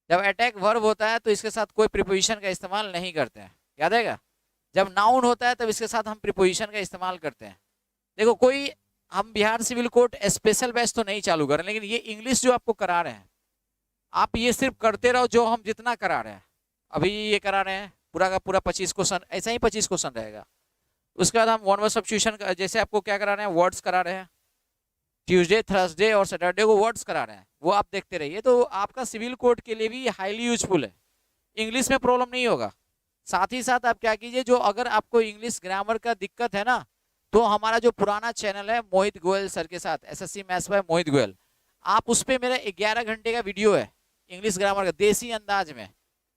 जब अटैक वर्ब होता है तो इसके साथ कोई प्रिपोजिशन का इस्तेमाल नहीं करते हैं, याद आएगा। जब नाउन होता है तब इसके साथ हम प्रिपोजिशन का इस्तेमाल करते हैं। देखो कोई, हम Bihar civil court special batch तो नहीं चालू कर रहे, लेकिन ये इंग्लिश जो आपको करा रहे हैं, आप ये सिर्फ करते रहो जो हम जितना करा रहे हैं। अभी ये करा रहे हैं पूरा का पूरा 25 क्वेश्चन, ऐसा ही 25 क्वेश्चन रहेगा। उसके बाद हम वन वर्ड सब्स्टिट्यूशन, जैसे आपको क्या करा रहे हैं, वर्ड्स करा रहे हैं। ट्यूसडे थर्सडे और सैटरडे को वर्ड्स करा रहे हैं, वो आप देखते रहिए। तो आपका सिविल कोड के लिए भी हाईली यूजफुल है, इंग्लिश में प्रॉब्लम नहीं होगा। साथ ही साथ आप क्या कीजिए, जो अगर आपको इंग्लिश ग्रामर का दिक्कत है ना, तो हमारा जो पुराना चैनल है मोहित गोयल सर के साथ, एसएससी मैथ्स बाय मोहित गोयल, आप उस पर मेरा 11 घंटे का वीडियो है इंग्लिश ग्रामर का, देसी अंदाज में,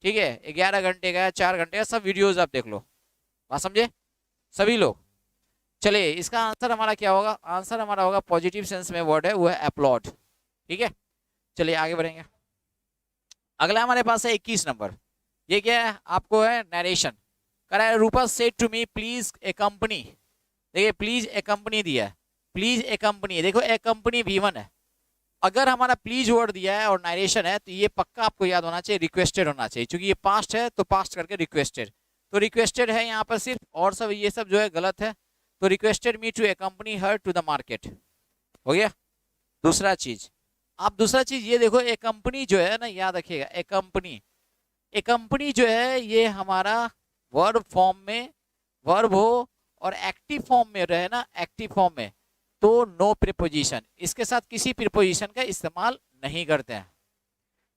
ठीक है। 11 घंटे का, 4 घंटे का, सब वीडियोज आप देख लो। बात समझे सभी लोग? चलिए इसका आंसर हमारा क्या होगा? आंसर हमारा होगा पॉजिटिव सेंस में वर्ड है वो है अपलॉड, ठीक है। चलिए आगे बढ़ेंगे। अगला हमारे पास है 21 नंबर। ये क्या है? आपको है नरेशन करा है। Rupa said to me please accompany. देखिए प्लीज ए कंपनी दिया है, प्लीज ए कंपनी, देखो ए कंपनी V1 है। अगर हमारा प्लीज वर्ड दिया है और नरेशन है, तो ये पक्का आपको याद होना चाहिए, रिक्वेस्टेड होना चाहिए, क्योंकि ये पास्ट है तो पास्ट करके रिक्वेस्टेड, तो रिक्वेस्टेड है यहाँ पर सिर्फ, और सब ये सब जो है गलत है। तो requested me to accompany her to the market, हो गया। दूसरा चीज, आप दूसरा चीज ये देखो, ए कंपनी जो है ना, याद रखिएगा, ए कंपनी, ए कंपनी जो है ये हमारा वर्ब फॉर्म में वर्ब हो और एक्टिव फॉर्म में रहे ना, एक्टिव फॉर्म में, तो नो प्रीपोजिशन, इसके साथ किसी प्रीपोजिशन का इस्तेमाल नहीं करते हैं।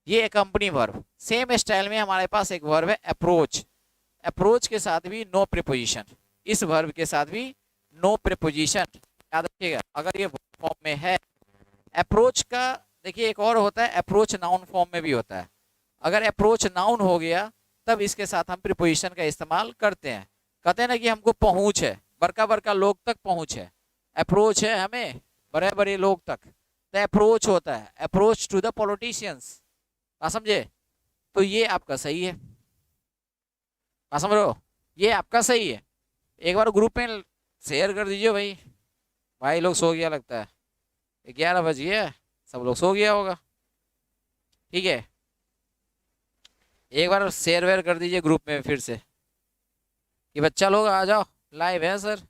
ये ए कंपनी वर्ब। सेम स्टाइल में हमारे पास एक वर्ब है अप्रोच। अप्रोच के साथ भी नो प्रीपोजिशन, इस वर्ब के साथ भी नो प्रीपोजिशन, याद रखिएगा अगर ये फॉर्म में है। अप्रोच का देखिए एक और होता है, अप्रोच नाउन फॉर्म में भी होता है। अगर अप्रोच नाउन हो गया तब इसके साथ हम प्रीपोजिशन का इस्तेमाल करते हैं। कहते हैं ना कि हमको पहुंच है, बड़का बड़का लोग तक पहुंच है, अप्रोच है हमें बड़े बड़े लोग तक, तो अप्रोच होता है, अप्रोच टू द पॉलिटिशियंस, समझे। तो ये आपका सही है। बात समझ रहे हो? ये आपका सही है। एक बार ग्रुप में शेयर कर दीजिए भाई। भाई लोग सो गया लगता है, 11 बज गया, सब लोग सो गया होगा। ठीक है, एक बार शेयर वेयर कर दीजिए ग्रुप में फिर से कि बच्चा लोग आ जाओ, लाइव है सर।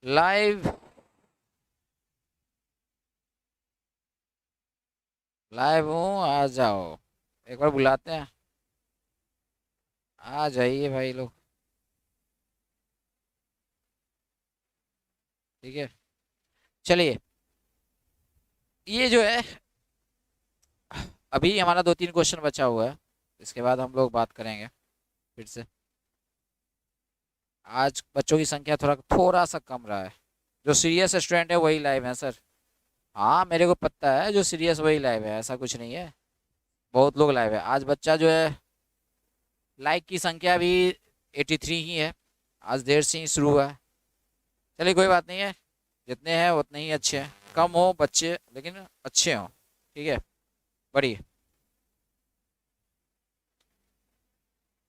लाइव लाइव हूँ, आ जाओ। एक बार बुलाते हैं, आ जाइए भाई लोग। ठीक है, चलिए। ये जो है, अभी हमारा 2-3 क्वेश्चन बचा हुआ है, इसके बाद हम लोग बात करेंगे फिर से। आज बच्चों की संख्या थोड़ा थोड़ा सा कम रहा है। जो सीरियस स्टूडेंट है वही लाइव है सर। हाँ मेरे को पता है, जो सीरियस वही लाइव है, ऐसा कुछ नहीं है। बहुत लोग लाइव है आज। बच्चा जो है, लाइक की संख्या भी 83 ही है। आज देर से ही शुरू हुआ है। चलिए कोई बात नहीं है, जितने हैं उतने ही अच्छे हैं। कम हो बच्चे लेकिन अच्छे हों। ठीक है, बढ़िया।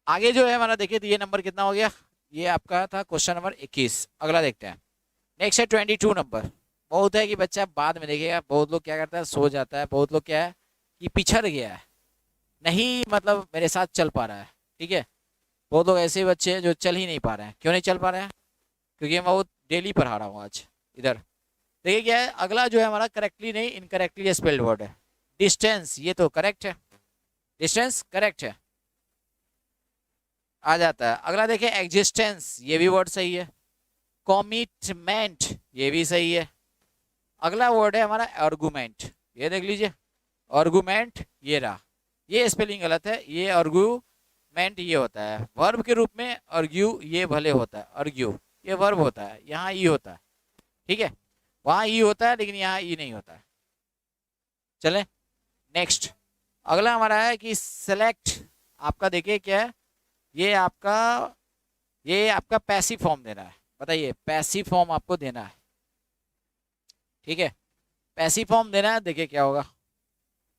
आगे जो है हमारा, देखिए तो ये नंबर कितना हो गया। ये आपका था क्वेश्चन नंबर 21। अगला देखते हैं। नेक्स्ट है 22 नंबर। बहुत है कि बच्चा बाद में देखेगा। बहुत लोग क्या करता है, सो जाता है। बहुत लोग क्या है कि पिछड़ गया है, नहीं मतलब मेरे साथ चल पा रहा है। ठीक है, बहुत लोग ऐसे बच्चे हैं जो चल ही नहीं पा रहे हैं। क्यों नहीं चल पा रहे हैं? क्योंकि मैं वो डेली पढ़ा रहा हूँ आज। इधर देखिए क्या है, अगला जो है हमारा करेक्टली नहीं इनकरेक्टली स्पेल्ड वर्ड है। डिस्टेंस, ये तो करेक्ट है। डिस्टेंस करेक्ट है, आ जाता है। अगला देखिए एग्जिस्टेंस, ये भी वर्ड सही है। कॉमिटमेंट, ये भी सही है। अगला वर्ड है हमारा आर्गुमेंट, ये देख लीजिए। आर्गुमेंट ये रहा, ये स्पेलिंग गलत है। ये आर्गुमेंट ये होता है वर्ब के रूप में। आर्ग्यू ये भले होता है, आर्ग्यू ये वर्ब होता है, यहाँ ई होता है। ठीक है, वहाँ ई होता है लेकिन यहाँ ई नहीं होता है। चले नेक्स्ट। अगला हमारा है कि सेलेक्ट। आपका देखिए क्या है, ये आपका पैसिव फॉर्म देना है। बताइए, पैसिव फॉर्म आपको देना है। ठीक है, पैसिव फॉर्म देना है। देखिए क्या होगा,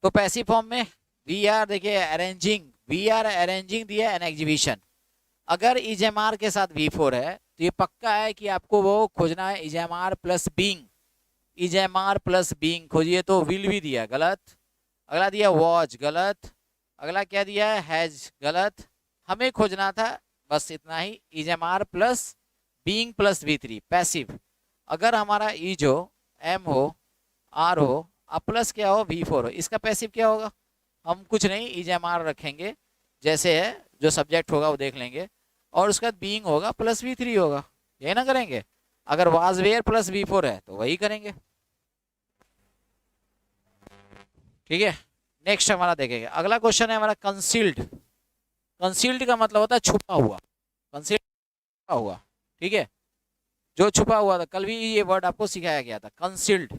तो पैसिव फॉर्म में वी आर, देखिए अरेंजिंग, वी आर अरेंजिंग दिया एन एग्जीबिशन। अगर इजेमार के साथ V4 है तो ये पक्का है कि आपको वो खोजना है इजेमार प्लस बीइंग। इजेमार प्लस बीइंग खोजिए, तो विल भी दिया गलत। अगला दिया वॉच गलत। अगला क्या दिया है, हैज गलत। हमें खोजना था बस इतना ही, is am are plus being plus V3 passive. अगर हमारा ई जो एम हो, आर हो, अब प्लस क्या हो, V4 हो, इसका पैसिव क्या होगा? हम कुछ नहीं, इजेमार रखेंगे जैसे है, जो सब्जेक्ट होगा वो देख लेंगे, और उसके बाद बीइंग होगा प्लस V3 होगा। ये ना करेंगे। अगर वाज वेयर प्लस V4 है तो वही करेंगे। ठीक है, नेक्स्ट हमारा देखेंगे। अगला क्वेश्चन है हमारा कंसील्ड। कंसील्ड का मतलब होता है छुपा हुआ। कंसील्ड छुपा हुआ। ठीक है, जो छुपा हुआ था, कल भी ये वर्ड आपको सिखाया गया था, कंसील्ड।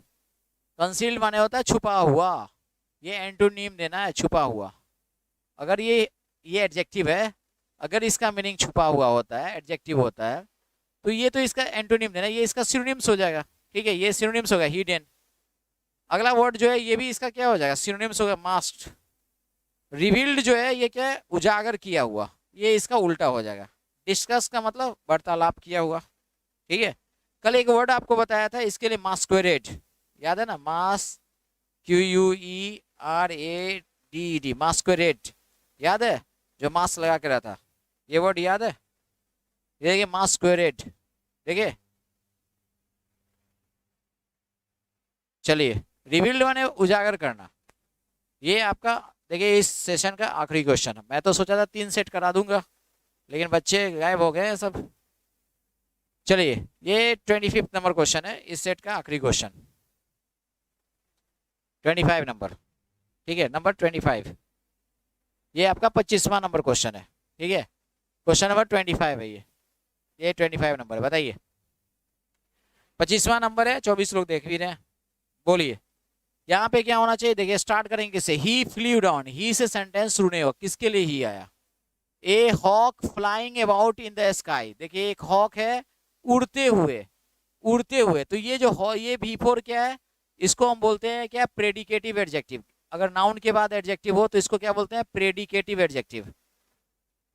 कंसील्ड माने होता है छुपा हुआ। ये एंटोनिम देना है, छुपा हुआ। अगर ये एडजेक्टिव है, अगर इसका मीनिंग छुपा हुआ होता है, एडजेक्टिव होता है, तो ये तो इसका एंटोनिम देना, ये इसका सिनोनिम्स हो जाएगा। ठीक है, ये सिनोनिम्स होगा, हिडन। अगला वर्ड जो है ये भी इसका क्या हो जाएगा, सिनोनिम्स होगा, मास्ट। रिवील्ड जो है ये क्या है, उजागर किया हुआ, ये इसका उल्टा हो जाएगा। डिस्कस का मतलब वार्तालाप किया हुआ। ठीक है, कल एक वर्ड आपको बताया था इसके लिए, मास्क्वेरेड, याद है ना, मास QUERADED, मास्क्वेरेड, याद है, जो मास्क लगा के रहता, ये वर्ड याद है? ये देखिए मास्क्वेरेड, देखिए। चलिए, रिवील्ड माने उजागर करना। ये आपका देखिए इस सेशन का आखिरी क्वेश्चन है। मैं तो सोचा था 3 सेट करा दूंगा, लेकिन बच्चे गायब हो गए हैं सब। चलिए, ये 25 नंबर क्वेश्चन है, इस सेट का आखिरी क्वेश्चन, 25 नंबर। ठीक है, नंबर 25। ये आपका 25वां नंबर क्वेश्चन है। ठीक है, क्वेश्चन नंबर 25 है ये 25 नंबर है। बताइए, 25वां नंबर है, 24 लोग देख भी रहे हैं। बोलिए, यहाँ पे क्या होना चाहिए? देखिए स्टार्ट करेंगे किससे, ही फ्ल्यू डाउन। ही से सेंटेंस शुरू नहीं हो, किसके लिए ही आया? A hawk flying about in the sky. देखिए एक हॉक है, उड़ते हुए, उड़ते हुए। तो ये जो ये V4 क्या है, इसको हम बोलते हैं क्या, प्रेडिकेटिव एडजेक्टिव। अगर नाउन के बाद एडजेक्टिव हो तो इसको क्या बोलते हैं, प्रेडिकेटिव एडजेक्टिव।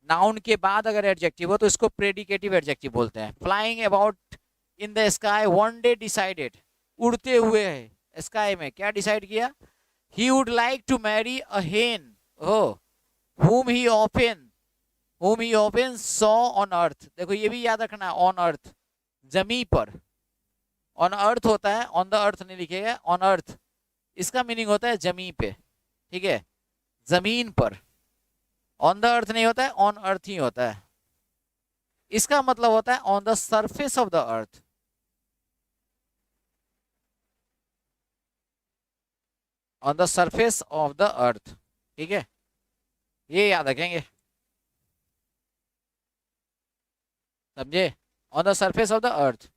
नाउन के बाद अगर एडजेक्टिव हो तो इसको प्रेडिकेटिव एडजेक्टिव बोलते हैं। Flying about in the sky one day decided, उड़ते हुए है स्काई में, क्या डिसाइड किया, he would like to marry a hen, ओ whom he often whom he often saw on earth। देखो ये भी याद रखना, ऑन अर्थ, जमी पर। ऑन अर्थ होता है, ऑन द अर्थ नहीं लिखेगा, ऑन अर्थ इसका मीनिंग होता है जमी पे, ठीक है, जमीन पर। ऑन द अर्थ नहीं होता है, ऑन अर्थ ही होता है। इसका मतलब होता है on the surface of the earth. On the surface of the earth, ठीक है, ये याद रखेंगे, समझे, on the surface of the earth.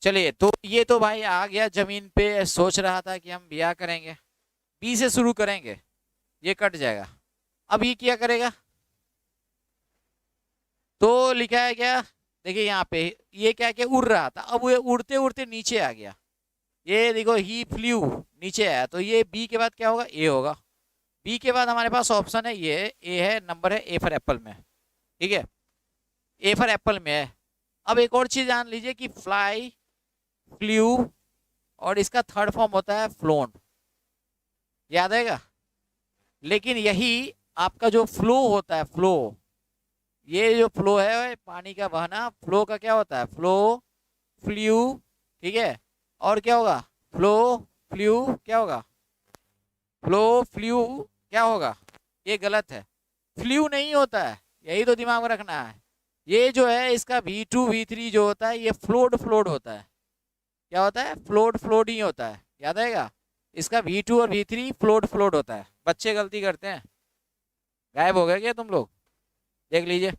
चलिए, तो ये तो भाई आ गया जमीन पे, सोच रहा था कि हम ब्याह करेंगे, बी से शुरू करेंगे, ये कट जाएगा। अब ये क्या करेगा, तो लिखा है क्या, देखिए यहाँ पे ये क्या क्या उड़ रहा था, अब वो उड़ते उड़ते नीचे आ गया, ये देखो ही फ्लू, नीचे आया, तो ये बी के बाद क्या होगा, ए होगा। बी के बाद हमारे पास ऑप्शन है ये, ए है, नंबर है ए फॉर एप्पल में, ठीक है, ए फॉर एप्पल में है। अब एक और चीज जान लीजिए कि फ्लाई, फ्लू, और इसका थर्ड फॉर्म होता है फ्लोन, याद आएगा। लेकिन यही आपका जो फ्लो होता है, फ्लो, ये जो फ्लो है पानी का बहना, फ्लो का क्या होता है, फ्लो, फ्लू, ठीक है, और क्या होगा, फ्लो, फ्लू, क्या होगा, फ्लो, फ्लू, क्या होगा, ये गलत है, फ्लू नहीं होता है, यही तो दिमाग में रखना है। ये जो है इसका V2 V3 जो होता है ये फ्लोड फ्लोड होता है, क्या होता है, फ्लोड फ्लोड ही होता है, याद आएगा। इसका V2 और V3 फ्लोड फ्लोड होता है। बच्चे गलती करते हैं, गायब हो गए क्या तुम लोग, देख लीजिए।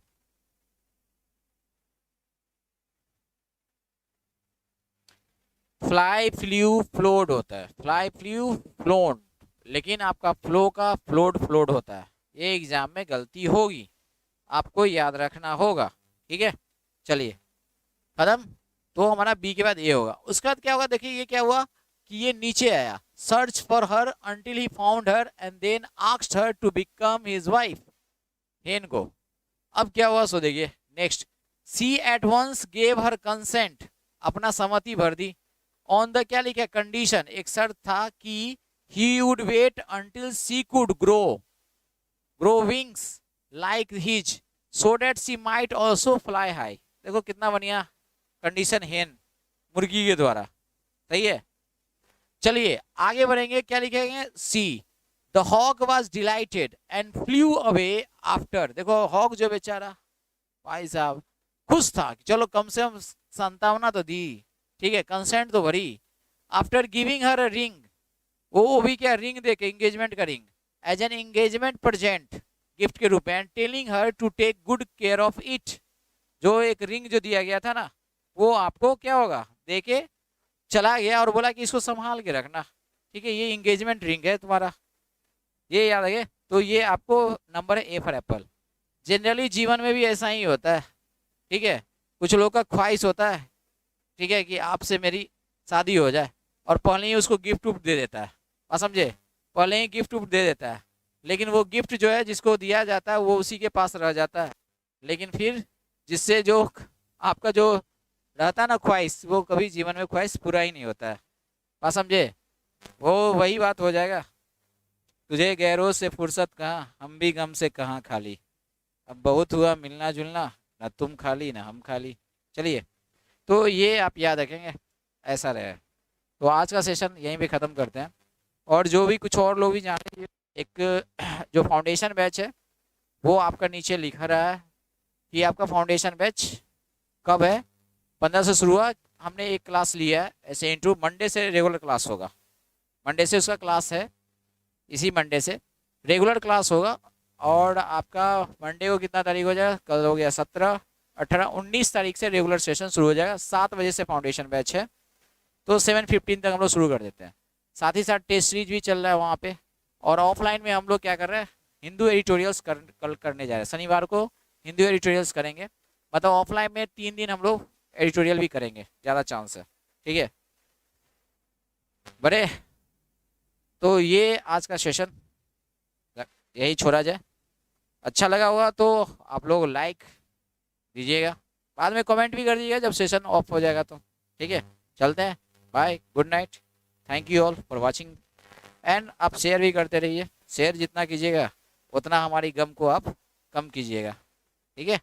फ्लाई, फ्लू, फ्लोड होता है, फ्लाई, फ्लू, फ्लोन, लेकिन आपका फ्लो का फ्लोड फ्लोड होता है। ये एग्जाम में गलती होगी, आपको याद रखना होगा, ठीक है। चलिए, खत्म। तो हमारा बी के बाद ए होगा, उसके बाद क्या होगा, देखिए ये क्या हुआ कि ये नीचे आया, search for her until he found her and then asked her to become his wife, hen को। अब क्या हुआ सो देखिए next, she at once gave her consent, अपना सहमति भर दी, ऑन द क्या लिखा, कंडीशन, एक शर्त था कि he would wait until she could grow wings like his so that she might also fly high. देखो कितना बढ़िया कंडीशन, हेन, मुर्गी के द्वारा, सही है। चलिए आगे बढ़ेंगे, क्या लिखेंगे, she, the hawk was delighted and flew away after. देखो हॉक जो बेचारा भाई साहब खुश था कि चलो कम से कम संतावना तो दी, ठीक है, कंसेंट तो भरी। आफ्टर गिविंग हर रिंग, वो भी क्या, रिंग देके, एंगेजमेंट का ring, as an engagement present, gift के रूप में, telling her to take good care of it. जो एक रिंग जो दिया गया था ना, वो आपको क्या होगा, देके चला गया और बोला कि इसको संभाल के रखना, ठीक है, ये एंगेजमेंट रिंग है तुम्हारा, ये याद है। तो ये आपको नंबर है ए फॉर एप्पल। जनरली जीवन में भी ऐसा ही होता है, ठीक है, कुछ लोग का ख्वाहिश होता है, ठीक है, कि आपसे मेरी शादी हो जाए, और पहले ही उसको गिफ्ट उफ्ट दे देता है, आप समझे, पहले ही गिफ्ट उफ्ट दे देता है, लेकिन वो गिफ्ट जो है जिसको दिया जाता है वो उसी के पास रह जाता है, लेकिन फिर जिससे जो आपका जो रहता है ना ख्वाहिश, वो कभी जीवन में ख्वाहिश पूरा ही नहीं होता है, बात समझे, वो वही बात हो जाएगा, तुझे गैरों से फुर्सत कहाँ, हम भी गम से कहाँ खाली, अब बहुत हुआ मिलना जुलना, ना तुम खाली ना हम खाली। चलिए, तो ये आप याद रखेंगे, ऐसा रहे। तो आज का सेशन यहीं पे ख़त्म करते हैं, और जो भी कुछ और लोग भी जाने, एक जो फाउंडेशन बैच है वो आपका नीचे लिखा रहा है कि आपका फाउंडेशन बैच कब है, 15 से शुरू हुआ, हमने एक क्लास लिया है ऐसे इंट्रो, मंडे से रेगुलर क्लास होगा, मंडे से उसका क्लास है, इसी मंडे से रेगुलर क्लास होगा। और आपका मंडे को कितना तारीख हो जाएगा, कल हो गया 17, 18, 19 तारीख से रेगुलर सेशन शुरू हो जाएगा, 7 बजे से फाउंडेशन बैच है, तो 7:15 तक हम लोग शुरू कर देते हैं। साथ ही साथ टेस्ट सीरीज भी चल रहा है वहाँ पे, और ऑफलाइन में हम लोग क्या कर रहे हैं, हिंदू एडिटोरियल्स कल करने जा रहे हैं, शनिवार को हिंदू एडिटोरियल्स करेंगे, मतलब ऑफलाइन में 3 दिन हम लोग एडिटोरियल भी करेंगे, ज़्यादा चांस है, ठीक है। बड़े, तो ये आज का सेशन यही छोड़ा जाए। अच्छा लगा होगा तो आप लोग लाइक दीजिएगा, बाद में कमेंट भी कर दीजिएगा जब सेशन ऑफ हो जाएगा तो। ठीक है, चलते हैं, bye, good night, thank you all for watching. And आप शेयर भी करते रहिए, शेयर जितना कीजिएगा उतना हमारी गम को आप कम कीजिएगा। ठीक है।